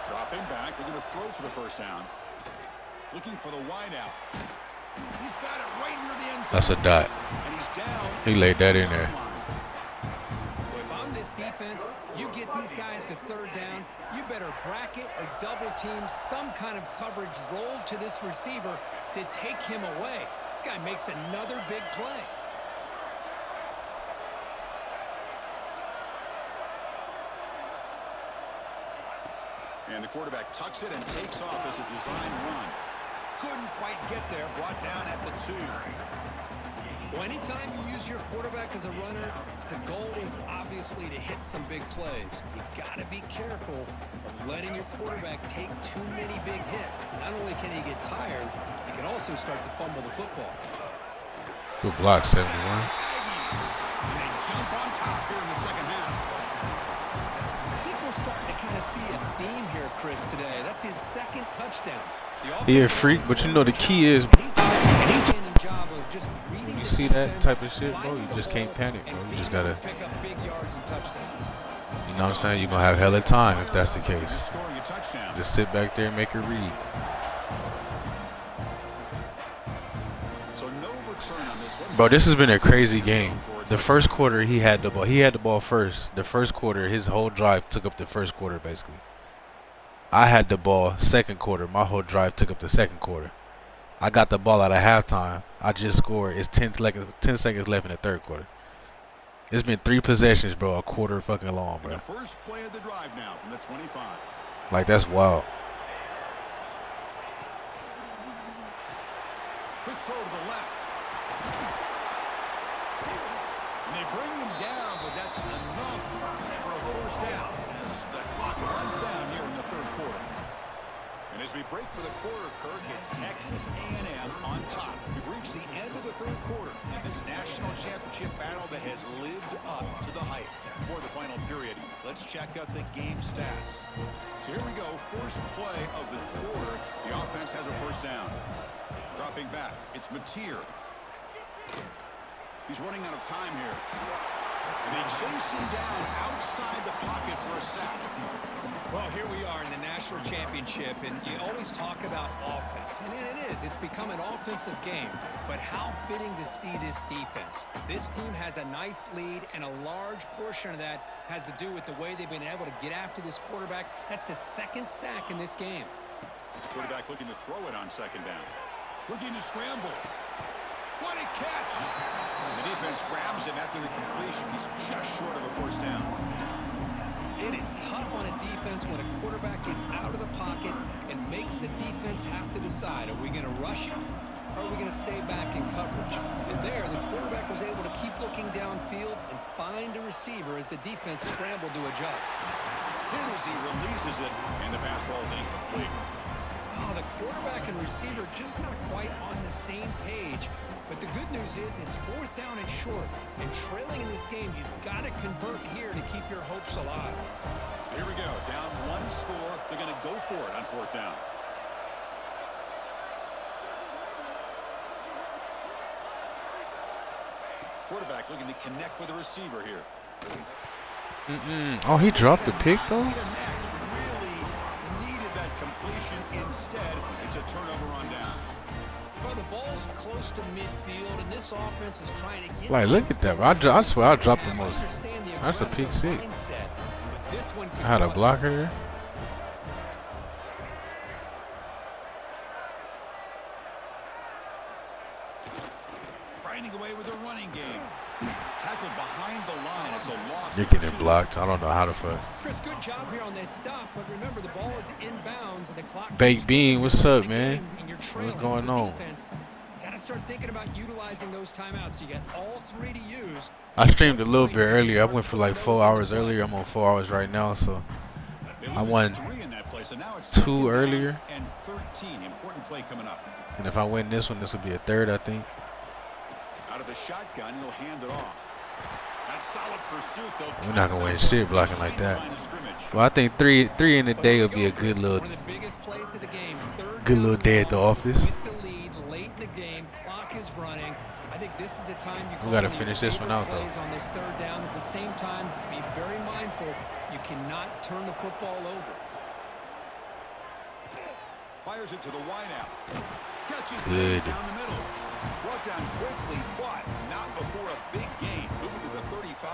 S6: Dropping back, they're going to throw for the first down. Looking for the wide out. He's got it right near the end zone.
S3: That's a dot.
S6: And he's down.
S3: He laid that in there.
S7: If I'm this defense, you get these guys to 3rd down, you better bracket or double team some kind of coverage rolled to this receiver to take him away. This guy makes another big play.
S6: And the quarterback tucks it and takes off as a design run. Couldn't quite get there, brought down at the 2.
S7: Well, anytime you use your quarterback as a runner, the goal is obviously to hit some big plays. You got to be careful of letting your quarterback take too many big hits. Not only can he get tired, he can also start to fumble the football.
S3: Good block, 71.
S6: And they jump on top here in the second half.
S7: I think we're starting to kind of see a theme here, Chris, today. That's his 2nd touchdown.
S3: He a freak, but you know the key is, you see that type of shit, bro, you just can't panic, bro. You just gotta,
S7: pick up big yards and touchdowns.
S3: you know what I'm saying? You're gonna have hella time if that's the case. Just sit back there and make a read.
S6: So no return on this one.
S3: Bro, this has been a crazy game. The first quarter, he had the ball. He had the ball first. The first quarter, his whole drive took up the first quarter, basically. I had the ball second quarter. My whole drive took up the second quarter. I got the ball out of halftime. I just scored. It's 10 seconds left in the third quarter. It's been 3 possessions, bro, a quarter fucking long, bro.
S6: The first play of the drive now from the 25.
S3: Like, that's wild.
S6: Quick throw to the left. And they bring him down, but that's enough for a first down. The clock runs down here in the third quarter. And as we break for the quarter, Kirk, it's Texas A&M on top. We've reached the end of the third quarter in this national championship battle that has lived up to the hype. Before the final period, let's check out the game stats. So here we go, first play of the quarter. The offense has a first down. Dropping back, it's Mateer. He's running out of time here. And they chase him down outside the pocket for a sack.
S7: Well, here we are in the national championship, and you always talk about offense. And it is. It's become an offensive game. But how fitting to see this defense. This team has a nice lead, and a large portion of that has to do with the way they've been able to get after this quarterback. That's the 2nd sack in this game.
S6: Quarterback looking to throw it on second down. Looking to scramble. What a catch! The defense grabs him after the completion. He's just short of a first down.
S7: It is tough on a defense when a quarterback gets out of the pocket and makes the defense have to decide, are we going to rush him or are we going to stay back in coverage? And there, the quarterback was able to keep looking downfield and find a receiver as the defense scrambled to adjust.
S6: Then as he releases it, and the pass ball is incomplete.
S7: Oh, the quarterback and receiver just not quite on the same page. But the good news is it's 4th down and short. And trailing in this game, you've got to convert here to keep your hopes alive.
S6: So here we go. Down 1 score. They're going to go for it on 4th down. quarterback looking to connect with the receiver here.
S3: Oh, he dropped the pick, though?
S6: Really needed that completion. Instead, it's a turnover on downs.
S7: Well, the ball's close to midfield, and this offense is trying to get...
S3: Like, look at that. I swear I dropped the most. That's a pick six. I had a blocker there.
S6: Grinding away with a running game. Tackled behind the line. It's a loss.
S3: You're getting blocked. I don't know how to fuck.
S7: Chris, good job here on that stop, but remember the ball is inbounds and the clock...
S3: Baked Bean, what's up, man? What's going on?
S7: You gotta start thinking about utilizing those timeouts. You got all three to use.
S3: I streamed a little bit earlier. I went for like 4 hours earlier. I'm on 4 hours right now, so I won 2 earlier.
S6: And 13. Important play coming up.
S3: And if I win this one, this will be a third, I think.
S6: Out of the shotgun, he'll hand it off. That's solid pursuit, though.
S3: We're not gonna win shit blocking like that. Well, I think three in the day will be a good little day at the office.
S7: This is the time you
S3: we gotta finish this one out, though.
S7: On this third down. At the same time, be very mindful. You cannot turn the football over.
S6: Fires it to the wideout. Catches
S3: good
S6: down the middle. Brought down quickly, but not before a big gain. Moving to the 35.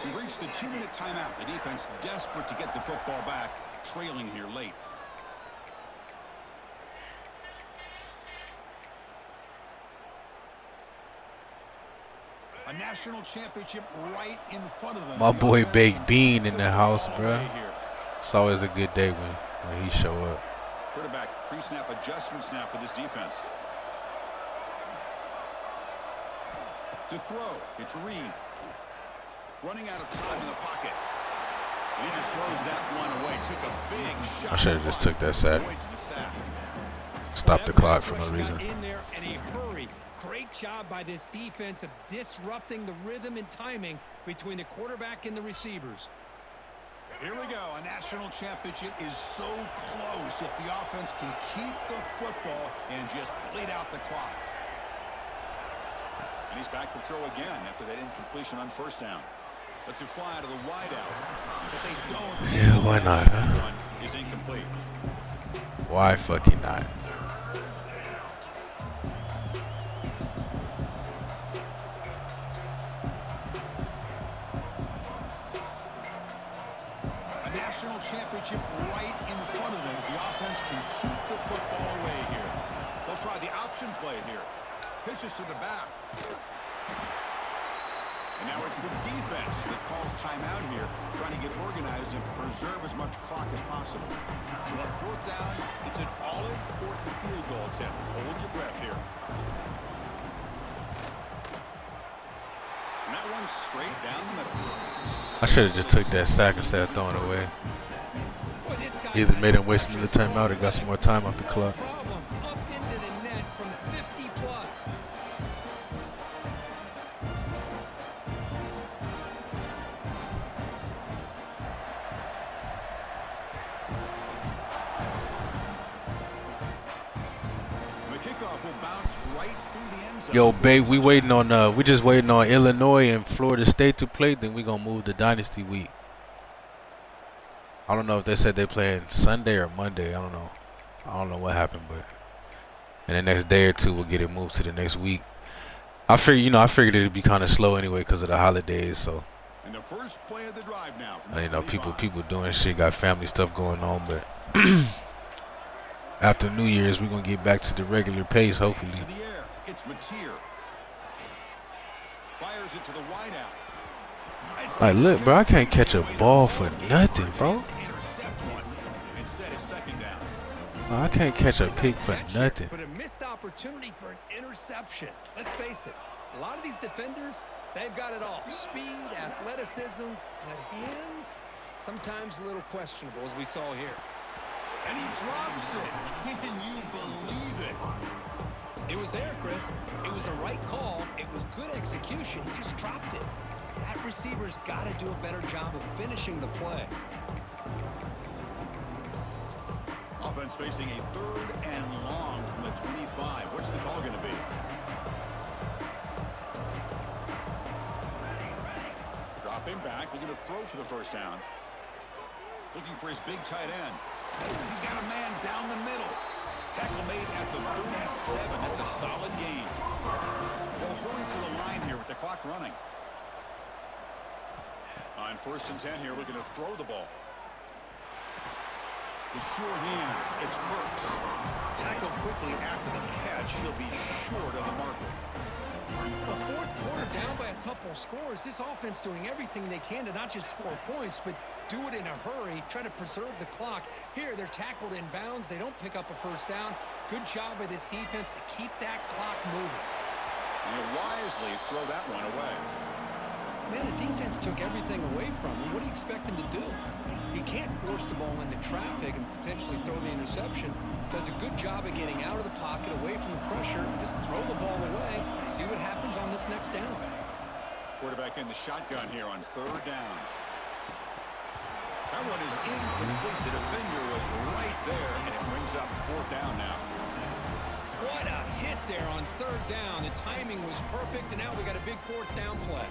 S6: We've reached the 2-minute timeout. The defense desperate to get the football back, trailing here late. A national championship right in front of them.
S3: My boy Baked Bean in the house, bro. It's always a good day when he show up.
S6: Quarterback pre-snap adjustments now for this defense. To throw, it's Reed. Running out of time in the pocket. And he just throws that one away. Took a big shot.
S3: I should have just took that sack. Stop the clock for no reason.
S7: In there in a hurry. Great job by this defense of disrupting the rhythm and timing between the quarterback and the receivers.
S6: Here we go. A national championship is so close if the offense can keep the football and just bleed out the clock. And he's back to throw again after that incompletion on first down. Lets it fly out of the wideout. But they don't.
S3: Yeah, why not, huh?
S6: One is incomplete.
S3: Why fucking not?
S6: National championship right in front of them. The offense can keep the football away here. They'll try the option play here. Pitches to the back. And now it's the defense that calls timeout here, trying to get organized and preserve as much clock as possible. So on fourth down, it's an all-important field goal attempt. Hold your breath here. And that one straight down the middle.
S3: I should have just took that sack instead of throwing it away. Either made him waste another timeout or got some more time off the clock.
S7: Up into the net from 50 plus.
S6: The kickoff will bounce right through the end zone.
S3: Yo, babe, we just waiting on Illinois and Florida State to play. Then we gonna move to Dynasty Week. I don't know if they said they playing Sunday or Monday. I don't know what happened, but in the next day or two we'll get it moved to the next week. I figured it'd be kind of slow anyway because of the holidays. So,
S6: And the first play of the drive now.
S3: people doing shit, got family stuff going on, but after New Year's we're gonna get back to the regular pace, hopefully.
S6: To the air, it's Mateer. Fires it to the wideout.
S3: Like, look, bro, I can't catch a ball for nothing, bro. I can't catch a pick for nothing.
S7: But a missed opportunity for an interception. Let's face it, a lot of these defenders, they've got it all. Speed, athleticism, but hands, sometimes a little questionable, as we saw here.
S6: And he drops it. Can you believe it?
S7: It was there, Chris. It was the right call. It was good execution. He just dropped it. That receiver's got to do a better job of finishing the play.
S6: Offense facing a 3rd and long from the 25. What's the call going to be? Dropping back, looking to throw for the first down. Looking for his big tight end. He's got a man down the middle. Tackle made at the 37. That's a solid gain. They'll hurry to the line here with the clock running. On 1st and 10 here, looking to throw the ball. The sure hands, it's Burks. Tackled quickly after the catch. He'll be short of the marker.
S7: Well, 4th quarter down by a couple scores. This offense doing everything they can to not just score points, but do it in a hurry, try to preserve the clock. Here, they're tackled in bounds. They don't pick up a first down. Good job by this defense to keep that clock moving.
S6: And he'll wisely throw that one away.
S7: Man, the defense took everything away from him. What do you expect him to do? He can't force the ball into traffic and potentially throw the interception. Does a good job of getting out of the pocket, away from the pressure. Just throw the ball away. See what happens on this next down.
S6: Quarterback in the shotgun here on 3rd down. That one is incomplete. The defender was right there, and it brings up 4th down now.
S7: What a hit there on 3rd down. The timing was perfect, and now we got a big 4th down play.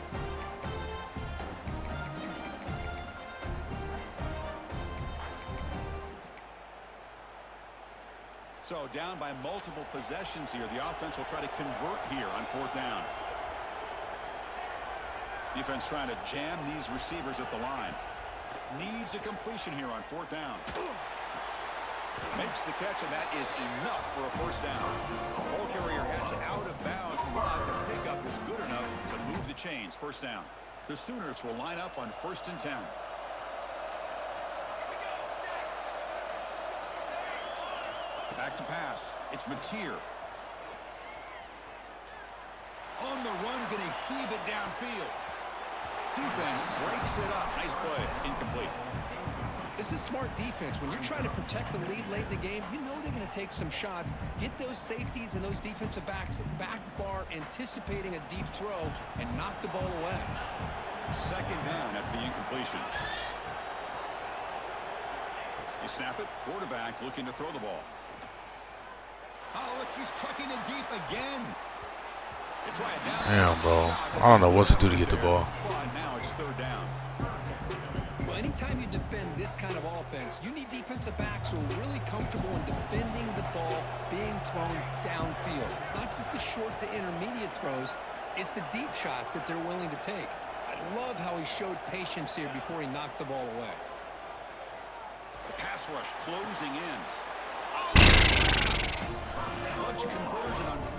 S6: So down by multiple possessions here. The offense will try to convert here on 4th down. Defense trying to jam these receivers at the line. Needs a completion here on 4th down. Makes the catch, and that is enough for a first down. Ball carrier heads out of bounds, but the pickup is good enough to move the chains. First down. The Sooners will line up on 1st and 10. Back to pass. It's Mateer. On the run, going to heave it downfield. Defense breaks it up. Nice play. Incomplete.
S7: This is smart defense. When you're trying to protect the lead late in the game, you know they're going to take some shots. Get those safeties and those defensive backs back far, anticipating a deep throw, and knock the ball away.
S6: 2nd down after the incompletion. They snap it. Quarterback looking to throw the ball. Oh, look, he's trucking it deep again. They try it down.
S3: Damn, bro. I don't know what to do to get the ball.
S6: Now it's 3rd down.
S7: Well, anytime you defend this kind of offense, you need defensive backs who are really comfortable in defending the ball being thrown downfield. It's not just the short to intermediate throws. It's the deep shots that they're willing to take. I love how he showed patience here before he knocked the ball away.
S6: The pass rush closing in.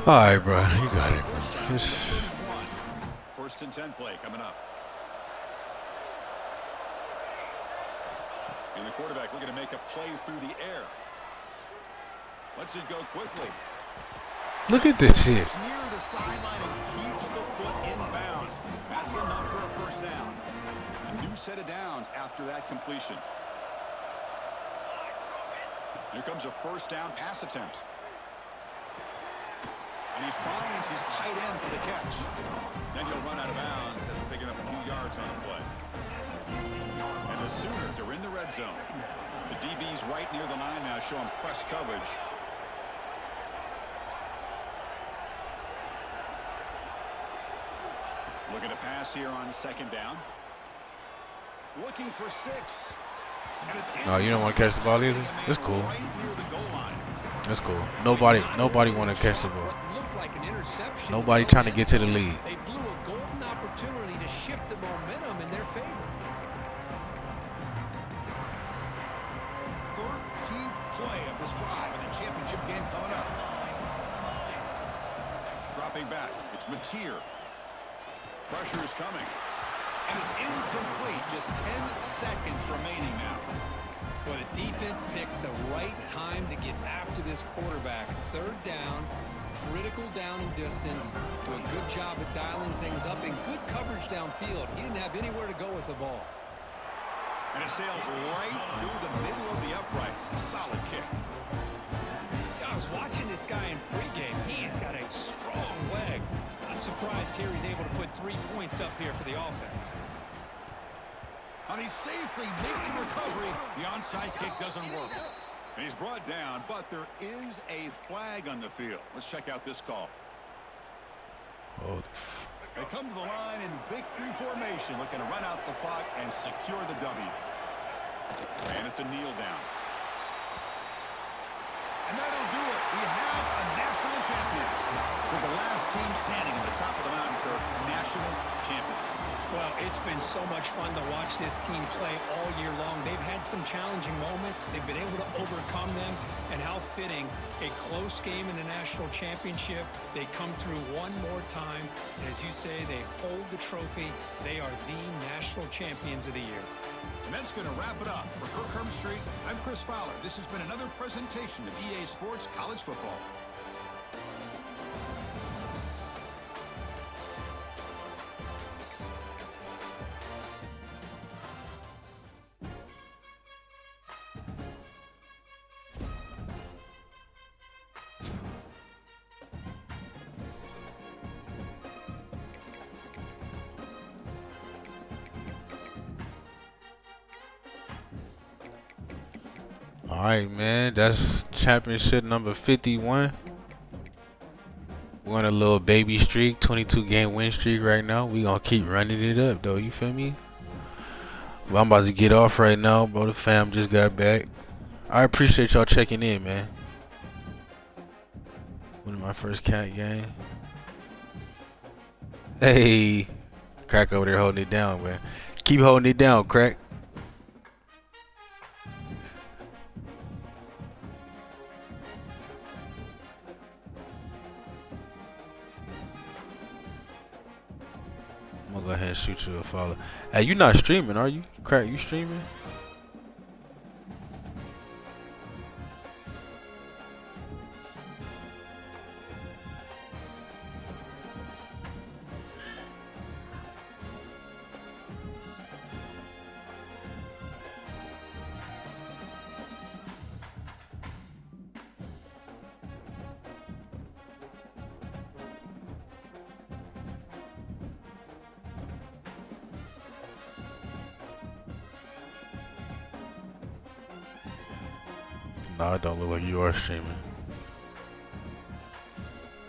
S3: All right, bro. You got it. Just...
S6: 1st and 10 play coming up. And the quarterback looking to make a play through the air. Lets it go quickly.
S3: Look at this shit.
S6: It's near the sideline and keeps the foot in bounds. That's enough for a first down. A new set of downs after that completion. Here comes a first down pass attempt. And he finds his tight end for the catch. Then he'll run out of bounds after picking up a few yards on the play. And the Sooners are in the red zone. The DB's right near the line now, showing press coverage. Looking to pass here on 2nd down. Looking for 6. And it's
S3: Oh, you don't want to catch the ball either? It's cool.
S6: Right near the goal line.
S3: That's cool. Nobody want to catch the ball.
S7: What looked like an interception.
S3: Nobody trying to get to the lead.
S7: They blew a golden opportunity to shift the momentum in their favor.
S6: 13th play of this drive in the championship game coming up. Dropping back. It's Mateer. Pressure is coming. And it's incomplete. Just 10 seconds remaining now.
S7: Well, the defense picks the right time to get after this quarterback. 3rd down, critical down and distance. Do a good job of dialing things up and good coverage downfield. He didn't have anywhere to go with the ball.
S6: And it sails right through the middle of the uprights. A solid kick.
S7: I was watching this guy in pregame. He's got a strong leg. I'm surprised here he's able to put 3 points up here for the offense.
S6: And he safely makes the recovery. The onside kick doesn't work. And he's brought down, but there is a flag on the field. Let's check out this call.
S3: Oh,
S6: They come to the line in victory formation, looking to run out the clock and secure the W. And it's a kneel down. And that'll do it. We have a national champion. With the last team standing at the top of the mountain for national champions.
S7: Well, it's been so much fun to watch this team play all year long. They've had some challenging moments. They've been able to overcome them. And how fitting, a close game in the national championship. They come through one more time. And as you say, they hold the trophy. They are the national champions of the year.
S6: And that's going to wrap it up. For Kirk Herbstreit, I'm Chris Fowler. This has been another presentation of EA Sports College Football.
S3: All right, man. That's championship number 51. We're on a little baby streak, 22-game win streak right now. We gonna keep running it up, though. You feel me? But I'm about to get off right now, bro. The fam just got back. I appreciate y'all checking in, man. One of my first cat game. Hey, Crack over there holding it down, man. Keep holding it down, Crack. I'm gonna go ahead and shoot you a follow. Hey, you not streaming, are you? Crack, you streaming? Nah, it don't look like you are streaming.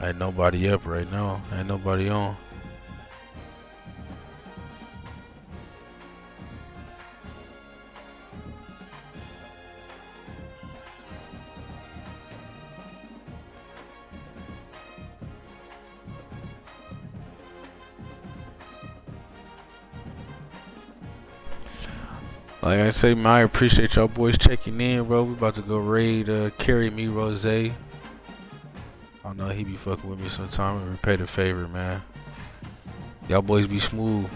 S3: Ain't nobody up right now. Ain't nobody on. Like I say, man, I appreciate y'all boys checking in, bro. We about to go raid Carry Me Rose. I know he be fucking with me sometime and repay the favor, man. Y'all boys be smooth.